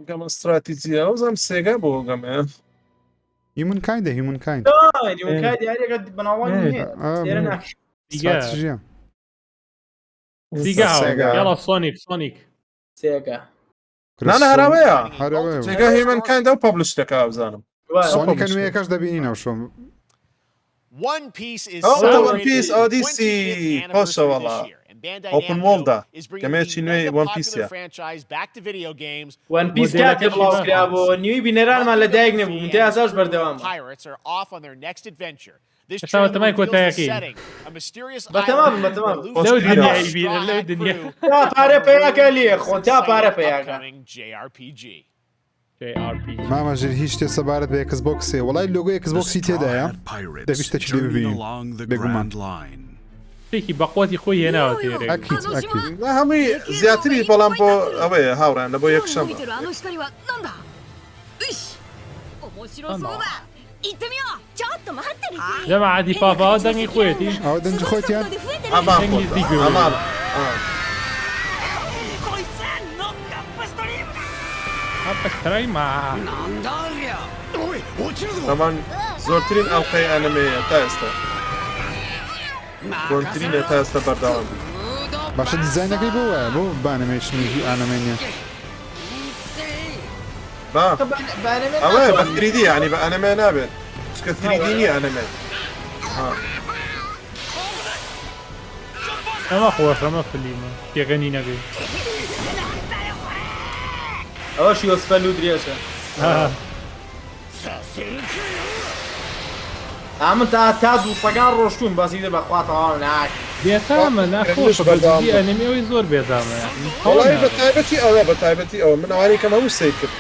گەمە استراتیجیە ئەوزەم سێگا بۆ گەمەیە هیومن کایندا هیومن کاین دیوەکە دیارێکە بەناوانی نییە سێرە ناکە استراتیژیە سیگا يلا سونيك سێگا نانە هەراوەیە هەراوەیە جێگا هیمن کایندا و پەبلش دەکا بزانم سۆنیکە نوێیەکەش دەبینینەوە شۆم One Piece is One celebrating Piece its Odyssey 25th پۆشە anniversary وەڵا this year, and Bandai Open Namco World-دا is bringing گەمەیەکی the نوێی mega One popular Piece-ە franchise back to video games. وان پیس کاتێ بڵاوکرا بۆ نیوی بینەرانمان لە دایک نەبوو من تیاساش بەردەوام Pirates are off on their next adventure. This Essa trailer também reveals conta the aqui. setting, a mysterious بەتەمام island بەتەمام where Luffy لو and دنيا his يبين Straw لو Hat دنيا crew تا پارە پێیاکە لێ خۆ تا exciting پارە پێیاکە upcoming JRPG. JRPG مامەژر هیچ شتێ سەبارەت بە ئەکس بۆکسێ وڵای لۆگۆی ئەکس بۆکسی تێدایە دەویستە چ لێ ببینین بێگومان شتێکی بەقوتی خۆی هێناوە تێرێ ئەکید ئەکید هەمووی زیاتری بەڵام بۆ ئەوەیە هاوڕان لە بۆ یەک شەمە لەمە عادی پاپاوە دەنگی خۆیەتی ئەو دەنجی خۆیتیان دەنگی زیگر ئەپەسترای ما ئەمان زۆرترین ئەڵقەی ئەنمەیە تا ئێستا کۆنترینە تا ئێستا بەردەوام باشە دیزاینەکەی بۆ وایە بۆ بانەمێشنی ئانەمێنیە ئەوەیە بە 3D ینی بە ئەنەمێ نابێت چکە 3D نیە ئەنەمێ ئەمە خۆش ئەمە فلیمە پێگەنی نەبێت ئەوەشی وەسپەل و درێژە ئەمە تا دوو سەگان ڕۆشتوون باسی دە بەخواتەوە ناک بێتامە ناخۆش بەردی ئەنیمەوەی زۆر بێتامە وڵی بە تایبەتی ئەوە بە تایبەتی ئەوە من ئەوانی کەم هەموو سەی کرد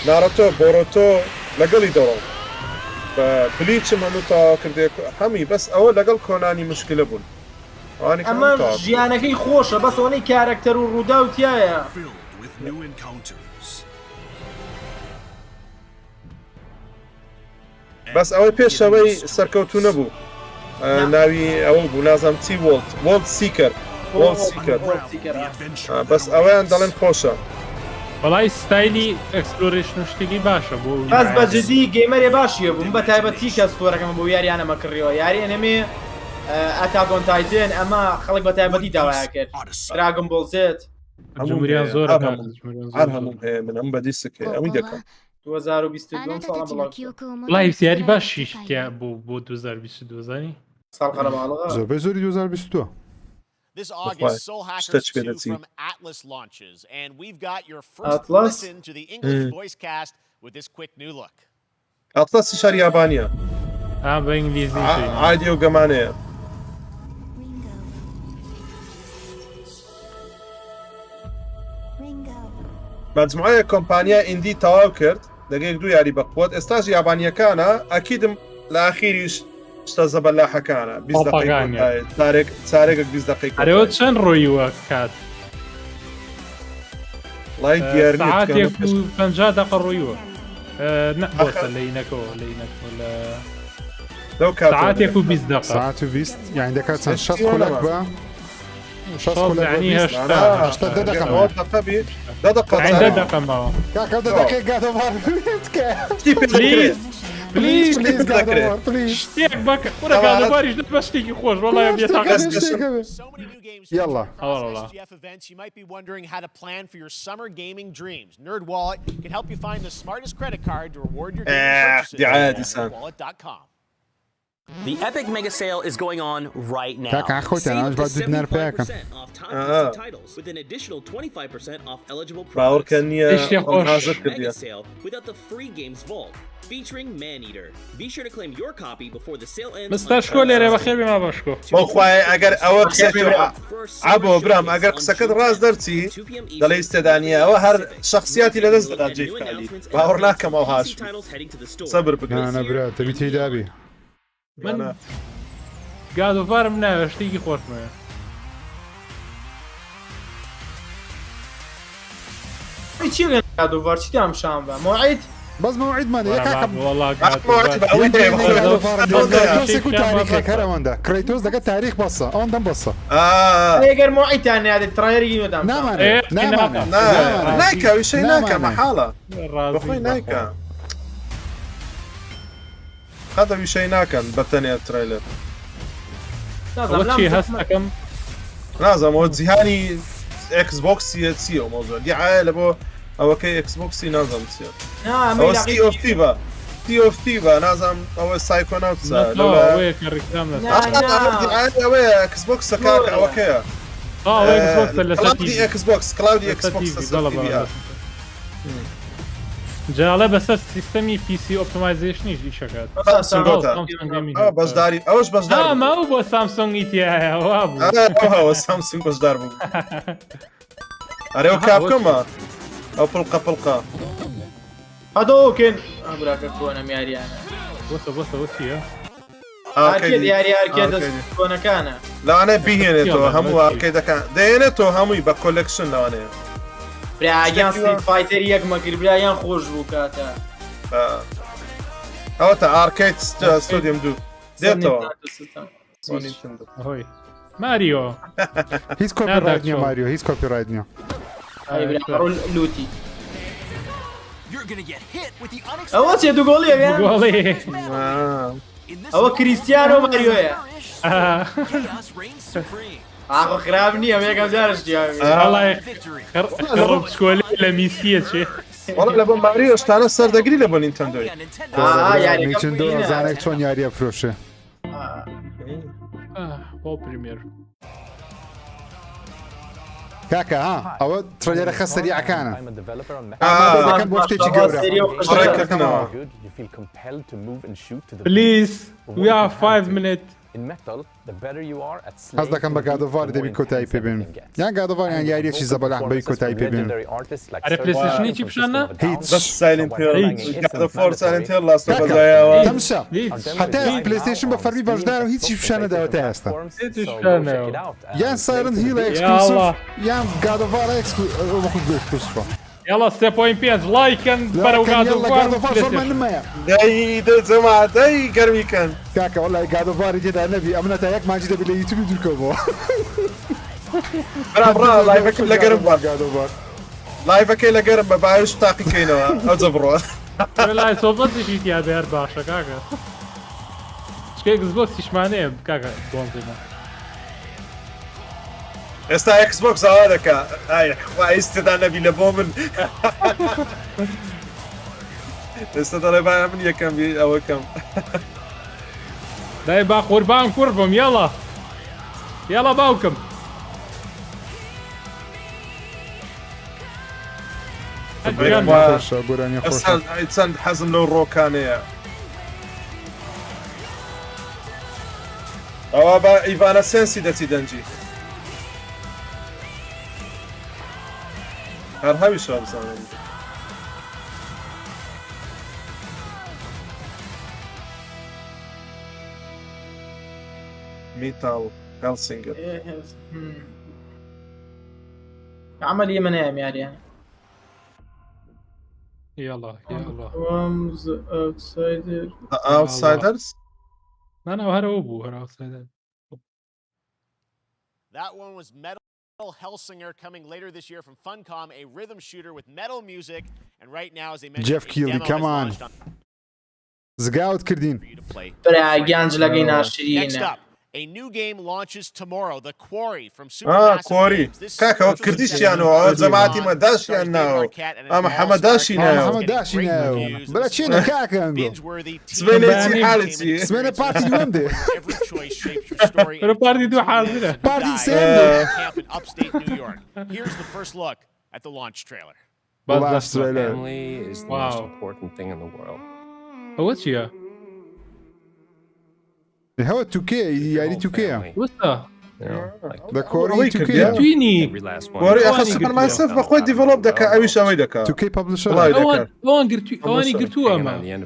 نارۆتۆ بۆرۆتۆ لەگەڵی دەڕۆ بە بلیچم هەموو تاوا کردێک هەمی بەس ئەوە لەگەڵ کۆنانی مشکلە بوون ئەمە ژیانەکەی خۆشە بەس ئەوەی کارەکتەر و ڕوودا و تایە بەس ئەوەی پێشەوەی سەرکەوتو نەبوو ناوی ئەوە بوو نازام چی وڵد سیکەر بەس ئەوەیان دەڵێن خۆشە بەڵای ستایلی ئەکسپلۆرێشن و شتێکی باشە بۆ بەس بەجددی گەیمەرێ باشیە بووم بە تایبەتی کە ستۆرەکەم بۆ یاریانەمە کڕیەوە یاری ئەنەمێ ئەتاکۆن تایتن ئەمە خەڵک بە تایبەتی داوایە کرد دراگن بۆڵ زێت جمهوریان زۆر هەموو هەیە من ئەم بەدیستەکە ئەوی دەکەم 2022 ساڵ وڵای سیاری باشیش بۆ 2022 زانی ساڵ قەرەباڵغا زۆربەی زۆری 2022 This August, Soul Hackers 2 from Atlas launches, and we've got your first listen to the English voice cast with this quick new look. Atlas شار يابانية. بإنجليزي. عادي وجمانية. مجموعة كومبانيا إندي تواو كرد دقيق دو ياري بقوات استاج يابانية كان أكيد لآخيريش استاذ بلاحة كان 20 دقيقة تاريخ 20 دقيقة أريد شن رويوا كات لايك ديارني ساعات يكون 50 دقيقة رويوا نقص لينك ولا لو كات ساعات يكون 20 دقيقة ساعات 20 يعني دكاتره شخص خلق بقى شخص خلق يعني هشتا دقيقة دقيقة ما كاكا دقيقة قاعد بليز بليز اشتيك بك ورا قاعد باريش بس تيجي خوش والله يا بيتاك يلا والله events, you might be wondering how to plan for your summer gaming dreams. NerdWallet can help you find the smartest credit card to reward your gaming purchases at nerdwallet.com. The Epic Mega Sale is going on right now. Save up to 75% off top titles with an additional 25% off eligible products. Mega Sale without the free games vault featuring Maneater. Be sure to claim your copy before the sale ends. مستشكو لي بخير بما بشكو. بخواي اگر او قصه ابو برام اگر قصه كد راس درتي دلي استدانيه او هر شخصياتي لدز جيف كالي باورنا كما هاش صبر بك انا برا تبي تيدابي من قاعد فارم ناوي شتيكي خوش معي چی قاعد وارچی هم شام و موعد بس موعد ماني يا كاكا والله يكون تاريخك هذا وندا كريتوس دقت تاريخ بصه اون دم بصه غير موعد يعني هذا الترايري ودام نايكا وش نايكا محاله اخوي نايكا هذا وشي ناكن بتاني التريلر وشي هسه كم لازم وزهاني اكس بوكس يتسيو موضوع دي عائله بو او كي اكس بوكس لازم تصير او سي اوف تيفا سي اوف تيفا لازم او سايكونوتس لا ويك الركام لا وي اكس بوكس كاك او كي اكس بوكس اللي كلاودي اكس بوكس كلاودي اكس بوكس جاله بس سيستمي بي سي اوبتمايزيشن ايش شغال باش داري اوش باش داري ما هو سامسونج اي تي اي هو هو سامسونج باش داربو اريو كابكم او بلقه هادوكن ابراك كونا مياري انا وص يا اركيد ياري اركيد كونا كان لا انا بيهنتو هم اركيد كان دينتو هم يبقى كولكشن لا انا برايان ستريت فايتر يك ما كل برايان خوش بوكاتا او تا اركيد ستوديوم دو ديتو هوي ماريو هيز كوبي رايت نيو ماريو هيز كوبي رايت نيو اي برا لوتي اول شيء تقول لي يا هو كريستيانو ماريو يا اخو خرابني ام يكم جارش يا والله خرب سكولي لميسي شيء والله لبن ماريو اشتغل صار دقري لبن نينتندو يعني نينتندو زانك شلون ياري فروشه هو بريمير كاكا ها او تريلر خاص سريع كان كان وقت تيجي جوره بليز وي هاف 5 minutes هذا كان بقعد فار دي بيكو تايب بين يعني قاعد فار يعني ياري شي زبل بيكو تايب بين على بلاي ستيشن يجيب شنا بس سايلنت هيل قاعد فور سايلنت هيل لاست اوف اس تمشى حتى بلاي ستيشن بفرمي بجدار وهيك شي شنا دا تاستا يا سايلنت هيل اكسكلوسيف يا قاعد فار اكسكلوسيف يلا ستيب بوين بيز لايك اند برا فار داي جماعه داي قرمي كان كاكا والله قاعد فار جدا النبي امنت هيك ما جدا باليوتيوب يدركوا برا لايفك لا قرم قاعد فار لايفك لا قرم بايش تاقي كينو ازبرو والله صوبت شي تي بير باشا كاكا شكي اكس بوكس ايش معناه كاكا بونزيما استا اكس بوكس هذاك هاي وايست انا بلا بومن استا ترى بقى من يكم بي او كم داي با قربان قربهم يلا يلا باوكم يتسند حزم لو الروكانية او با ايفانا سنسي داتي دنجي هر هاوي شو بزنم ميتال هيلسينجر عمل يمنام يعني يلا Comes outsider Outsiders انا وهروبو اوتسايدر That one was Metal Hellsinger coming later this year from Funcom, a rhythm shooter with metal music. And right now, as they mentioned, Jeff Keighley, come on. Zgout Kirdin. Next up, a new game launches tomorrow, The Quarry from Supermassive Quarry. كاكا كرديشيانو زماتي ما داشيانو محمد داشينو بلاتشينا كاكا سبينيتي حالتي سبيني بارتي دومدي Every choice shapes your story. بارتي دو حاضرة بارتي سيندو Camp in upstate New York. Here's the first look at the launch trailer. Family is the most important thing in the world. What's here? هو 2K يعني 2K What's that? The Quarry 2K Quarry أخذ سوبر ماسيف بقوي ديفلوب دكا أوي شوي دكا 2K publisher أواني قرتوها ما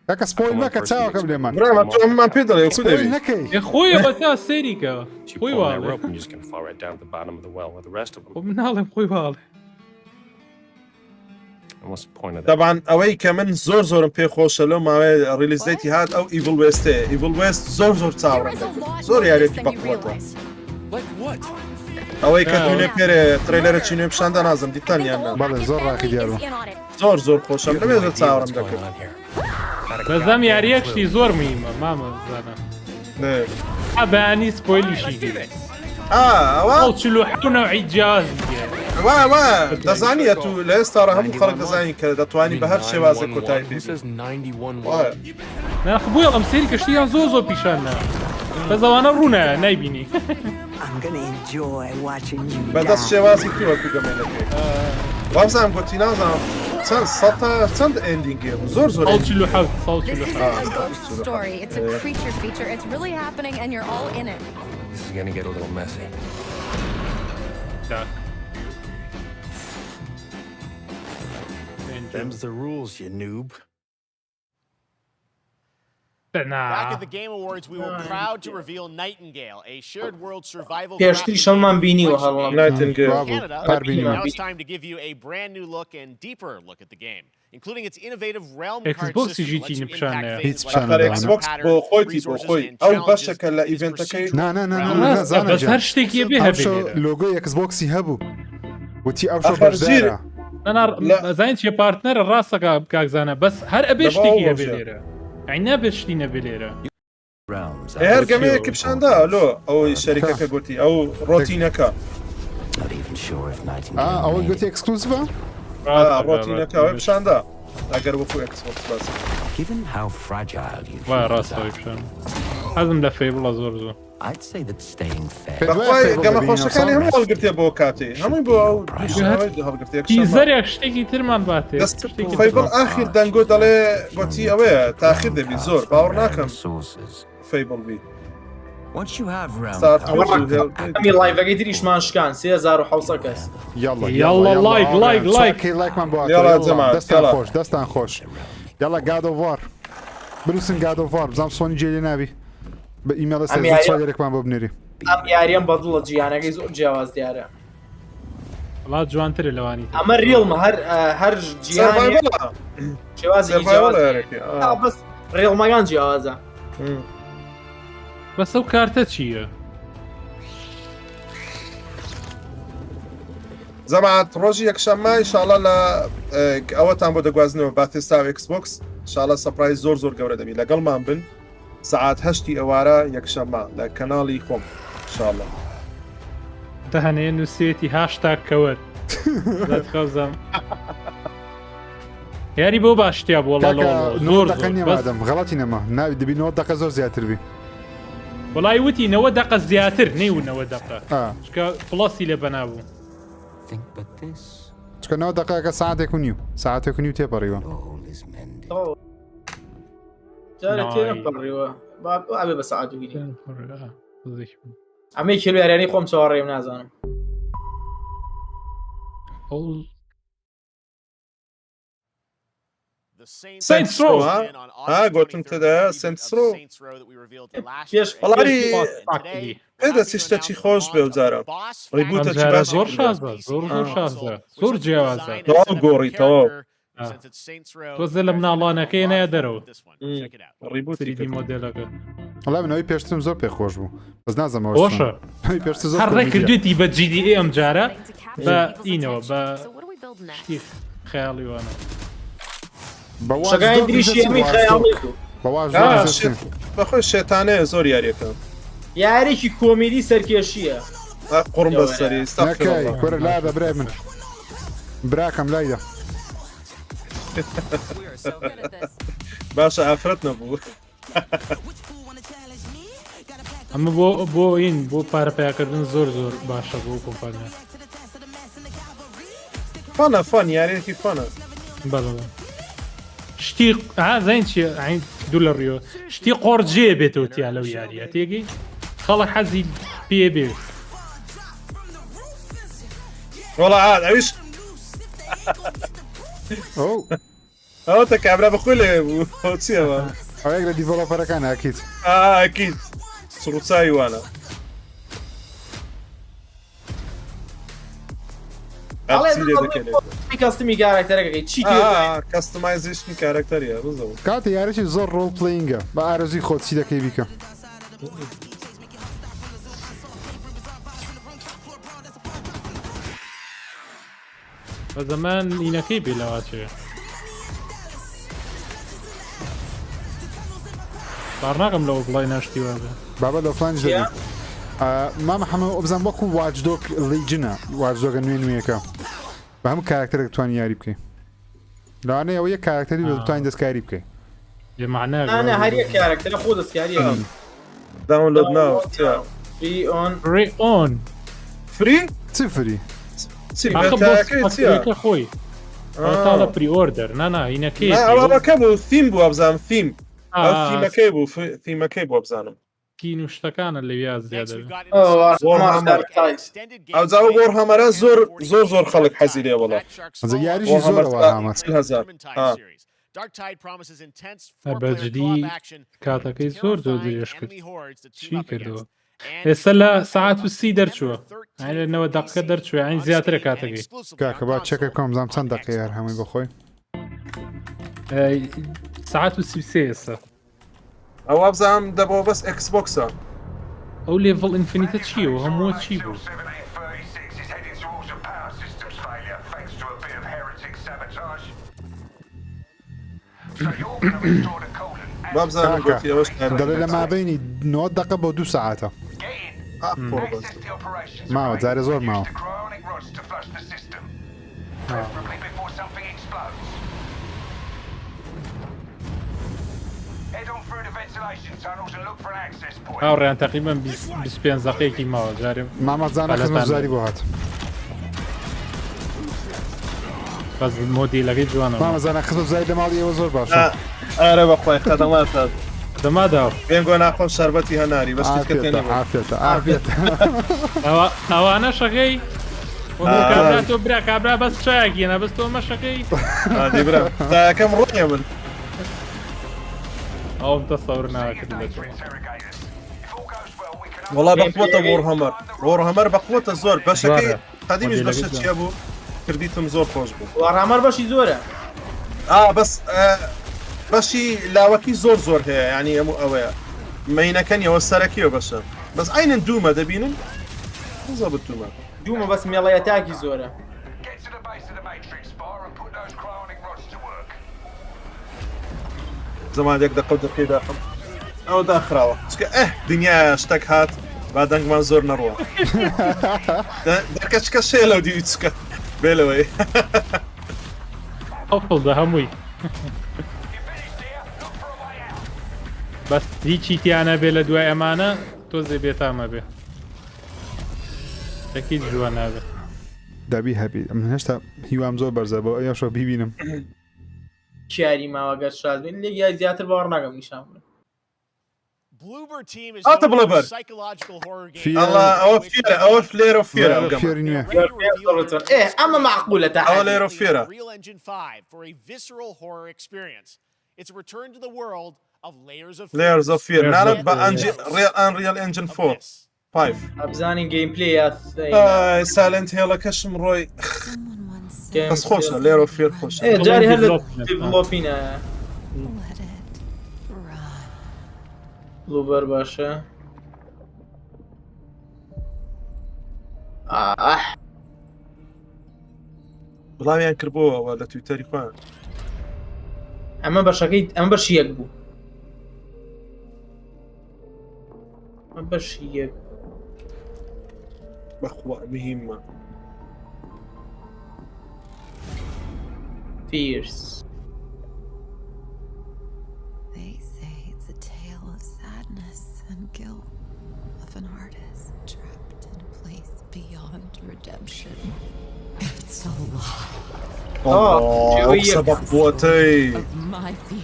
كاكا سبويل ما كتساوى قبل ما برا ما بيدر يا سبويل نكي يا خويا بتاع سيريكا خوي والله ومن هذا خوي والله What's the point of that? طبعا ئەوەی کە من زۆرم پێ خۆشە لەو ماوەیە ڕیلیزدەیتی هات ئەو ئیڤڵ وێستەیە ئیڤڵ وێست زۆر چاوەڕێم زۆر یاریێکی بەقوڵەتەوە ئەوەی کە دوێنێ پێرێ ترێلەرێکی نوێ پیشاندا نازم دیتانیان بەڵێ زۆر ڕاکی دیارە زۆر خۆشم لەمێ زۆر چاوەڕم دەکرد بەزەم یاریەکشتی زۆر مهمە مامەزانە ئەبانی سپۆیلیشی ئەوە چلو نەوعی جیازی وا دەزانیە تو لە ئێستاڕە هەموو خەڵک دەزانی کە دەتوانی بە هەر شێوازە کۆتایی ناخبووە ئەم سری کەشتیان زۆر پیشانە بەزەوانە ڕوونە نایبینی بەدەست شێوازی تووەکو گەمێنەکەی وابزانم گوتی نازانم چەند سەتا چەند ئێندینگێ زۆر story. It's a creature feature. It's really happening and you're all in it. This is gonna get a little messy. Them's the rules, you noob. Back at the Game Awards, we were proud to reveal Nightingale, a shared world survival پێشتری شەڵمان بینیوە هەڵام Now it's time to give you a brand new look and deeper look at the game, including its innovative realm card system that lets you impact things like Xbox بۆ خۆیتی بۆ خۆی ئەو بەشەکە لە ئیڤنتەکەی بەس هەر شتێکی بێ هەبێ لۆگۆی ئەکسبۆکسی هەبوو وتی ئەو شۆ بەشدارە زین چیە پارتنەرە ڕاستەکە کاکزانە بەس هەر ئەبێ شتێکی هەبێ لێرە نابێت شتی نەبێ لێرە هەر گەمەیەکی پیشاندا لۆ ئەوەی شەریکەکە گوتی ئەو ڕۆتینەکە ئەوە گوتی ئەکسکلوزڤە ڕۆتینەکە ئەوەی پیشاندا ئەگەر وەکو ئەکسبۆکس باسی وای ڕاستەوەی پیشان حەزم لە فێبڵە زۆر بەخوای گەمە خۆشەکانی هەموو هەڵگرتێ بۆ کاتێ هەمووی بۆ ئەو تیزەرێک شتێکی ترمان باتێ فەیبڵ ئاخیر دەنگۆ دەڵێ گوتی ئەوەیە تاخیر دەبی زۆر باوەڕ ناکەم فەیبڵ بی ئەمی لایڤەکەی تریشمان شکان 3700 کەس یاڵڵا لایکمان بۆ دەستان خۆش یاڵە گادۆڤار بنووسن گادۆڤار بزانام سۆنی جێلی ناوی بە ئیمێڵە سێرێکمان بۆ بنێری ئەم یاریەم بەدڵە جیهانەکەی زۆر جیاواز دیارە وڵات جوانترە لەوانی ئەمە ریڵمە هەر جیهانی شێوازی بەس ڕێڵمەکان جیاوازە بەس ئەو کارتە چییە؟ زەمات ڕۆژی یەکشەممە ئینشاڵڵا لە ئەوەتان بۆ دەگوازنەوە باتێستا ئەکسبۆکس ئینشاڵڵا سەپرایز زۆر گەورە دەبی لەگەڵمان بن سعات 8 ئەوارە یەکشەممە لە کەناڵی خۆم ئینشاڵڵا دەهەنێ نووسێتی هاشتا کەوت خەوزەم یاری بۆ باشتیا بۆ زۆر غەڵاتی نەما ناوی دەبی 90 دقە زۆر زیاتر بی وڵای وتی 90 دقە زیاتر نەیو 90 دقە چکە پڵاسی لێ بەنابوو چکە 90 دقەکە ساعتێک و نیو ساعتێک و نیو تێپەڕیوە جارە تێنەپەڕیوە ئەبێ بە ساعت وگیری ئەمەی کیلو یاریانی خۆم چاوەڕێم نازانم Saints Row گوتم تدا Saints Row وڵاری پێدەچی شتێکی خۆش بێ جارە ڕیبوتێکی باش زۆر شازە زۆر جیاوازە گۆڕیتەوە تۆزە لە مناڵانەکەی نایە دەرەوە ڕیبوتی مۆدلەکە وڵای منەوەی پێشترم زۆر پێخۆش بوو بەس نازەمەوە خۆشە هەر ڕێکردوێتی بە GDA ئەم جارە بە ئینەوە بە خەیاڵیوانە بەخۆی شێتانەیە زۆر یاریەکە یاریێکی کۆمیدی سەرکێشیە قڕم بەسەری کورە لا بەبرای من براکەم لایدا باشە ئافرەت نەبوو ئەمە بۆ ئین بۆ پارەپیاکردن زۆر باشە بۆ کۆمپانیا فان یاریەکی فانە بەڵێ شتی زین چیە دوو لە ڕیۆ شتی قۆرجێ بێتەوە تیا لەو یاریە تێگەی خەڵک حەزی پێ بێ وەڵا ئەویش ئەو تا کابرا بەخۆی لێ بوو چیەوە ئەوەیەک لە دیڤۆڵۆپەرەکان ئاکیت ئاکیت سروچاوی وانە کاستمی کاراکتەرەکەی چی کاستمایزیشنی کاراکتەریە بزەوە کاتە یارێکی زۆر ڕۆڵ پلینگە بە ئارەزوی خۆت چی دەکەی بیکە بە زەمان ئینەکەی بێلەوە چێ بارناقم لەوە بڵای ناشتی وازە بابە لە فلانج دەبی مامە هەمە ئۆبزان وەکو واجدۆک لیجنە واجدۆگە نوێنوێەکە بە هەموو کاراکتەرێک توانی یاری بکەی لەوانەیە ئەوە یەک کاراکتەری بە بتوانین دەستکاری بکەی معنە هەر یەک کاراکتەرە خۆ دەستکاریە داونلود ناو فری ئۆن فری چی فری خۆی تاڵە پریۆردەر نانا هینەکەی ئەوەکە بوو فیم بوو ئەبزانم فیم فیمەکەی بوو فیمەکەی بۆ بزانم کین و شتەکانە لەویا زیادە ئەوجا وۆر هەمەرە زۆر خەڵک حەزی لێ وەڵا یاریشی زۆرەوە بەجددی کاتەکەی زۆر درێژ کرد چی کردەوە ئێستا لە ساعت و 30 دەرچووە لەنەوە دەقەکە دەرچووە ئەین زیاترە کاتەکەی کاکە با چەکە بکەم بزانم چەند دەقەیە هەر هەمووی بەخۆی ساعت و 33 ئێستا ئەوە بزانم دەبەوە بەس ئەکسبۆکسە ئەو لێڤڵ ئینفینیتە چییە و هەمووە چی بوو دەڵێ لە مابینی 90 دقە بۆ 2 ساعتە ماوە جارێ زۆر ماوە هاوڕێیان تقریبا 25 دقەیەکی ماوە جارێ مامەزانە خزمەتگوزاری بۆ هات بەس مۆدیلەکەی جوانە مامەزانە خزمەتگوزاری لە ماڵی ئێوە زۆر باشە ئارە بەخوای خەدەماتە دەماداوە پێنگۆ ناخۆم شەربەتی هەناری ئەوانە شەکەی کابرا تۆ برا کابرا بەس چایەکیێنە بەس تۆ مەشەکەی داەکەم ڕۆنیە من ئەوم تەسەور ناکرد وڵا بەقوتە وۆرهەمەر بەقوتە زۆر بەشەکەی قەدیمیش بەشە چیە بوو کردیتم زۆر خۆش بوو وەڕامەر بەشی زۆرە بەس بەشی لاوەکی زۆر هەیە ینی هەموو ئەوەیە مینەکەنیەوە سەرەکیەوە بەشە بەس ئاینن دوومە دەبینن زۆر بتومە دوومە بەس مێڵەیەتاکی زۆرە زمانێک دەقەوت دەکەی داخم ئەوە داخراوە چکە دنیا شتێک هات با دەنگمان زۆر نەڕوە دەکەچکە شێ لەو دی چکە بێلەوەی ئەوڵدا هەمووی بەس هیچی تیانە بێ لە دوای ئەمانە تۆزێ بێتامە بێ دەکی جوان نابێ دەبی هەبی من هێشتا هیوام زۆر بەرزە بۆ ئەوشە بیبینم چیاری ماوەگەر شاد بێن لێک یای زیاتر باوەڕ ناکەم نیشان بڵێ ئاتە بڵەبەر ئەوە لێرە فێرە ئەمە معقولە تا ئەوە لێرە فێرە Layers of Fear نارە بە Unreal Engine 4 ئەبزانین گەیمپلێ سالنت هێڵەکەشم ڕۆی بەس خۆشە لێرە فێر خۆشە جاری هەر دیڤلۆپینە بلوبەر باشە بڵاویان کردبووەوە لە تویتەری خوان ئەمە بەشەکەی ئەم بەشی یەک بوو ئەم بەشی یەک بەخوا مهمە Fierce. They say it's a tale of sadness and guilt of an artist trapped in a place beyond redemption. It's a lie. قصة بقوتي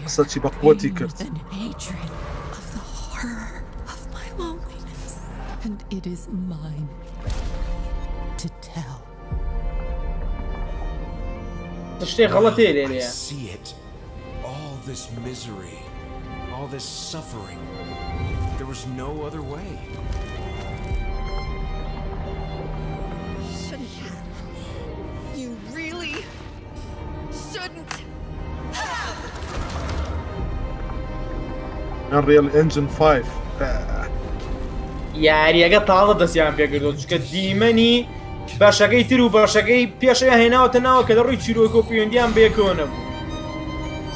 قصة بقوتي كرت And hatred of the horror of my loneliness. And it is mine to tell. I see it. All this misery, all this suffering. There was no other way. Shouldn't have. You really Unreal Engine 5 یاریەکە تاڵە دەستیان پێکردو چکە دیمەنی باشەکەی تر و باشەکەی پێشەوە هێناوەتە ناوە کە لە ڕووی چیرۆکە و پەیوەندیان بەیەکەوە نەبوو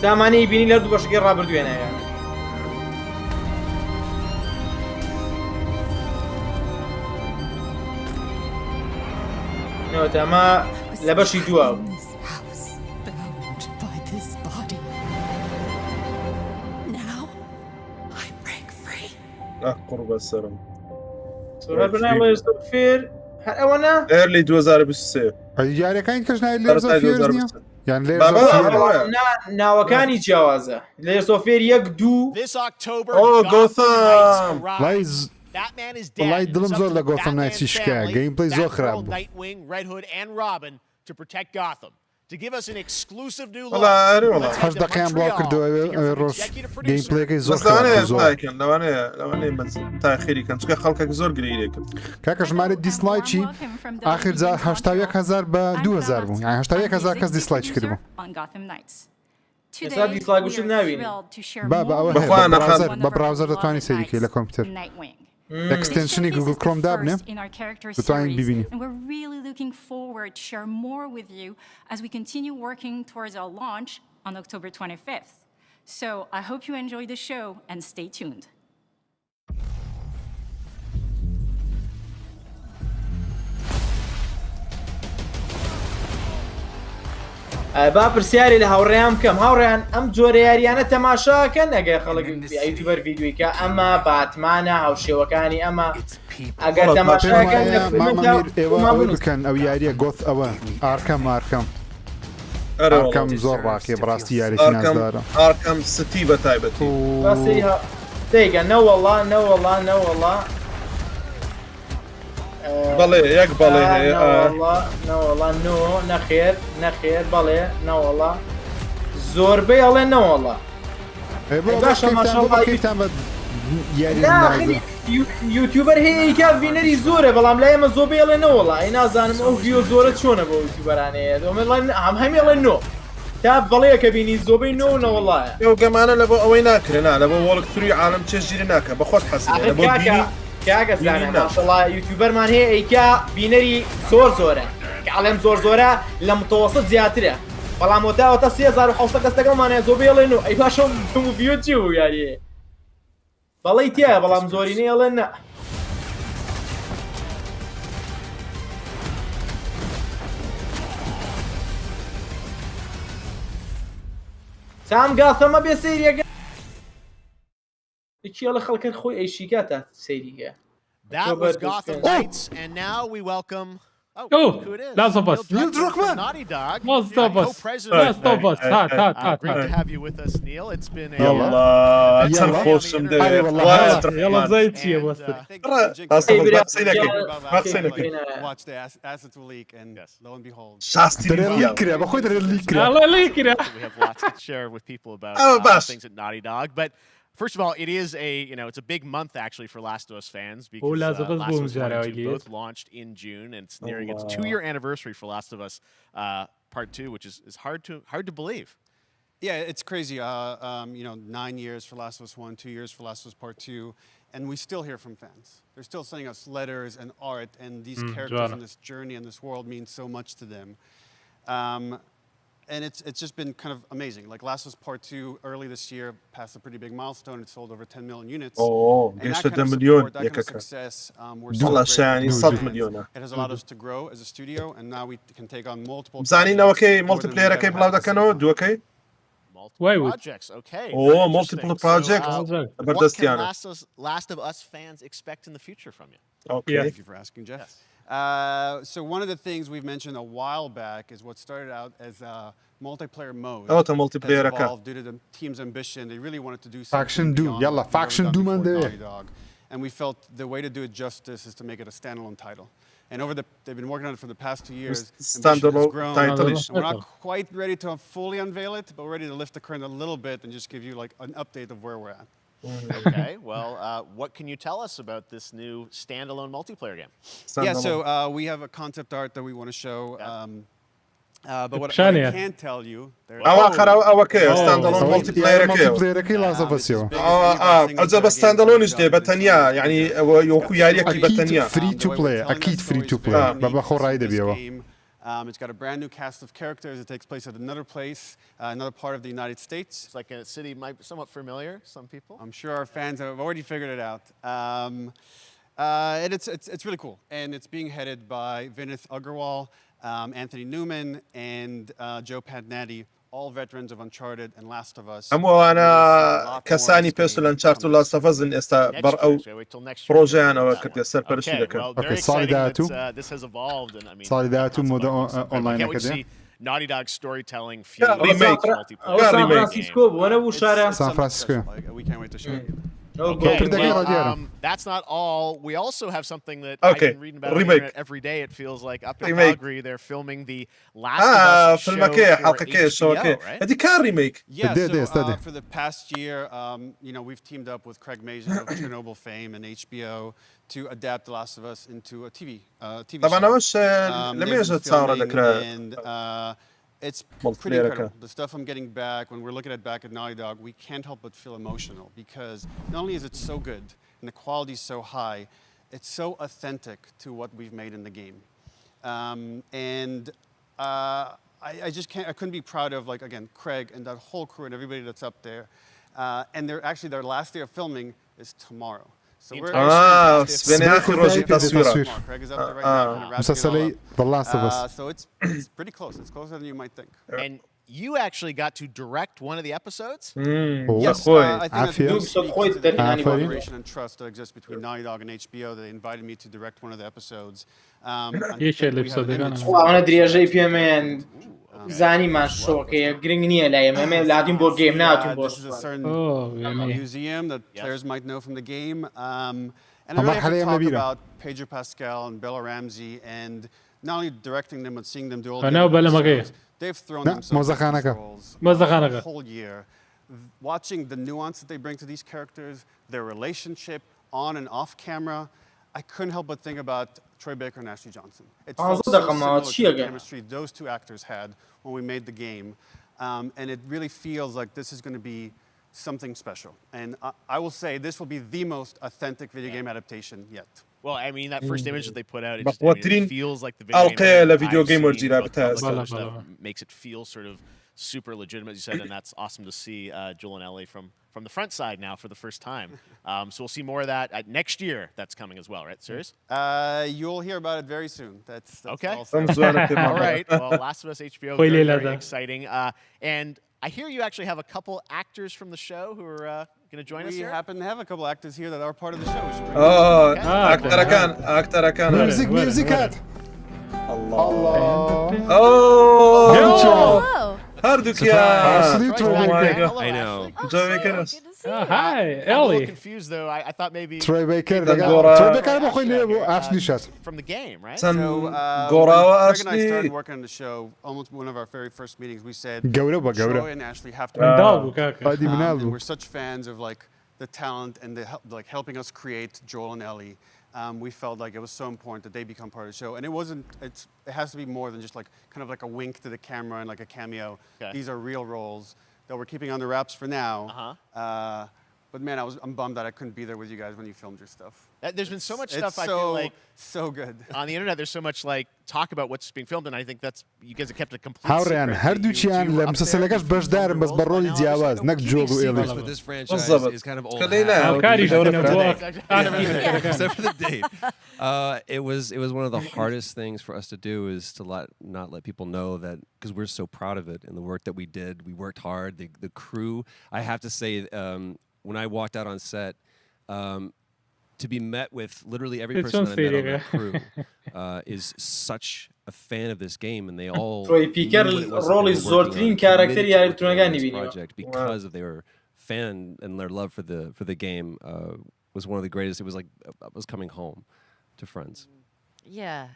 سامانەی بینی لە دوو باشەکەی ڕابردوێنەیە ئەمە لە بەشی دووە قڕبە سەرم فێر هەر ئەوەنە ئەرلی 2023 یاریەکانی کەش نای لێرز ئۆف فیرز نییە یان ناوەکانی جیاوازە لێرز ئۆف فێر 1 2 گۆثەم وڵای دڵم زۆر لە گۆثەم نایچی شکایە گەیم پڵی زۆر خراپ بوو هەش دقیقیان بڵاو کردەوە ڕۆژ گەیم پڵێەکەی زۆر لەوانەیە تاخیری کەم چکە خەڵکێک زۆر گرێ کرد کاکە ژمارە دیسلایکی ئاخر جار 81,000 بە 2000 بوو یان 81,000 کەس دیسلایکی کردبوو ئێستا دیسلایک وشت نابینی بە براوزەر دەتوانانی سەیریکەی لە کۆمپیوتەر extension Google Chrome دابنێ دەتوانین ببینی. And we're really looking forward to share more with you as we continue working towards our launch on October 25th. So I hope you enjoy the show and stay tuned. با پرسیاری لە هاوڕێیان بکەم هاوڕێیان ئەم جۆرە یاریانە تەماشاکەن ئەگەر خەڵک یوتیوبەر ڤیدیۆیکە ئەمە باتمانە هاوشێوەکانی ئەمە ئەگەر تەماشاکەن بکەن ئەو یاریە گۆت ئەوە ئارکەم ئارکەم زۆر ڕاکێ بڕاستی یاریی نازدارە ئارکەم ستی بە تایبەتی تێگە نەوەڵا نەوەڵا نەوەڵا بەڵێ یەک بەڵێ هەیە نەوەڵا نۆ نەخێر نەخێر بەڵێ نەوەڵا زۆربەی ئەڵێ نەوەڵا یوتیوبەر هەیەکە ڤینەری زۆرە بەڵام لای ئەمە زۆر بێڵێ نەوەڵا ئەی نازانم ئەو ڤیۆ زۆرە چۆنە بە یوتیوبەرانەیە هەمیڵێ نۆ تا بەڵەیە کە بینی زۆبەی نۆ نەوەڵایە ئەو گەمانە لە بۆ ئەوەی ناکرێنا لە بۆ وەڵکتوری عالم چێژگیری ناکە بە خۆت حەسیە بۆ کاگەزانە ماشەڵا یوتیوبەرمان هەیە ئەیکا بینەری زۆرە کە ئەڵێم زۆرە لە متەوەسط زیاترە بەڵام وتاوەتە 3700 کەس لەگەڵمانەیە زۆر بێڵێ نۆ ئەی باشە ڤیۆ چی بوو یاریێ بەڵی تایە بەڵام زۆرینەی ئەڵێ نە سام گاثەمە بێ سەیریەکە That was Gotham Knights, and now we welcome. Oh, who it is? Last of Us. Neil Druckmann. Naughty Dog. Last of Us. Last of Us. Great to have you with us, Neil. It's been a. Watch the assets will leak, and lo and behold. We have lots to share with people about things at Naughty Dog, but. First of all, it is it's a big month actually for Last of Us fans because Last of Us 1 and 2 both launched in June, and it's nearing its 2-year anniversary for Last of Us Part 2, which is hard to believe. Yeah, it's crazy. 9 years for Last of Us 1, 2 years for Last of Us Part 2, and we still hear from fans. They're still sending us letters and art, and these characters and this journey and this world means so much to them. And it's just been kind of amazing. Like Last of Us Part 2 early this year passed a pretty big milestone. It sold over 10 million units. Oh, and that kind of support, that kind of success, we're so grateful. It has allowed us to grow as a studio, and now we can take on multiple. multiplayer projects. Okay. Oh, multiple projects. What can Last of Us fans expect in the future from you? Okay. Thank you for asking, Jeff. Yes. So one of the things we've mentioned a while back is what started out as a multiplayer mode. Oh, the multiplayer evolved due to the team's ambition. They really wanted to do something. Faction Doom. Yalla, Faction Doom and and we felt the way to do it justice is to make it a standalone title. And they've been working on it for the past 2 years. Standalone title. We're not quite ready to fully unveil it, but we're ready to lift the curtain a little bit and just give you like an update of where we're at. Okay, well, what can you tell us about this new standalone multiplayer game? Yeah, so we have a concept art that we want to show. But what I Shania. can tell you, أواخر أوكي ستاند ألون مالتي بلاير مالتي بلاير كي لاست اوف اس أجا ستاند ألون إيش بتنيا يعني يوكو ياريك بتنيا فري تو بلاي اكيد فري تو بلاي بابا خو رايده بيوا It's got a brand new cast of characters. It takes place at another place, another part of the United States. It's like a city might be somewhat familiar, some people. I'm sure our fans have already figured it out. And it's really cool. And it's being headed by Vinith Agarwal, Anthony Newman, and Joe Padnatti, all veterans of Uncharted and Last of Us. أنا كساني بيرسونال أنشارت لاست اوف اس إستا بر أو بروجي أنا وكرت يسر برشي لك. Okay, solidarity. This has evolved, and I mean, solidarity mode online can't wait to كده. see Naughty Dog storytelling fuse remake. سان فرانسيسكو وانا ابو شارع سان فرانسيسكو. We can't wait to show you. Okay, well, that's not all. We also have something that I've been reading about on the internet every day. It feels like up in Calgary, they're filming the Last of Us show for HBO, right? هذه كان ريميك. Yeah, so for the past year, you know, we've teamed up with Craig Mazin of Chernobyl fame and HBO to adapt The Last of Us into a TV show. طبعا وش لم يجد تصور and it's pretty incredible. The stuff I'm getting back, when we're looking at back at Naughty Dog, we can't help but feel emotional because not only is it so good and the quality is so high, it's so authentic to what we've made in the game. I just can't, I couldn't be proud of, like, again, Craig and that whole crew and everybody that's up there. And they're actually, their last day of filming is tomorrow. So we're Craig is up there right now. مسلسلي The Last of Us. So it's pretty close. It's closer than you might think. And you actually got to direct one of the episodes? Yes, I think that's the collaboration and trust that exists between Naughty Dog and HBO. They invited me to direct one of the episodes. وانا ادري جي بي ام زاني ما شوكي جرينج نيه لا يم لادين بو جيم ناتين بو museum that players might know from the game. And I really have to talk about Pedro Pascal and Bella Ramsey and not only directing them but seeing them do all the shows. They've thrown themselves into roles the whole year. Watching the nuance that they bring to these characters, their relationship on and off camera, I couldn't help but think about Troy Baker and Ashley Johnson. It felt so similar to the chemistry those two actors had when we made the game. And it really feels like this is going to be something special. And I will say this will be the most authentic video game adaptation yet. Well, I mean, that first image that they put out, it, just, I mean, it feels like the video game that makes it feel sort of super legitimate, as you said, and that's awesome to see Joel and Ellie from the front side now for the first time. So we'll see more of that next year. That's coming as well, right? Serious? You'll hear about it very soon. That's okay. All right. Well, Last of Us HBO, very exciting. And I hear you actually have a couple actors from the show who are going to join us here. We happen to have a couple actors here that are part of the show. أكتر كان ميوزيكات الله هاردوك يا I know. Hi, I'm a Ellie. little confused though. I thought maybe تروي بيكر أشلي شات from the game, right? So Greg and I started working on the show. Almost one of our very first meetings, we said Troy and Ashley have to be and we're such fans of like the talent and the like helping us create Joel and Ellie. We felt like it was so important that they become part of the show, and it wasn't. It has to be more than just like kind of like a wink to the camera and like a cameo. These are real roles that we're keeping under wraps for now. But man, I'm bummed that I couldn't be there with you guys when you filmed your stuff. There's been so much stuff. I feel like so good on the internet. There's so much like talk about what's being filmed, and I think that's you guys have kept a complete هاوريان هردوچيان لمسلسلكاش باش دارم بس برولي دياواز نك جولو إيلي. But this franchise is kind of old. Except for the date. It was one of the hardest things for us to do is to not let people know that because we're so proud of it and the work that we did. We worked hard. The crew. I have to say, when I walked out on set. To be met with literally every person that I met on that crew is such a fan of this game, and they all project because of their fan and their love for the game was one of the greatest. It was like I was coming home to friends. Yeah,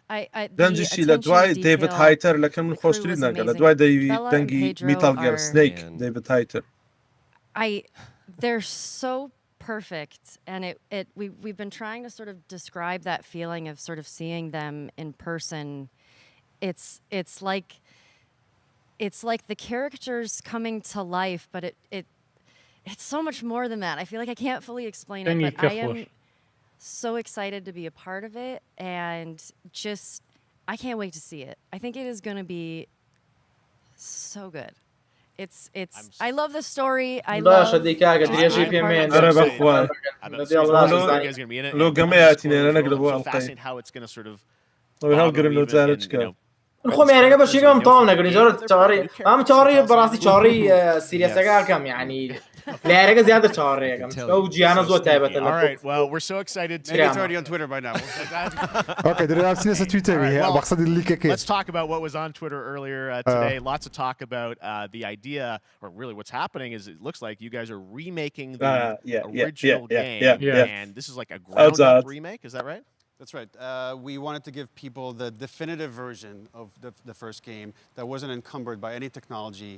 دنجي لدواي ديفيد هايتر لكن من خوش تريدنا قال لدواي دنجي ميتال جير سنيك ديفيد هايتر. They're so perfect, and we've been trying to sort of describe that feeling of sort of seeing them in person. It's like it's like the characters coming to life, but it's so much more than that. I feel like I can't fully explain it, but I am so excited to be a part of it, and just I can't wait to see it. I think it is going to be so good. I love the story. I love how it's going to sort of الخوم يعني قبل شيء قام طالنا قال جرت شاري شاري براسي شاري سيريس كم يعني لا رجع زيادة شاري كم أو جيانا زود تابت. All right, well we're so excited. It's already on Twitter by now. Okay, let's talk about what was on Twitter earlier today. Lots of talk about the idea, or really what's happening is it looks like you guys are remaking the original game, and this is like a ground-up remake. Is that right? That's right. We wanted to give people the definitive version of the first game that wasn't encumbered by any technology.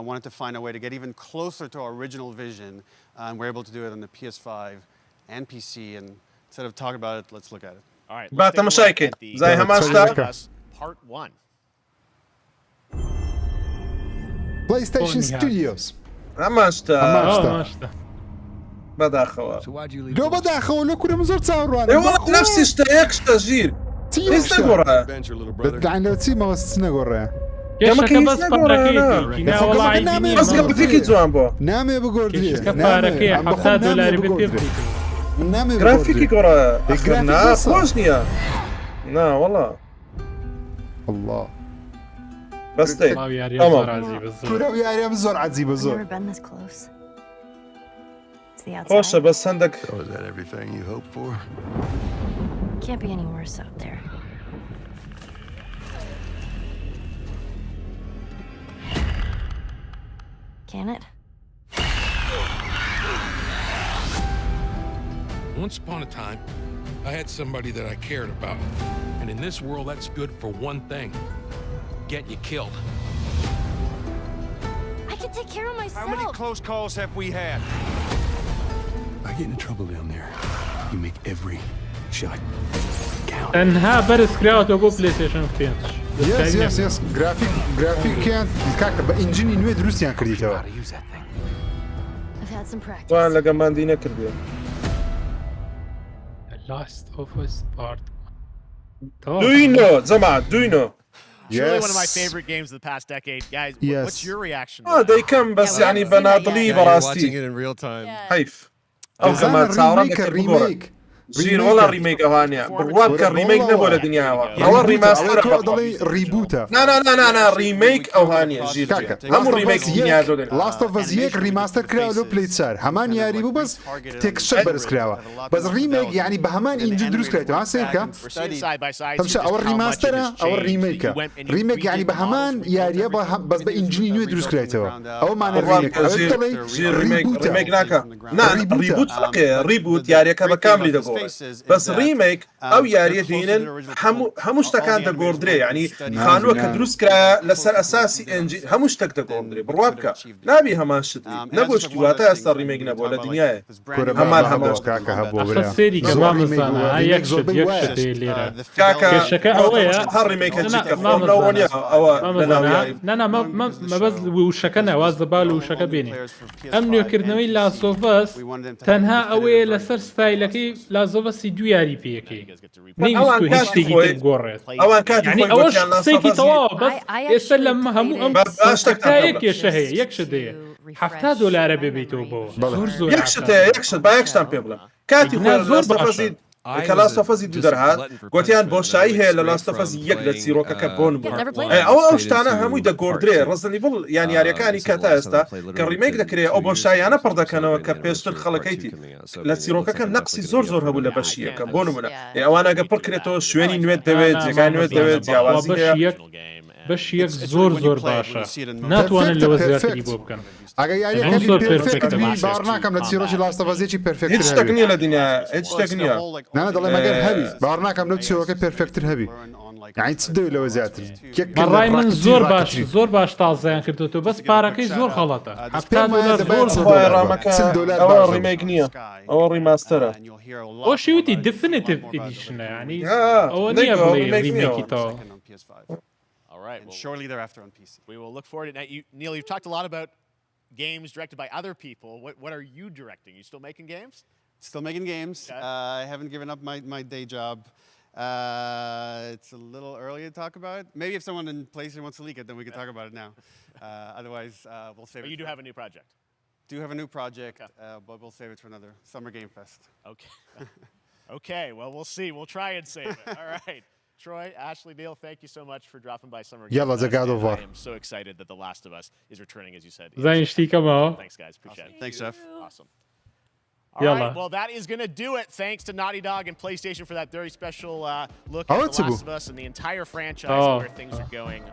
Wanted to find a way to get even closer to our original vision, and we're able to do it on the PS5 and PC. And instead of talking about it, let's look at it. All right. Let's take a look at the Part 1. PlayStation Studios. لو بدا اخو كل مزور تصور والله نفس اشتاق تسجيل تيسنغورا بدعنا لو تسيما وسنغورا كما كيس باراكيتي كنا والله عايزين بس قبل فيك جوامبو نامي بقول كفاركي $10 بتبري نامي جرافيكي كورا اخرنا خوشنيا لا والله الله بس تمام كورا يا ريم زور عزيب زور خوشة بس عندك Was that everything you hoped for? Can't be any worse out there. Can it? Once upon a time, I had somebody that I cared about. And in this world, that's good for one thing. Get you killed. I can take care of myself. How many close calls have we had? I get in trouble down there. You make every shot count. انها برس كراوت ابو بلاي ستيشن 5. يس جرافيك كان كاكا بانجيني نوي دروسيان كرديتو. I've had some practice. وانا كمان دينا كرديو. Last of Us Part. Do you know زعما do you know? Surely one of my favorite games of the past decade, guys. What's your reaction? they كم بس يعني بناضلي براستي. حيف. أو كمان صاروا ريميك. جير والله ريميك أوانيا. برواب كريميك نبغى الدنيا أو ريماستر. ريبوتا. لا ريميك أوانيا جير. هم ريميك الدنيا دول. Last of Us يك ريماستر كراو لو بلاي صار. همان يا ريبو بس تكشف برس كراوا. بس ريميك يعني بهمان إنجل دروس كراته. ها سيركا. تمشي أو ريماستر أو ريميك. ريميك يعني بهمان يا ريبا بس بإنجل نيو دروس كراته. أو معنى ريميك. ريميك ناكا. ريبوت فرق. ريبوت يا ريكا بكامل دقو. بس ريميك او ياري دينن هموش تكان تقوردري يعني خانوك دروس كرا لسر اساسي انجي هموش تك تقوردري بروابكا نابي هماش نبوش كواتا استر ريميك نبو لدنيا همال هموش كاكا هبو خسيري كمان صنع يكشد ليرا كاكا شكا اويا هر ريميك هجيك خمنا ونيا او لا ما بس وشكنا وازبال وشكا بيني امنيو كردنوي لا سوفاس تنها اوي لسر ستايلكي لا زوفاسي دو ياري بيكي نيستو هشتي تقورت يعني اول شخصيكي طواب بس يسلم همو ام هيك يا شهي يكشد $7 ببيتو بو زور يكشد بايكشتان بيبلا كاتي زور كلاست اوف از درها قوتيان بوشاي هي لاست اوف از يك لتسيروكا كابون او شتانا همو دا جوردري رزن ليفل يعني ياريكاني كاتاستا كريميك دكري او بوشاي انا بردا كانوا كبيستر خلقيتي لتسيروكا كان نقصي زور هبو لبشيه كابون منا او انا قبل كريتو شويني نويت دبيت كان نويت دبيت يا وازي باش يك زور باشا ناتوان اللي وزيرتي بو بكن اگه یاری کلی پرفکت بی بارنا کم لتسیروش لاست وازی چی پرفکت هیچ تکنیه لدنیا هیچ تکنیه نه دلای مگر هبی بارنا کم لتسیروش پرفکت هبی يعني تصدق لو زيادة براي من زور باش تازين كردوتو بس باراكي زور غلطة $7 زور او ريميك نيا او ريماستر او شيوتي ديفينيتيف اديشن يعني او نيا بلاي ريميكي تو All right. And Well, shortly thereafter on PC. we will look forward to it. Now, Neil, you've talked a lot about games directed by other people. What are you directing? You still making games? Still making games. Okay. I haven't given up my day job. It's a little early to talk about. Maybe if someone in PlayStation wants to leak it, then we can talk about it now. Otherwise, we'll save it. You do have a new project. Do have a new project, but we'll save it for another Summer Game Fest. Okay. Okay. Well, we'll see. We'll try and save it. All right. Troy, Ashley, Neil, thank you so much for dropping by Summer Game Yalla, Fest. God of War. I am so excited that The Last of Us is returning, as you said. زين شتيكا معه. Thanks, guys. Appreciate it. Thanks, Jeff. Awesome. All Yalla. right, well, that is going to do it. Thanks to Naughty Dog and PlayStation for that very special look Oh, at it's The a Last boo. of Us and the entire franchise Oh. and where things are going.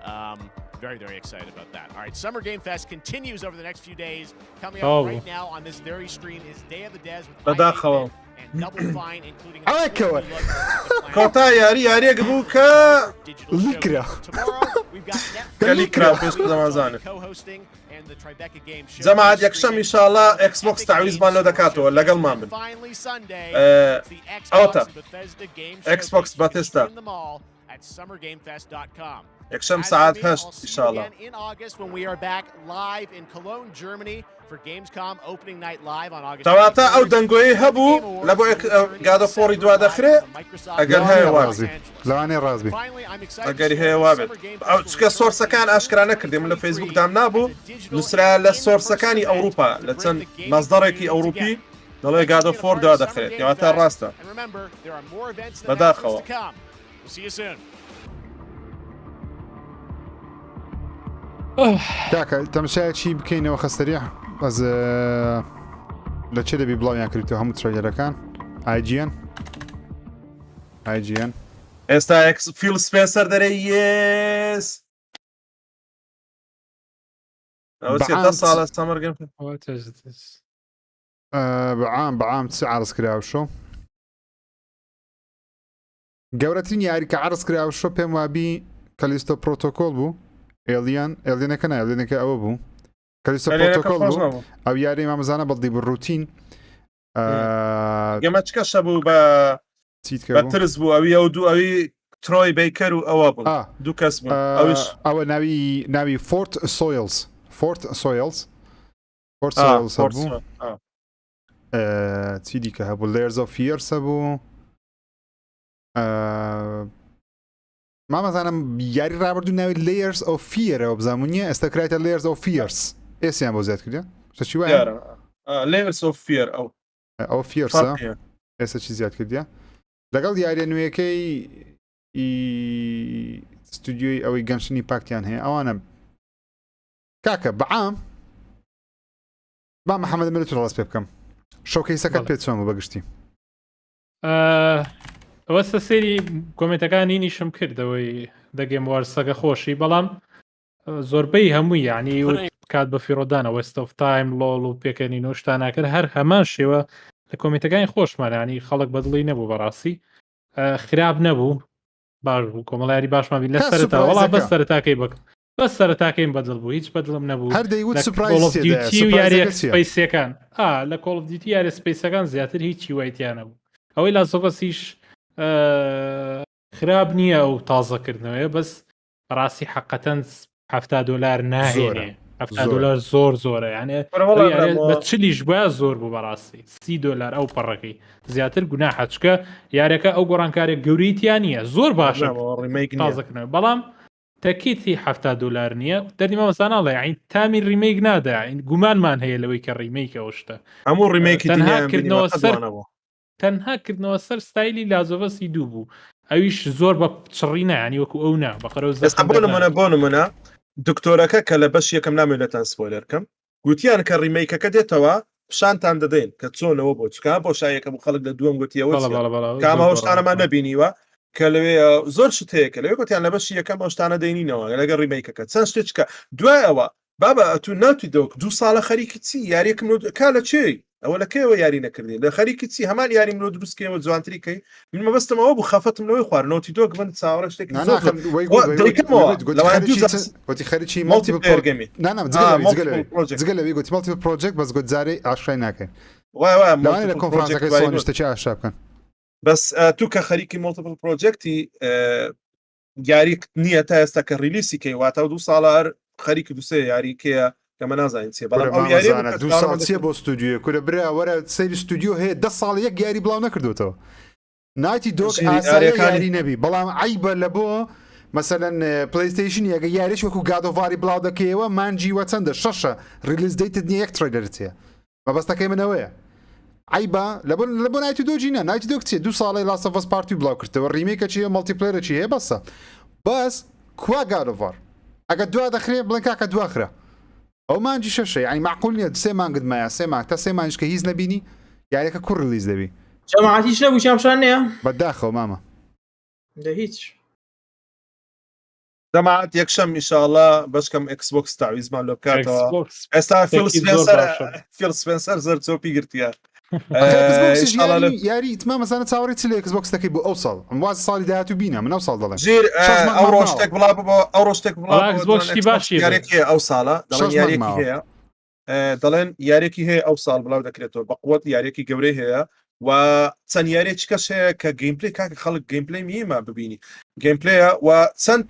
Very, very excited about that. All right, Summer Game Fest continues over the next few days. Coming up Oh. right now on this very stream is Day of the Dead with بداخل and Double Fine, including I a like full it. look at the plan كوتا ياري قبوكا digital Likra. show. Tomorrow, we've got Netflix كاليكرا بيش زمان co-hosting and the Tribeca Game Show. جماعة يكشم إن شاء الله إكس بوكس تعويض مان لو دكاتو ولا قل ما من Finally Sunday, Uh, it's the Xbox أوتا. and Bethesda Game Xbox Showcase. You can Bethesda. stream them all at summergamefest.com. يكشم As ساعات for me, هشت I'll إن see شاء you الله again in August when we are back live in Cologne, Germany for Gamescom opening night live on August تواتا أو 23rd. دنقوي هبو لبو قاعدة فوري دوا داخري أقل هاي وابي لا أنا رازبي Finally, I'm excited to أقل share هاي the وابي Summer Game أو Fest تسكى صورة كان أشكرا نكردي من الفيسبوك دام نابو نسرع للصورة كاني أوروبا لتن مصدركي أوروبي دلوي قاعدة فور دوا داخري تواتا راستا And remember, there are more events and بداخل. announcements to come. We'll see you soon. کاکە تەمشایەکی بکەینەوە خەستەریح ئەز لە چێ دەبی بڵاویان کردو هەموو ترەیلەکان IGN ئێستا فیل سپێنسەر دەرێ یس ئەوە چێتە ساڵە سەمەر گەم بەعام چ عرض کراوشۆ گەورەترین یاریکە عرض کراوشۆ پێم وابی کەلیستۆ پرۆتۆکۆل بوو ئێلیەنەکە ئێلیەنەکە ئەوە بوو کەلیستۆ پرۆتۆکۆل بوو ئەو یاری مامەزانە بەڵدی بڕوتین گەمە چکەشە بوو بە ترس بوو ئەوی ئەو دوو ئەوی ترۆی بیکەر و ئەوە بوو دوو کەس بوو ئەوە ناوی فۆرت سۆیلز هەبوو چی دیکە هەبوو لێرز ئۆف فیرس هەبوو مامەزانم یاری ڕابردوو ناوی لێرز ئۆف فیرەوە بزانمونیە ئێستا کرایتە لێرز ئۆف فیرس ئێسیان بۆ زیاد کردە شتەچی وایە لێرز ئۆف فیر ئەو فیرسە ئێستا چی زیاد کردە لەگەڵ یاریە نوێیەکەی ستودیۆی ئەوەی گەنشنی پاکتیان هەیە ئەوانە کاکە بەعام با محەممەد ملت ڕاست پێ بکەم شۆکەیسەکەت پێ چۆن بوو بەگشتی ئەوەستە سێری کۆمنتەکانی نیشم کردەوەی دەگەم وارسەکە خۆشی بەڵام زۆربەی هەمووی یعنی کات بە فیرۆدانە وەست ئۆف تایم لۆڵ و پێکەنی نۆشتاناکرد هەر هەمان شێوە لە کۆمنتەکانی خۆشمانانی خەڵک بەدڵی نەبوو بەڕاستی خراپ نەبوو باش بوو کۆمەڵیاری باشمان بین لە سەرتا وەڵا بەس سەرتاکەی بکە بەس سەرتاکەیم بەدڵ بوو هیچ بەدڵم نەبوو سپیسەکان لە کۆڵ دیتی یاری سپیسەکان زیاتر هیچی وایتیان نەبوو ئەوەی لا سۆفەسیش خراپ نییە ئەو تازەکردنەوەی بەس ڕاستی حقەتەن $70 ناهێنێ $70 زۆر زۆرە یانێ بە چلیش بە زۆر بوو بەڕاستی $30 ئەو پەڕەکەی زیاتر گونا حەچکە یارەکە ئەو گۆڕانکارێک گەوریتیان نییە زۆر باشە تازەکردنەوە بەڵام تەکیتی $70 نییە دەرنیمە مەساناڵێ عین تامی ریمیک نادا گومانمان هەیە لەوەی کە ریمیکە ئەوشتە هەموو ریمیکی تەنهاکردنەوە سەر تەنهاکردنەوە سەر ستایلی لازۆڤەسی دوو بوو ئەویش زۆر بە چڕینە ینی وەکو ئەو نا بەقەرەوە بۆ نمونە دکتۆرەکە کە لە بەش یەکەم نامێنێتان سپۆیلەرکەم گوتیان کە ریمیکەکە دێتەوە پیشانتان دەدەین کە چۆنەوە بۆ چکە بۆ شایەکە بوو خەڵک لە دووەم گوتیەوە کامە هەشتانەمان نبینیوە کە لەوێ زۆر شت هەیە کە لەوێ گوتیان لە بەشی یەکەم هەشتانە دەینینەوە لەگەڵ ریمیکەکە چەند شتێککە دوایەوە بابە ئەتو ناوتی دۆک 2 ساڵە خەریکی چی یاریەکەم کا لە چێ ئەوە لەکەیەوە یاری نەکردی لە خەریکی چی هەمان یاری مرۆ دروستکەوە جوانتریکەی من مەبەستمەوە بوو خەفتم لەوەی خوار نۆتی دۆک بن چاوەڕە شتێکی گوتی خەریکی مڵتیپلگەمی جگەلەوەی گوتی مڵتیپل پرۆجێکت بەس گوتجارەی ئاشای ناکەین لەوانێ لە کۆنفرانسەکەی سۆنیشتەکی ئاشا بکەن بەس تو کە خەریکی مڵتیپل پرۆجێکتی یاری نییە تا ئێستا کە ریلیسی کەی واتە 2 ساڵە خەریک دوسێ یاریکەیە کەمە نازانین چێ بەڵام ئەو یاری 2 ساڵ چێ بۆ ستودیۆ کورە برا وەرە سەیری ستودیۆ هەیە 10 ساڵ یەک یاری بڵاو نەکردوتەوە نایتی دۆک یاری نەبی بەڵام عیبە لە بۆ مثلا پلیستیشن یەگە یاریش وەکو گادۆڤاری بڵاو دەکەیەوە مانجی وە چەندە 6 ریلیز دەیتت نیە یەک ترێلەرچێ مەبەستەکەی منەوەیە عیبە لە بۆ نایتی دۆجینە نایتی دۆک چێ 2 ساڵی لاسەڤەس پارتی بڵاو کردەوە ڕیمێکە چیە مەڵتیپلێرە چی هەیە بەسە بەس کوا گادۆڤار ئەگە دوا دەخرێ بڵێن کاکە دواخرە ئەو مانجی شەشە یعنی معقول نییە 3 مانگت مایە 3 مانگ تا 3 مانج کە هیچ نەبینی یاریەکە کوڕ ریلیز دەبی جەماعەتیش نەبوو شامشان نییە بەداخەوە مامە هیچ دەمات یەکشەم ئینشاءالله بەشکەم ئەکسبۆکس تاویزمان لۆ بکاتەوە ئێستا فیل سپێنسەر زەر چۆپی گرتیە یاری ئیتما مەزانە چاوەڕێ چ لە ئەکسبۆکس دەکەی بۆ ئەو ساڵ واز ساڵی داهاتوو بینە من ئەو ساڵ دەڵێم ژیر ئەو ڕۆژتێک بڵا بۆ ئەو ڕۆژتێک یارێکی ئەو ساڵە دەڵێن یارێکی هەیە دەڵێن یارێکی هەیە ئەو ساڵ بڵاو دەکرێتەوە بە قووەت یارێکی گەورەی هەیە و چەند یارێکی کەس هەیە کە گەیمپلی کاکە خەڵک گەیمپلی میمە ببینی گەیمپلەیە و چەند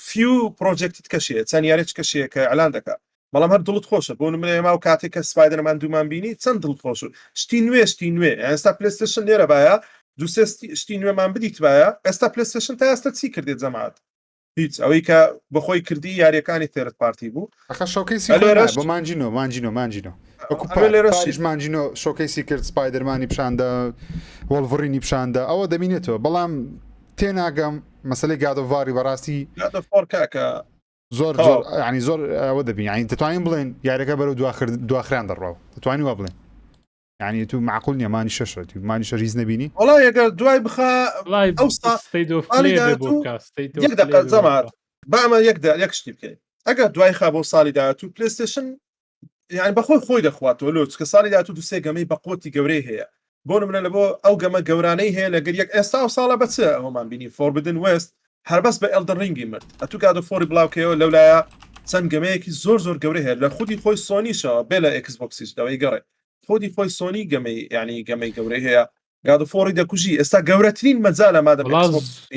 فیو پرۆجێکتت کەشەیە چەند یارێک کەشەیە کە ئەلان دەکات بەڵام هەر دڵت خۆشە بۆ نمونە ئێمە و کاتێک کە سپایدەرمان دوومان بینی چەند دڵت خۆش شتی نوێ ئێستا پلێستیشن لێرە باە دوسێ شتی نوێمان بدیت باە ئێستا پلێستیشن تا ئێستا چی کردێت جەماعەت هیچ ئەوەی کە بەخۆی کردی یاریەکانی تێرت پارتی بوو بۆ مانجینۆ مانجینۆ شۆکەیسی کرد سپایدەرمانی پیشاندا وەڵڤڕینی پیشاندا ئەوە دەبینێتەوە بەڵام تێناگەم مەسلەی گادۆڤاری بەڕاستی کاکە زۆر ینی زۆر ئەوە دەبین ینی دەتوانین بڵێن یاریەکە بەرەو دواخران دەڕاو دەتوانین وا بڵێن ینی تو معقول نیە مانی شەشە مانی شە ریز نەبینی وڵای ئەگەر دوای بخە زەمات بامە یەک شتی بکەین ئەگەر دوای خا بۆ ساڵی داهاتوو پلێستیشن یعنی بەخۆی خۆی دەخواتەوە لۆ کە ساڵی داهاتوو دوسێ گەمەی بە قوتی گەورەی هەیە بۆ نمونە لە بۆ ئەو گەمە گەورانەی هەیە لەگەر یەک ئێستا و ساڵە بەچە ئەومان بینی فۆربدن وێست هەر بەس بە ئەلدەن ڕینگی مرد ئەتو گادۆ فۆری بڵاوکەوە لەولایە چەند گەمەیەکی زۆر گەورەی هەیە لە خودی خۆی سۆنیشەوە بێ لە ئەکسبۆکسیش دەوەی گەڕێ خودی خۆی سۆنی گەمەی ینی گەمەی گەورەی هەیە گادۆ فۆری دەکوژی ئێستا گەورەترین مەجال لە مادە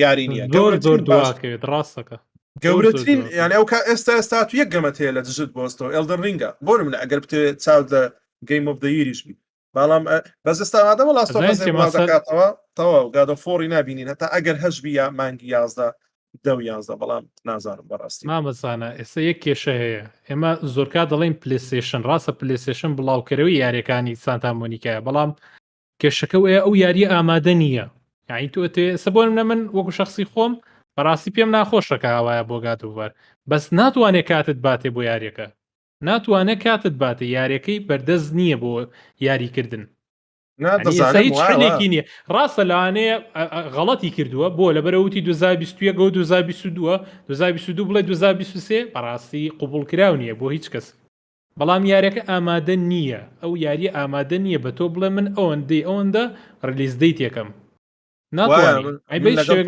یاری نییە زۆر دواکەوێت ڕاستەکە گەورەترین یعنی ئەو ئێستا تو یەک گەمەت هەیە لە دژت بۆستەوە ئەلدەن ڕینگە بۆ منە ئەگەر بتێ چاو لە گەیم ئۆف دە یریش بی بەڵام بەس ئێستا مادەمە لاستەوە تەواو گادۆ فۆری نبینین هەتا ئەگەر هەش بیە مانگی 11 بەڵام نازانم بەڕاستی مامەزانە ئێستا یەک کێشە هەیە ئێمە زۆرکات دەڵێن پلێستیشن ڕاستە پلێستیشن بڵاوکەرەوەی یاریەکانی سانتا مۆنیکایە بەڵام کێشەکە وەیە ئەو یاری ئامادە نییە یعنی تۆ سەبۆ منە من وەکو شخصی خۆم بەڕاستی پێم ناخۆشەکە هاوایە بۆ گاتوڤەر بەس ناتوانێت کاتت باتێ بۆ یاریەکە ناتوانێت کاتت باتێ یاریەکەی بەردەست نییە بۆ یاریکردن نییە ڕاستە لەوانەیە غەڵەتی کردووە بۆ لە بەرەوتی 2021 و 2022 بڵێ 2023 بەڕاستی قوبول کراو نییە بۆ هیچ کەس بەڵام یاریەکە ئامادە نییە ئەو یاری ئامادە نییە بە تۆ بڵێ من ئەوەندە ڕلیز دەیت یەکەم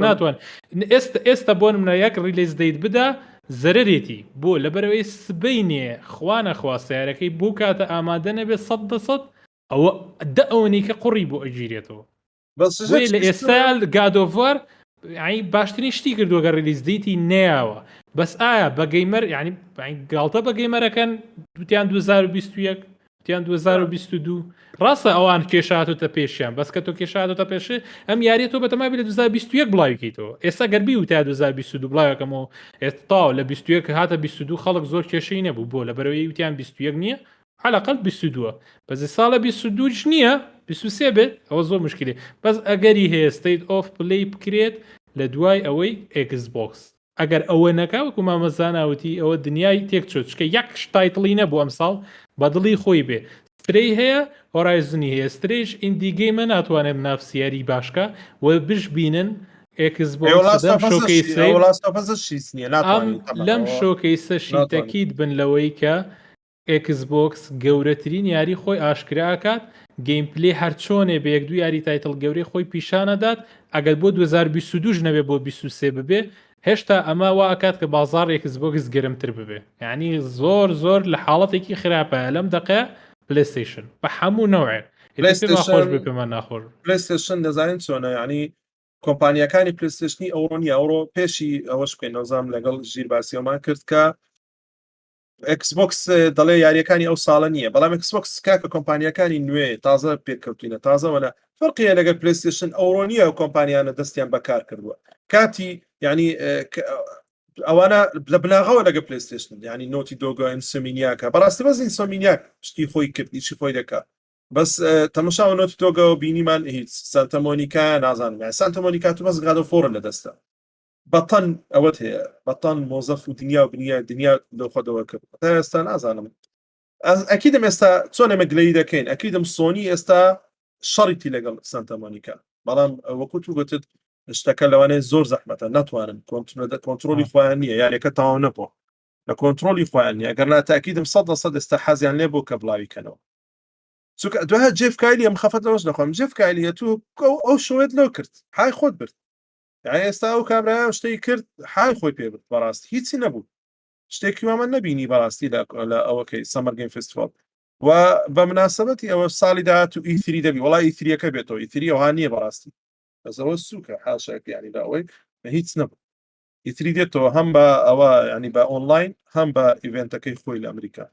ناتوان ئێستا بۆ منە یەک ڕلیز دەیت بدا زەرێتی بۆ لەبەرەوەی سبەینێ خوانە خواستیارەکەی بۆ کاتە ئامادە نەبێت 100% ئەوە ئەوەی کە قوڕی بۆ ئەگیرێتەوە لە ئێستا گادۆڤار باشترین شتی کردووە گە ڕلیز دەیتی نەیەوە بەس ئایا بە گەیمەر ینی گاڵتە بە گەیمەرەکەن دوتیان 2021 تیان 2022 ڕاستە ئەوان کێشاتۆتە پێشیان بەس کە تۆ کێشاتۆتە پێشێ ئەم یاریێتەوە بەتەمای لە 2021 بڵاویکەیتەوە ئێستا گەربی و تا 2022 بڵاوەکەمەوە ئێستا لە 21 هاتە 22 خەڵک زۆر کێشەی نەبوو بۆ لە بەرەوەی وتیان 21 نییە حەلاقل 22 بەس ساڵە 22 نییە 23 بێت ئەوە زۆر مشکلی بەس ئەگەری هەیە ستیت ئۆف پلی بکرێت لە دوای ئەوەی ئەکسبۆکس ئەگەر ئەوە نەکاوەکو مامەزاناوتی ئەوە دنیای تێک چۆت چکە یەک تایتڵی نەبوو ئەم ساڵ بەدڵی خۆی بێ سترەی هەیە هۆرایزنی هەیە سترێژ ئیندیگەیمە ناتوانێت نافسیاری باشکە و بشبینن لەم شۆکەیسەشی تەکید بن لەوەی کە ئەکسبۆکس گەورەترین یاری خۆی ئاشکراکات گەیمپلی هەر چۆنێ بە یەک دو یاری تایتڵ گەورەی خۆی پیشانەدات ئەگەر بۆ 2022 نەبێ بۆ 23 ببێ هێشتا ئەمە واکات کە بازار ئەکسبۆکس گەرمتر ببێ یعنی زۆر لە حاڵەتێکی خراپە لەم دقە پلێستیشن بە هەموو نەوەیە خۆش بێ پێمان ناخۆر پلێستیشن دەزانین چۆنە ینی کۆمپانیەکانی پلیستشنی ئەوڕۆ نیە ئەوڕۆ پێشی ئەوەش بکەین نۆزام لەگەڵ ژیر باسیەوەمان کرد کە ئەکسبۆکس دەڵێ یاریەکانی ئەو ساڵە نییە بەڵام ئەکسبۆکس کاکە کۆمپانیەکانی نوێ تازە پێککەوتینە تازەوەە فەرقیە لەگەڵ پلیستشن ئەوڕۆ نیە و کۆمپانیانە دەستیان بەکار کردووە کاتی ینی ئەوانە لە بناغەوە لەگە پلیستشن ینی نۆتی دۆگە ئینسۆمینیاکە بەڕاستی بەس ئینسۆمینیاک شتی خۆی کرد هیچی خۆی دەکات بەس تەماشاوە نۆتی تۆگەەوە بینیمان هیچ سانتەمۆنیکا نازانم سانتەمۆنیکا تو بەس گادە فۆرە لە دەستە بەتەن ئەوەت هەیە بەتەن مۆزەف و دنیا و دنیا دەخۆدەوە کرد تا ئێستا نازانم ئەکیدم ئێستا چۆن ئەمە گلەی دەکەین ئەکیدم سۆنی ئێستا شەڕیتی لەگەڵ سانتەمۆنیکا بەڵام وەکو تو گوتت شتەکە لەوانەیە زۆر زەحمەتە ناتوانن کۆنتترۆلی خۆیان نییە یاریەکە تاوا نەبوو لە کۆنتترۆلی خۆیان نیە گەر لا تاکیدم 100% ئێستا حەزیان لێ بۆ کە بڵاویکەنەوە دوای جێف کایلی ئەم خەفەت لەوەش نەخۆم جێف کایلیە تو ئەو شوێت لەو کرد حای خۆت برد یعنی ئێستا ئەو کابرا شتەی کرد حای خۆی پێ برد بەڕاستی هیچی نەبوو شتێکی وامە نەبینی بەڕاستی لە ئەوەکەی سەمەر گەیم فستیڤال و بە مناسبەتی ئەوە ساڵی داهات و ئیتری دەبی وڵای ئیتریەکە بێتەوە ئیتری ئەوها نییە بەڕاستی بەسەوە سووکە حاشاک یعنی داوەی هیچ نەبوو ئیتری دێتەوە هەم بە ئەوە ینی بە ئۆنلاین هەم بە ئیڤنتەکەی خۆی لە ئەمریکا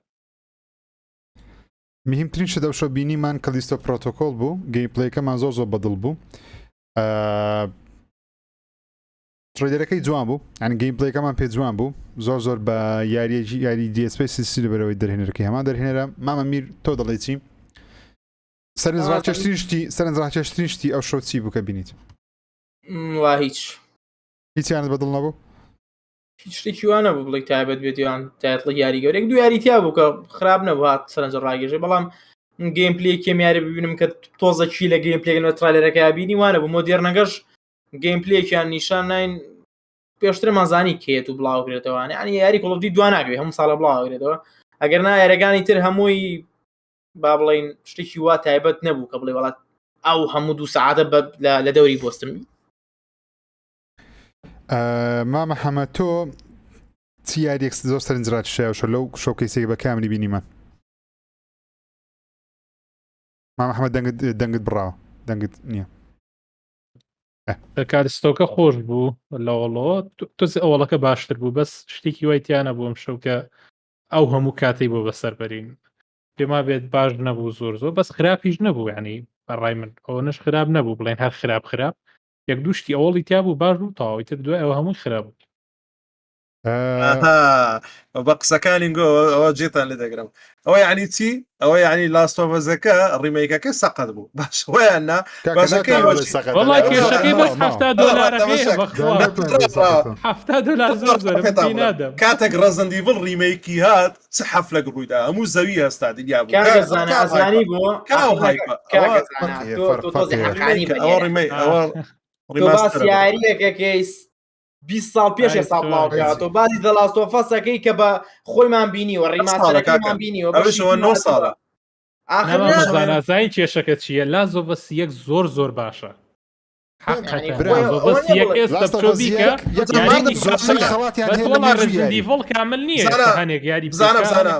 مهمترین شت ئەو شەو بینیمان کەلیستۆ پرۆتۆکۆل بوو گەیمپلەیەکەمان زۆر بەدڵ بوو تڕیدەرەکەی جوان بوو ئەن گەیمپلەیەکەمان پێ جوان بوو زۆر بە یاری DSP سیسی لەبەرەوەی دەرهێنەرەکەی هەمان دەرهێنەرە مامە میر تۆ دەڵێ چی سەرنجڕاکێشترین شتی ئەو شەو چی بوو کە بینیت وا هیچیانت بەدڵ نەبوو هیچ شتێکی وانە بوو بڵێک تایبەت بێتیان تایەتڵی یاری گەورێک دو یاریتیا بوو کە خراپ نەبوو هات سەرنج ڕاگەژێ بەڵام گەیمپلەی کێمیارە ببینم کە تۆزەکی لە گەیمپلێکەوە ترایلەرەکە بینی وانە بوو مۆدێرنەگەش گەیمپلەیەکیان نیشان ناین پێشترمان زانی کێت و بڵاوگرێتەوەوانە ئەنی یاری کۆڵۆفدی دوان ناگوێت هەموو ساڵە بڵاوگرێتەوە ئەگەر نا یارەکانی تر هەمووی با بڵین شتێکی وا تایبەت نەبوو کە بڵێ وڵات ئەو هەموو 2 ساعتە لە دەوری بۆستم مامە حەمە تۆ چی یاریەک زۆر سەرنجڕاکێشایەوە لەو شۆکەیسێک بە کاملی بینیمان مامە حەمە دەنگت بڕاوە دەنگت نییە کارستۆکە خۆش بوو لەوەڵەوە تۆ ئەوڵەکە باشتر بوو بەس شتێکی وای تیانە بووم شەوکە ئەو هەموو کاتەی بۆ بەسەربەرین پێما بێت باش نەبوو زۆر بەس خراپیش نەبوو ینی بەڕای من ئەوەش خراپ نەبوو بڵێن هەر خراپ یەک دووشتی ئەوڵی تیا بوو باش بوو تاوای تر دوای ئەوە هەمووی خراپ بوو بە قسەکانی گۆ ئەوە جێتان لێ دەگرم ئەوە یعنی چی ئەوە یعنی لاستۆڤەزەکە ڕیمەیکەکە سەقەت بوو باش ویاننا باشەکەی کاتێک ڕەزەندیڤڵ ڕیمەیکی هات چ حەفلەک ڕوویدا هەموو زەوی هەستا دیا بوو ئەزانی بوو یاریەکەکەی 20 ساڵ پێش حساب بڵاوکات و بازی دەلاستۆفەسەکەی کە بە خۆیمان بینیوە ڕێماسەکەمان بینیوە ئەوشەوە 9 ساڵە زانازای کێشەکە چییە لازۆڤەسیەک زۆر باشە ڕزندیڤڵ کامل نییە هەنێک یاری بزانە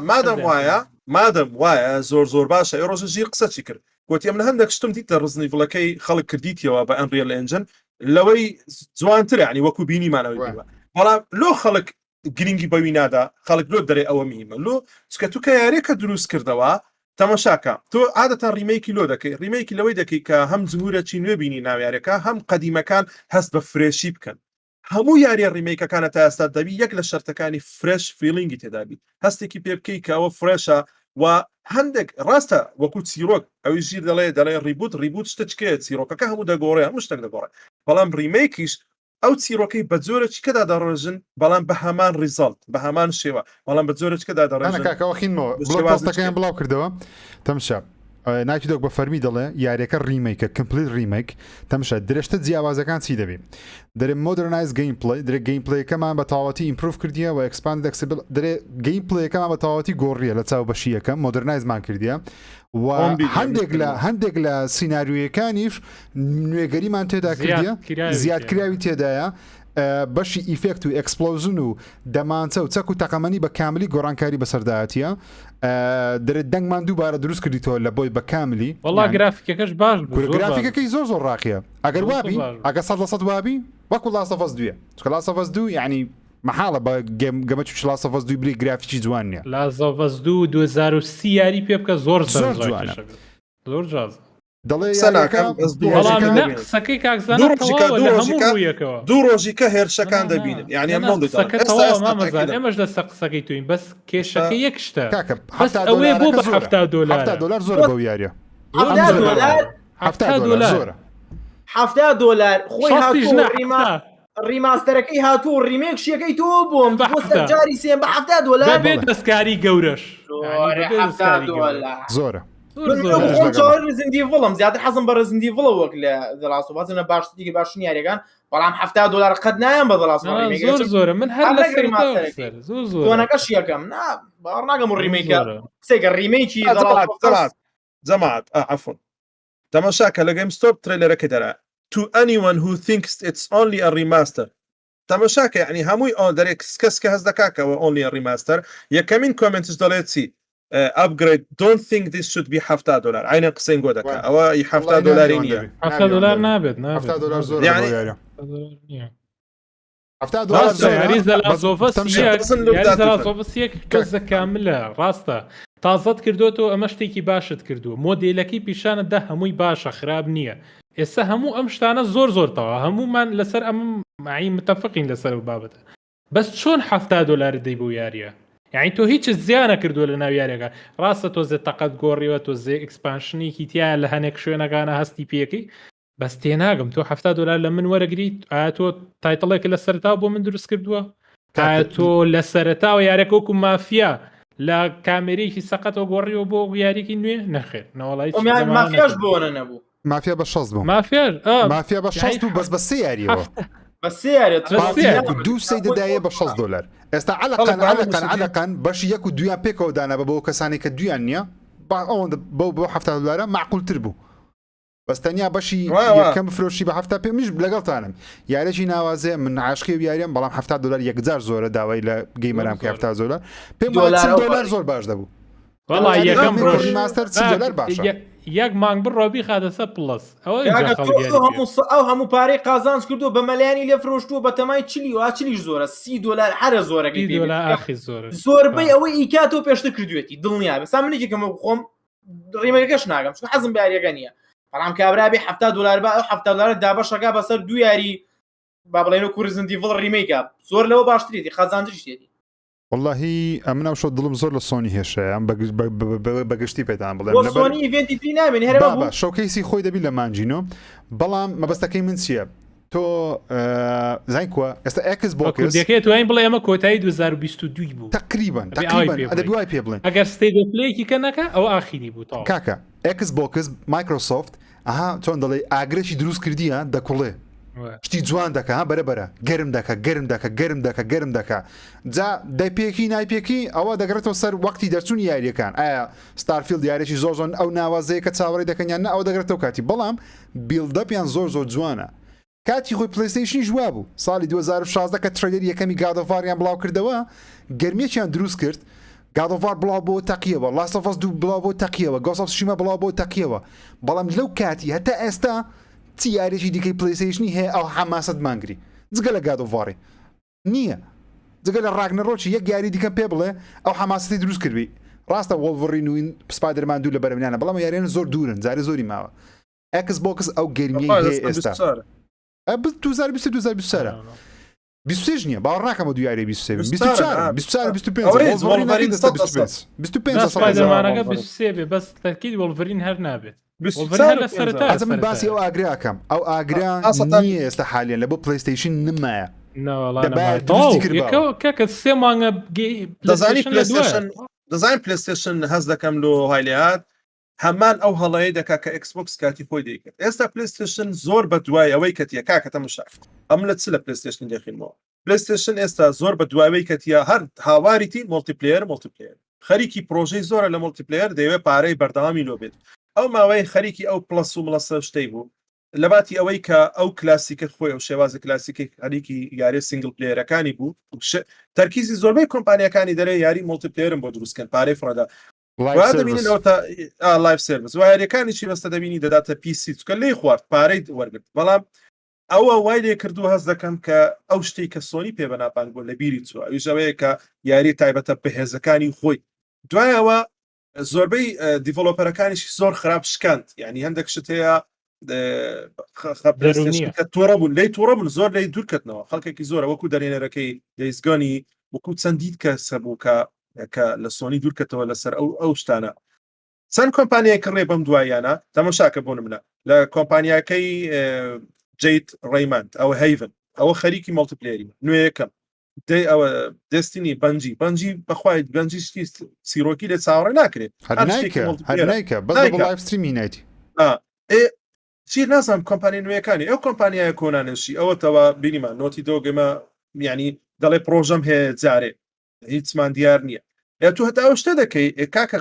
مادەم وایە زۆر باشە ئێ ڕۆژە ژیر قسەچی کرد گوتی من هەندێک شتم دیت لە ڕزنیڤڵەکەی خەڵک کردیتەوە بە ئەنریل ئێنجن لەوەی جوانتر عنی وەکو بینیمانەوەی بەڵام لۆ خەڵک گرنگی بەوی نادا خەڵک لۆ دەرێ ئەوە میمە لۆ چکە تو کە یارێکە دروست کردەوە تەماشاکە تۆ عادەتەن ڕیمەیکی لۆ دەکەی ڕیمەیکی لەوەی دەکەی کە هەم جمهورەکی نوێ بینی ناویارەکە هەم قەدیمەکان هەست بە فرێشی بکەن هەموو یاریە ڕیمەیکەکانە تا ئێستا دەبی یەک لە شەرتەکانی فرێش فیلینگی تێدابی هەستێکی پێ بکەی کە ئەوە فرێشە و هەندێک ڕاستە وەکو چیرۆک ئەوی ژیر دەڵێ ڕیبوت شتە چکەیە چیرۆکەکە هەموو دەگۆڕێ هەموو شتێک دەگۆڕێ بەڵام ڕیمەیکیش ئەو چیرۆکەی بە جۆرە چکەدا دەڕۆژن بەڵام بە هەمان ریزالت بە هەمان شێوە بەڵام بە جۆرە چکەدا دەڕۆژن کاکەوەخینەوە بڵۆپۆستەکەیان بڵاو کردەوە تەمشا ناکی دۆک بە فەرمی دەڵێ یاریەکە ڕیمەیکە کمپلیت ڕیمەیک تەمشە درێژتە جیاوازەکان چی دەبێت دەرێ مۆدرنایز گەیمپڵی درێ گەیمپڵەکەمان بە تاواتی ئیمپروف کردیە و ئەکسپاند دەکسبل درێ گەیمپڵەکەمان بە تاواتی گۆڕیە لە چاو بەشیەکە مۆدرنایزمان کردیە و هەندێک لە سیناریویەکانیش نوێگەریمان تێدا کردیە زیادکراوی تێدایە بەشی ئیفێکت و ئەکسپلۆژن و دەمانچە و چەک و تەقەمەنی بە کاملی گۆڕانکاری بەسەردایەتە دەرێت دەنگمان دووبارە دروست کردیتەوە لە بۆی بە کاملی وڵا گرافیکەکەش باش گرافیکەکەی زۆر ڕاقیە ئەگەر وابی ئەگە 100% وابی وەکو لاسەفەس دوێ چکە لاسەفەس دوو یعنی مەحاڵە بە گەمە چ لاسەفەس دوی بری گرافیکی جوان نیە لاسەفەس دوو 2030 یاری پێ بکە زۆر جوانە زۆر جاز دەڵێ سەکەی کاکزانە دوو ڕۆژیکە هێرشەکان دەبینن یعنی ئێمەش لە قسەکەی توین بەس کێشەکە یەک شتە ئەوێ بۆ بە $70 زۆر بەو یاریە $70 خۆی هاتوو ڕیماستەرەکەی هاتوو ڕیمێکشیەکەی تۆ بۆم جاری سێن بە $70 بێت دەستکاری گەورەش زۆرە زیندی وڵم زیاتر حەزم بە ڕزندی وڵە وەک لە دڵاس و بازنە باش دیگە باش نیاریەکان بەڵام $70 قەت نایان بە دڵاس زۆر زۆرە من هەر تۆنەکەش یەکەم باڕ ناگەم ڕیمێکە سێگە ڕیمێکی جەماعەت عەفوان تەماشاکە لە گەیم ستۆپ ترێلەرەکە دەرا to anyone who thinks it's only a remaster تەماشاکە یعنی هەمووی ئەو دەرێک کەس کە هەز دەکاکەوە only a remaster یەکەمین کۆمنتش دەڵێت چی upgrade don't think this should be $70 عینە قسەی گۆ دەکات ئەوە $70 نییە $70 نابێت $70 زۆر یاری کەسە کاملە ڕاستە تازەت کردوەوە ئەمە شتێکی باشت کردووە مۆدیلەکەی پیشانەتدا هەمووی باشە خراپ نییە ئێستا هەموو ئەم شتانە زۆرتەوە هەمومان لەسەر ئەم مای متفقین لەسەر و بابەتە بەس چۆن $70 دەی بۆ یاریە یعنی تۆ هیچ زیانە کردووە لە ناو یاریەکە ڕاستە تۆ زێ تەقەت گۆڕیوە تۆ زێ ئەکسپانشنێکی تیا لە هەنێک شوێنەکانە هەستی پێەکەی بەس تێناگەم تۆ $70 لە من وەرەگریت ئایا تۆ تایتڵێک لە سەرتا بۆ من دروست کردووە ئایا تۆ لە سەرەتاوە یارێک وەکو مافیا لە کامێرەیەکی سەقەتەوە گۆڕیەوە بۆ یاریکی نوێ نەخێر نەوەڵی مافیاش بۆنە نەبوو مافیا بە 60 بوو مافیا بە 60 و بەس بە سێ یاریەوە دوو سەی دەدایە بە $60 ئێستا عەلەقەن بەشی یەک و دویان پێکەوە دانابە بۆ کەسانی کە دویان نییە بۆ $70 معقولتر بوو بەس تەنیا بەشی یەکەم فرۆشی بە هەفتا پێ میش لەگەڵتانم یارێکی ناوازێ من عاشقی و یاریان بەڵام $70 یەکجار زۆرە داوای لە گەیمەرام کە $70 پێم $10 زۆر باش دەبوو یەکەم ماستەر $30 باشە یەک مانگ بڕۆبی خادەسە پڵس ئەو هەموو پارەی قازانج کردو بە مەلایانی لێ فرۆشتووە بە تەمای چلیش زۆرە $30 هەرە زۆرەکەی زۆربەی ئەوەی ئیکاتۆ پێشتر کردوێتی دڵنییا بەسا منێکێکەمە خۆم ڕیمەکەش ناگەم چون حەزم بە یاریەکە نییە بەڵام کابرابێ $70 بە ئەو $70 دابەشەکە بەسەر دو یاری با بڵێنە کورزندی وڵ ڕیمەیکە زۆر لەوە باشترێتی خەزانجریشتێتی واللهی ئەمن ئەو شۆ دڵم زۆر لە سۆنی هێشەیە بەگشتی پێتان بڵێن شۆکەیسی خۆی دەبی لە مانجینۆ بەڵام مەبەستەکەی من چییە تۆ زانکووە ئێستا ئەکس بۆ دەکەێت توین بڵێ ئەمە کۆتایی 2022 بوو تقریبان ئەدەبی وای پێ بڵێن ئەگەر ستێدۆپلەیەکی کە نەکە ئەو ئاخیری بوو کاکە ئەکس بۆکس مایکرۆسۆفت ئەها چۆن دەڵێ ئاگرێکی دروست کردیە دەکوڵێ شتی جوان دەکە بەرەبەرە گەرم دەکە جا دەیپێکی نایپێکی ئەوە دەگرێتەوە سەر وەختی دەرچوونی یاریەکان ئایا ستارفیلد یارێکی زۆرزۆن ئەو ناوازەیە کە چاوەڕی دەکەنیان ئەو دەگرێتەوە کاتی بەڵام بیلدەپیان زۆر جوانە کاتی خۆی پلەیستیشنی جووا بوو ساڵی 2016 کە ترێلەر یەکەمی گادۆڤاریان بڵاو کردەوە گەرمێکیان دروست کرد گادۆڤار بڵاو بۆ تەقیەوە لاسەفەس دوو بڵاو بۆ تەقیەوە گۆسەف شیمە بڵاو بۆ تەقیەوە بەڵام لەو کاتی هەتا ئێستا چی یاریێکی دیکەی پلەیستیشنی هەیە ئەو حەماسەت مانگری جگە لە گادۆڤاری نییە جگە لە ڕاگنەڕۆکی یەک یاری دیکە پێ بڵێ ئەو حەماسەتی دروست کردی ڕاستە وۆڵڤەڕین و سپایدەرمان دوو لە بەرەمینانە بەڵام یاریان زۆر دوورن جارێ زۆری ماوە ئەکس بۆکس ئەو گەرمیەی هەیە ئێستا 2023 26 نییە باوەڕ ناکەمە دو یاری 25 بەس تەرکیب وڵڤەرین هەر نابێت من باسی ئەو ئاگراکەم ئەو ئاگرا نییە ئێستا حالیان لە بۆ پلەیستیشن نمایە کەکە سێ مانگە دەزانین پلەیستیشن هەز دەکەم لۆ هایلات هەمان ئەو هەڵەیە دەکا کە ئەکسبۆکس کاتی خۆی دەیکرد ئێستا پلەیستیشن زۆر بە دوای ئەوەی کەتیە کاکە تەماشا ئەم لە چ لە پلەیستیشن دەخینەوە پلەیستیشن ئێستا زۆر بە دوایەوەی کەتیە هەر هاواریتی مۆڵتیپلەیەر خەریکی پرۆژەی زۆرە لە مۆڵتیپلەیەر دەیەوێت پارەی بەردەوامی لۆ بێت ئەو ماوەی خەریکی ئەو پلەس و مڵەسە شتەی بوو لەباتی ئەوەی کە ئەو کلاسیکە خۆی ئەو شێوازە کلاسیکی هەریکی یاری سینگل پلێرەکانی بوو تەرکیزی زۆربەی کۆمپانیەکانی دەرێ یاری مڵتیپلێرن بۆ دروستکەن پارەی فڕەدا دەبینەوە تا لایف سێرڤیس و یاریەکانیشی بەستە دەبینی دەداتە پیسی چکە لێی خوارد پارەی وەرگرت بەڵام ئەوە وای لێ کردو هەست دەکەم کە ئەو شتێک کە سۆنی پێ بەناپان بوو لە بیری چووە ئەویژەوەیە کە یاری تایبەتە بەهێزەکانی خۆی دوایەوە زۆربەی دیڤۆلۆپەرەکانیشی زۆر خراپ شکاند یعنی هەندێک شت هەیە تۆڕە بوون لی تۆڕە بوون زۆر لی دوورکەتنەوە خەڵکێکی زۆرە وەکو دەرێنەرەکەی دەیزگانی وەکو چەندیت کە سەبوو کە لە سۆنی دوورکەتەوە لەسەر ئەو شتانە چەند کۆمپانیای کڕێ بەم دوایانە تەماشاکە بۆ منە لە کۆمپانیاکەی جیت ڕێیماند ئەوە هەیڤن ئەوە خەریکی مڵتیپلێری نوێیەکەم ئەوە دەستینی بەنجی بەخوای بەنجی شتی سیرۆکی لێ چاوەڕێ ناکرێت چی نازانم کۆمپانی نوێیەکانی ئەو کۆمپانیایە کۆنانەشی ئەوەتەوە بینیمان نۆتی دۆگەمە ینی دەڵێ پرۆژەم هەیە جارێ هیچمان دیار نییە یا تو هەتا ئەو شتە دەکەی کاکە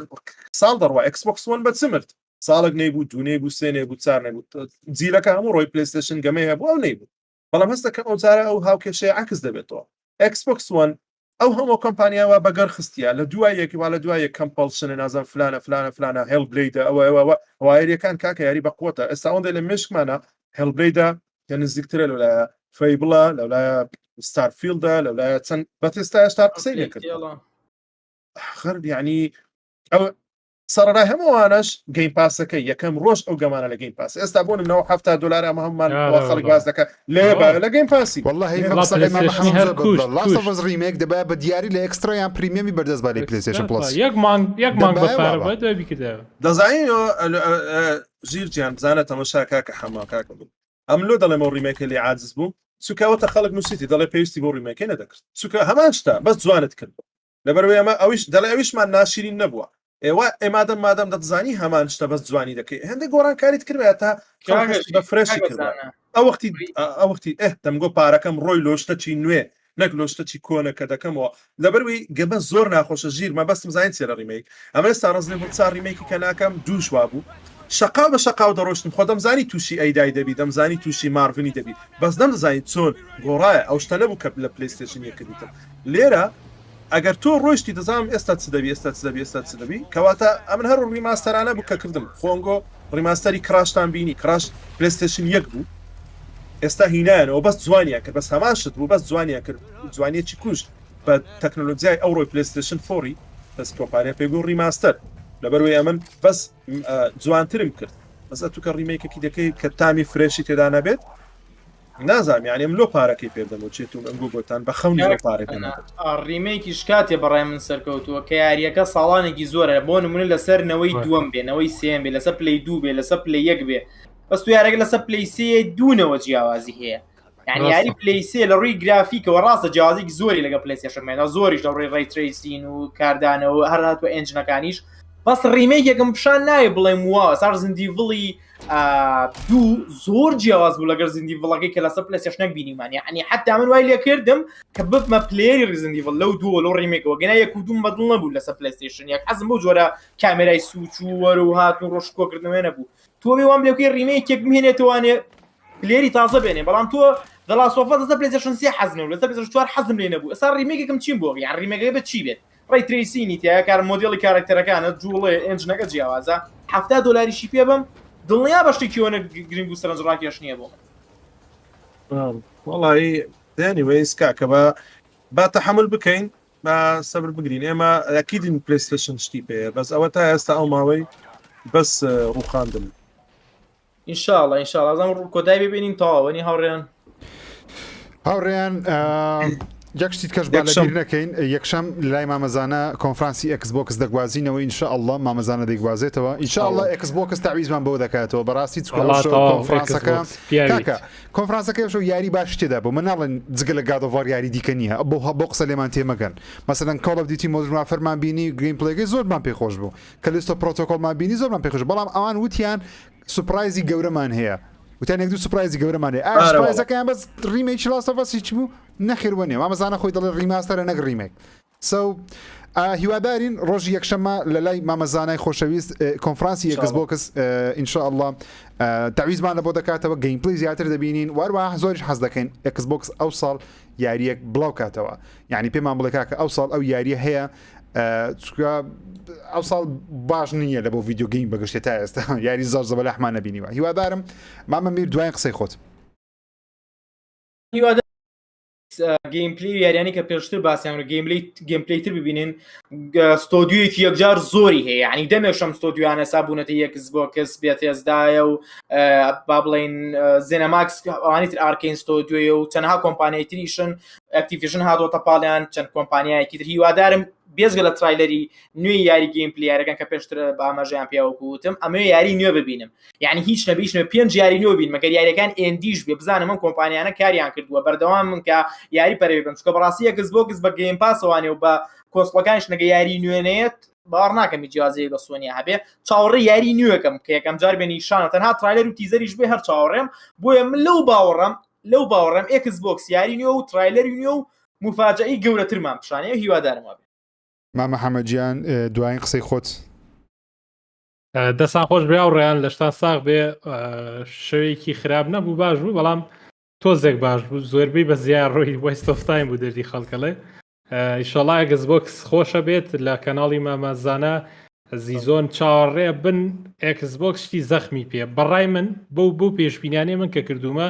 ساڵ دەڕوا ئەکسبۆکس وان بە چمرد ساڵک نەیبوو دوو نەیبوو سێ نەیبوو چار نەبوو جیلەکە هەموو ڕۆی پلەیستێشن گەمە هەبوو ئەو نەیبوو بەڵام هەست دەکەم ئەو جارە ئەو هاوکێشەیە عکس دەبێتەوە ئەکسبۆکس وان ئەو هەموو کۆمپانیاوە بەگەر خستیە لە دوایەکی وا لە دوایە کەمپەڵشنە نازان فلانە هێڵ بلیدە ئەوە وایریەکان کاکە یاری بە قوتە ئێستا ئەوەندە لە مشکمانە هێڵ بلیدە کە نزیکترە لەلایە فەیبڵە لەلایە ستارفیلدە لەلایە چەند بەتێستا هێشتا قسەی نەکرد خرد یعنی ئەو سەرڕای هەمووانش گەیم پاسەکەی یەکەم ڕۆژ ئەو گەمانە لە گەیم پاس ئێستا بۆ نمەوە $70 ئەمە هەممان خەڵک باز دەکە لێ لە گەیم پاسی ڕیمێک دەبا بە دیاری لە ئەکسترایان پریمیەمی بەردەست با لە پلیستیشن پلاس یەک مانگ دەزانینەوە ژیرجیان بزانە تەماشا کاکە حەما کاکە بوو ئەم لۆ دەڵێمەوە ڕیمێکە لێ عاجز بوو سوکاوەتە خەڵک نووسیتی دەڵێ پێویستی بۆ ڕیمێکە نەدەکرد سوکە هەمان شتە بەس جوانت کرد لەبەرەوەی ئەمە ئەویش دەڵێ ئەویشمان ناشرین نەبووە ئێوە ئێمادەم مادەم دەتزانی هەمان شتە بەس جوانی دەکەی هەندێک گۆڕانکاریت کردوێت تا بە فرێشی کرد ئەو وەختی دەمگۆ پارەکەم ڕۆی لۆشتە چی نوێ نەک لۆشتە چی کۆنە کە دەکەمەوە لەبەروی گەمە زۆر ناخۆشە ژیر مە بەستم زانین چێرە ڕیمێک ئەمە ئێستا ڕزنێ بۆ چار ڕیمێکی کە ناکەم دووشوا بوو شقاو بە شقاو دەڕۆشتم خۆ دەمزانی تووشی ئەیدای دەبی دەمزانی تووشی مارڤنی دەبی بەس دەمزانی چۆن گۆڕایە ئەو شتە نەبوو کە لە پلیستێشن یەکردیتم لێرە ئەگەر تۆ ڕۆیشتی دەزانم ئێستا چ دەبی ئێستا چ دەبی کەواتە ئەمن هەر ڕیماستەرانە بوو کە کردم خۆنگۆ ڕیماستەری کراشتان بینی کراش پلیستێشن یەک بوو ئێستا هینایەنەوە بەس جوانیە کرد بەس هەمان شت بوو بەس جوانیە کرد جوانیەکی کوشت بە تەکنۆلۆژیای ئەو ڕۆی پلیستێشن فۆری بەس کۆمپانیا پێگو ڕیماستەر لەبەروەی ئەمن بەس جوانترم کرد بەس ئەتو کە ڕیمێکێکی دەکەی کە تامی فرێشی تێدا نەبێت نازانم یعنی ئەم لۆ پارەکەی پێدەمەوە چێتون ئەنگۆ گۆتان بە خەونی لۆ پارەکە ڕیمێکی شکاتێ بەڕای من سەرکەوتووە کە یاریەکە ساڵانێکی زۆرە بۆ نمونە لەسەر نەوەی دووەم بێ نەوەی سێم بێ لەسەر پلەی دوو بێ لەسەر پلەی یەک بێ بەس تو یارێک لەسەر پلەی سێ دوونەوە جیاوازی هەیە یعنی یاری پلەی سێ لە ڕووی گرافیکەوە ڕاستە جیاوازێکی زۆری لەگە پلەیستێشنمێنە زۆریش لە ڕێی ڕێیتریسین و کاردانەوە هەر هاتووە ئێنجنەکانیش بەس ڕیمێکێکم پیشان نایە بڵێم وە سار زیندیڤڵی دوو زۆر جیاواز بوو لەگەر زیندیڤڵەکەی کە لەسەر پلەیستێشن بینیمان یعنی حتا من وای لێ کردم کە ببمە پلێری زیندیڤڵ لەو دووە لەو ڕیمێکەوە گەنا یەک و دووم بەدڵ نەبوو لەسەر پلەیستێشن یەک حەزم بۆ جۆرە کامێرای سوچ و وەرە و هاتن و ڕۆژکۆکردنەوە نەبوو تۆ بێ وام لێکوی ڕیمێکێک بهێنێتوانێ پلێری تازە بێنێ بەڵام تۆ دەڵاسۆفە لەسەر پلەیستێشن سێ حەزم لەسەر پلەیستێشن چوار حەزم لێ نەبوو ئێستا ڕیمێکێکم چیم بۆ یان ڕیمێکەکە بە چی بێت ڕێیتریسینی تایە کار مۆدێڵی کارکتەرەکانە جوڵێ ئێنجنەکە جیاوازە $70 پێ بم دڵنیا بە شتێکیوەنە گرنگ و سەرنجڕاکێش نییە بۆ وەڵی دانیوەیس کاکە با تەحمل بکەین با سەبر بگرین ئێمە ئەکیدین پلەیستێشن شتی پێ بەس ئەوە تا ئێستا ئەو ماوەی بەس ڕووخاندن ئینشاڵڵە ئینشاڵڵ کۆتای ببینین تەواوەنی هاوڕێیان یەک شتیت کەش با لەبیر نەکەین یەکشەم لای مامەزانە کۆنفرانسی ئەکسبۆکس دەگوازینەوە ئینشاءڵڵە مامەزانە دەیگوازێتەوە ئینشاءڵڵە ئەکسبۆکس تاویزمان بەوە دەکاتەوە بەڕاستی کۆنفرانسەکە کۆنفرانسەکە شو یاری باش تێدا بۆ من ناڵێن جگە لە گادۆڤار یاری دیکە نییە بۆ قسە لێمان تێمەگەن مەسەلەن کۆڵ ئۆف دیوتی مۆدرن وارفەرمان بینی گرین پلەیەکەی زۆرمان پێخۆش بوو کەلیستۆ پرۆتۆکۆڵمان بینی زۆرمان پێخۆش بەڵام ئەوان وتیان سوپرایزی گەورەمان هەیە وتیان یەک دوو سوپرایزی گەورەمان هەیە سوپرایزەکەیان بەس ڕیمێکی لاستەڤەس هیچ بوو نەخێوە نیە مامەزانە خۆی دەڵێ ڕیماستەرە نەک ڕیمێک هیوادارین ڕۆژی یەکشەممە لە لای مامەزانای خۆشەویست کۆنفرانسی ئەکسبۆکس ئینشاءالله تاویزمان لە بۆ دەکاتەوە گەیمپلی زیاتر دەبینین وەروە زۆریش حەز دەکەین ئەکسبۆکس ئەو ساڵ یاریەک بڵاو کاتەوە یعنی پێمان بڵێ کاکە ئەو ساڵ ئەو یاریە هەیە ئەو ساڵ باش نییە لە بۆ ڤیددیو گەیم بەگشتێت تا ئێستا یاری زۆر زەبە لە حمان نەبینیوە هیوادارم مامە میر دوایین قسەی خۆت گەیمپلی یاریانی کە پێشتر باسییان گەیمپلیتر ببینین ستۆدیویەکی یەکجار زۆری هەیە ینی دەمێشەم ستۆدیوانە سابوونەتە یەکسبۆکس بێتێزدایە و با بڵین زێنەماکس ئەوانیتر ئارکین ستۆدیۆیە و چەندها کۆمپانیای تریشن ئەکتیڤیژن هاتۆتە پاڵیان چەند کۆمپانیایەکی تر هیوادارم بێزگە لە ترایلەری نوێی یاری گەیمپلیارەکان کە پێشتر بە ئاماژەیان پیاوەکوتم ئەمە یاری نوێ ببینم یعنی هیچ نەبیشنە 5 یاری نوێ بین مەگەر یاریەکان ئێندیش بێ بزانم من کۆمپانیانە کاریان کردووە بەردەوام من کە یاری پەرەوی بم چکە بەڕاستی ئەکسبۆکس بە گەیم پاسەوانێ و بە کۆسڵەکانش نەگە یاری نوێنێت باوەڕ ناکەمی جیازەیە بە سۆنیا هەبێ چاوەڕێی یاری نوێەکەم کە یەکەم جار بێ نیشانە تەنها ترایلەر و تیزەریش بێ هەر چاوەڕێم بۆیە من لەو باوەڕم ئەکسبۆکس یاری نوێ و ترایلەری نوێ و مفاجئی گەورەترمان پیشانەیە هیوادارم وابێ مامە حەمەدیان دوایین قسەی خۆت دەستان خۆش بێ و ڕێیان لە شتا ساغ بێ شەوەیەکی خراپ نەبوو باش بوو بەڵام تۆزێک باش بوو زۆربەی بە زیاد ڕۆی وەستۆفتایم بوو دەردی خەڵکەڵێ ئیشەڵا ئەکسبۆکس خۆشە بێت لە کەناڵی مامەزانە زیزۆن چاوەڕێ بن ئەکسبۆکس شتی زەخمی پێ بەڕای من بەو پێشبینیانێ من کە کردومە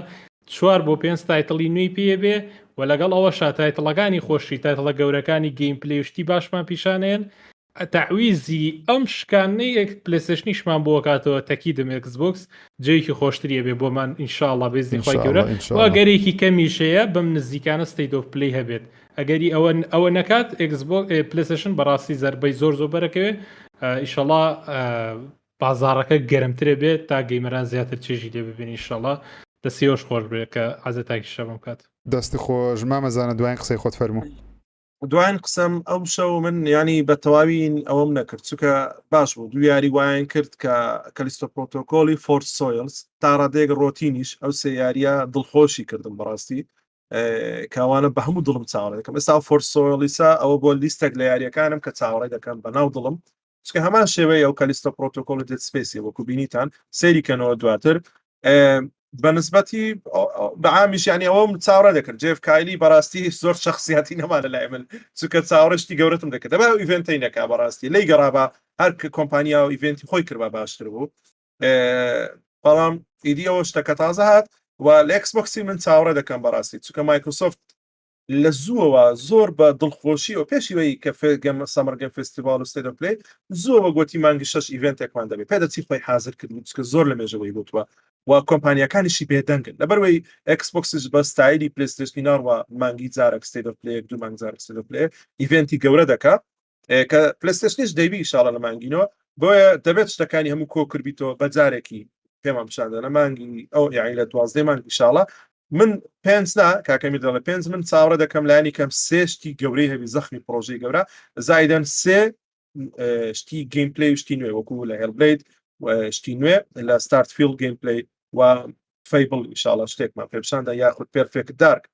4 بۆ 5 تایتڵی نوێی پێ بێ و لەگەڵ ئەوەشا تایتڵەکانی خۆشی تایتڵە گەورەکانی گەیمپلی شتی باشمان پیشانێن تەعویزی ئەم شکانەی پلەیستێشنیشمان بۆ کاتەوە تەکی دەم ئەکسبۆکس جێیکی خۆشتریە بێ بۆمان ئینشاءڵڵا بێزی خۆی گەورە ئەگەرێکی کەمیشەیە بەم نزیکانە ستەیت ئۆف پلەی هەبێت ئەگەری ئەوە نەکات ئەکسبۆکس پلەیستێشن بەڕاستی زەربەی زۆر بەرەکەوێ ئینشاءڵڵا بازاڕەکە گەرمترە بێت تا گەیمەران زیاتر چێژی لێ ببینی ئینشاءڵڵا دەستیۆش خۆش بێ کە عەزەتاکی شەبم کات دەستی خۆش مامەزانە دوایین قسەی خۆت فەرموو دوایین قسەم ئەو شەو من ینی بە تەواوین ئەوەم نەکرد چونکە باش بوو دو یاری وایان کرد کە کەلیستۆ پرۆتۆکۆلی فۆرس سۆیلز تا ڕادێک ڕۆتینیش ئەو سێ یاریە دڵخۆشی کردم بەڕاستی کاوانە بە هەموو دڵم چاوەڕێ دەکەم ئێستا فۆرس سۆیلیسا ئەوە بۆ لیستێک لە یاریەکانم کە چاوەڕێ دەکەم بە ناو دڵم چکە هەمان شێوەیە ئەو کەلیستۆ پرۆتۆکۆلی دێت سپیسی وەکو بینیتان سێریکەنەوە دواتر بەنسبەتی بەعامیش ینی ئەوم چاوەڕێ دەکرد جێف کایلی بەڕاستی زۆر شخصیاتی نەما لە لای من چونکە چاوەڕێشتی گەورەتم دەکرد دەبا ئیڤنتەی نەکا بەڕاستی لی گەڕابە هەر کۆمپانیا و ئیڤنتی خۆی کردبا باشتر بوو بەڵام ئیدی ئەوە شتەکە تازە هات و لە ئەکسبۆکسی من چاوەڕێ دەکەم بەڕاستی چونکە مایکرۆسۆفت لە زووەوە زۆر بە دڵخۆشی و پێشیوەی کە سەمەرگەم فستیڤال و ستێت ئۆف پلەی زووەوە گوتی مانگی 6 ئیڤنتێکمان دەبێت پێدەچی خۆی حازر کردن چکە زۆر لە مێژەوەی بوتوە و کۆمپانیەکانیشی بێدەنگن لەبەرەوەی ئەکسبۆکسش بە ستایلی پلەیستێشنیناڕوە مانگی جارێک ستێت ئۆف پلەیەک دوو مانگ جارێک ستێت ئۆف پلەیە ئیڤنتی گەورە دەکات کە پلەیستێشنیش دەیبی ئینشاڵڵا لە مانگینەوە بۆیە دەبێت شتەکانی هەموو کۆ کردبیتەوە بە جارێکی پێمان پیشاندە لە مانگی ئەو یعنی لە 12 مانگ ئینشاڵڵا من پێنجنا کاکەمی دەڵێ پێنج من چاوەڕێ دەکەم لایانی کەم سێشتی گەورەی هەبی زەخمی پرۆژەی گەورە زایدەن سێ شتی گەیمپلەی شتی نوێ وەکو لە هێڵبلەید شتی نوێ لە ستارت فیلد گەیمپلەی و فەیبڵ ئینشاڵڵا شتێکمان پێپشاندا یاخود پێرفێکت دارک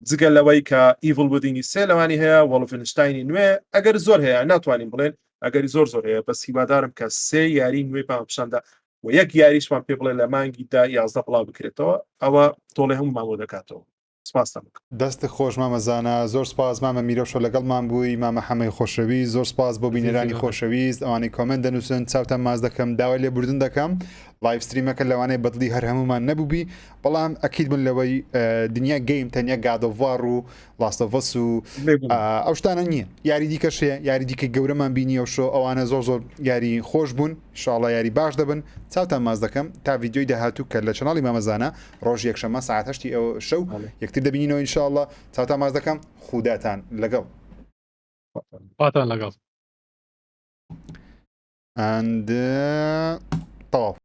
جگە لەوەی کە ئیڤڵ ودینی سێ لەوانی هەیە وەڵفنشتاینی نوێ ئەگەر زۆر هەیە ناتوانین بڵێن ئەگەری زۆر هەیە بەس هیوادارم کە سێ یاری نوێ پێپشاندا و یەک یاریشمان پێ بڵێ لە مانگی دا 11 بڵاو بکرێتەوە ئەوە تۆڵێ هەموو ماوە دەکاتەوە دەست خۆش مامەزانە زۆر سپاس مامە میرۆشە لەگەڵمان بووی مامە حەمەی خۆشەویست زۆر سپاس بۆ بینێرانی خۆشەویست ئەوانەی کۆمنت دەنووسن چاوتان ماز دەکەم داوای لێبوردن دەکەم لایڤ ستریمەکە لەوانەیە بەدڵی هەر هەمومان نەبووبی بەڵام ئەکید من لەوەی دنیا گەیم تەنیا گادۆڤار و لاستۆڤەس و ئەو شتانە نییە یاری دیکەشەیە یاری دیکە گەورەمان بینی ئەو شۆ ئەوانە زۆر یاری خۆش بوون ئینشاڵڵا یاری باش دەبن چاوتان ماز دەکەم تا ڤیدیۆی داهاتوو کە لە چەناڵی مامەزانە ڕۆژ یەکشەممە ساعت 8 ئەو شەو یەکتر دەبینینەوە ئینشاءڵڵا چاوتان ماز دەکەم خوداتان لەگەڵ پاتان لەگەڵ تەواو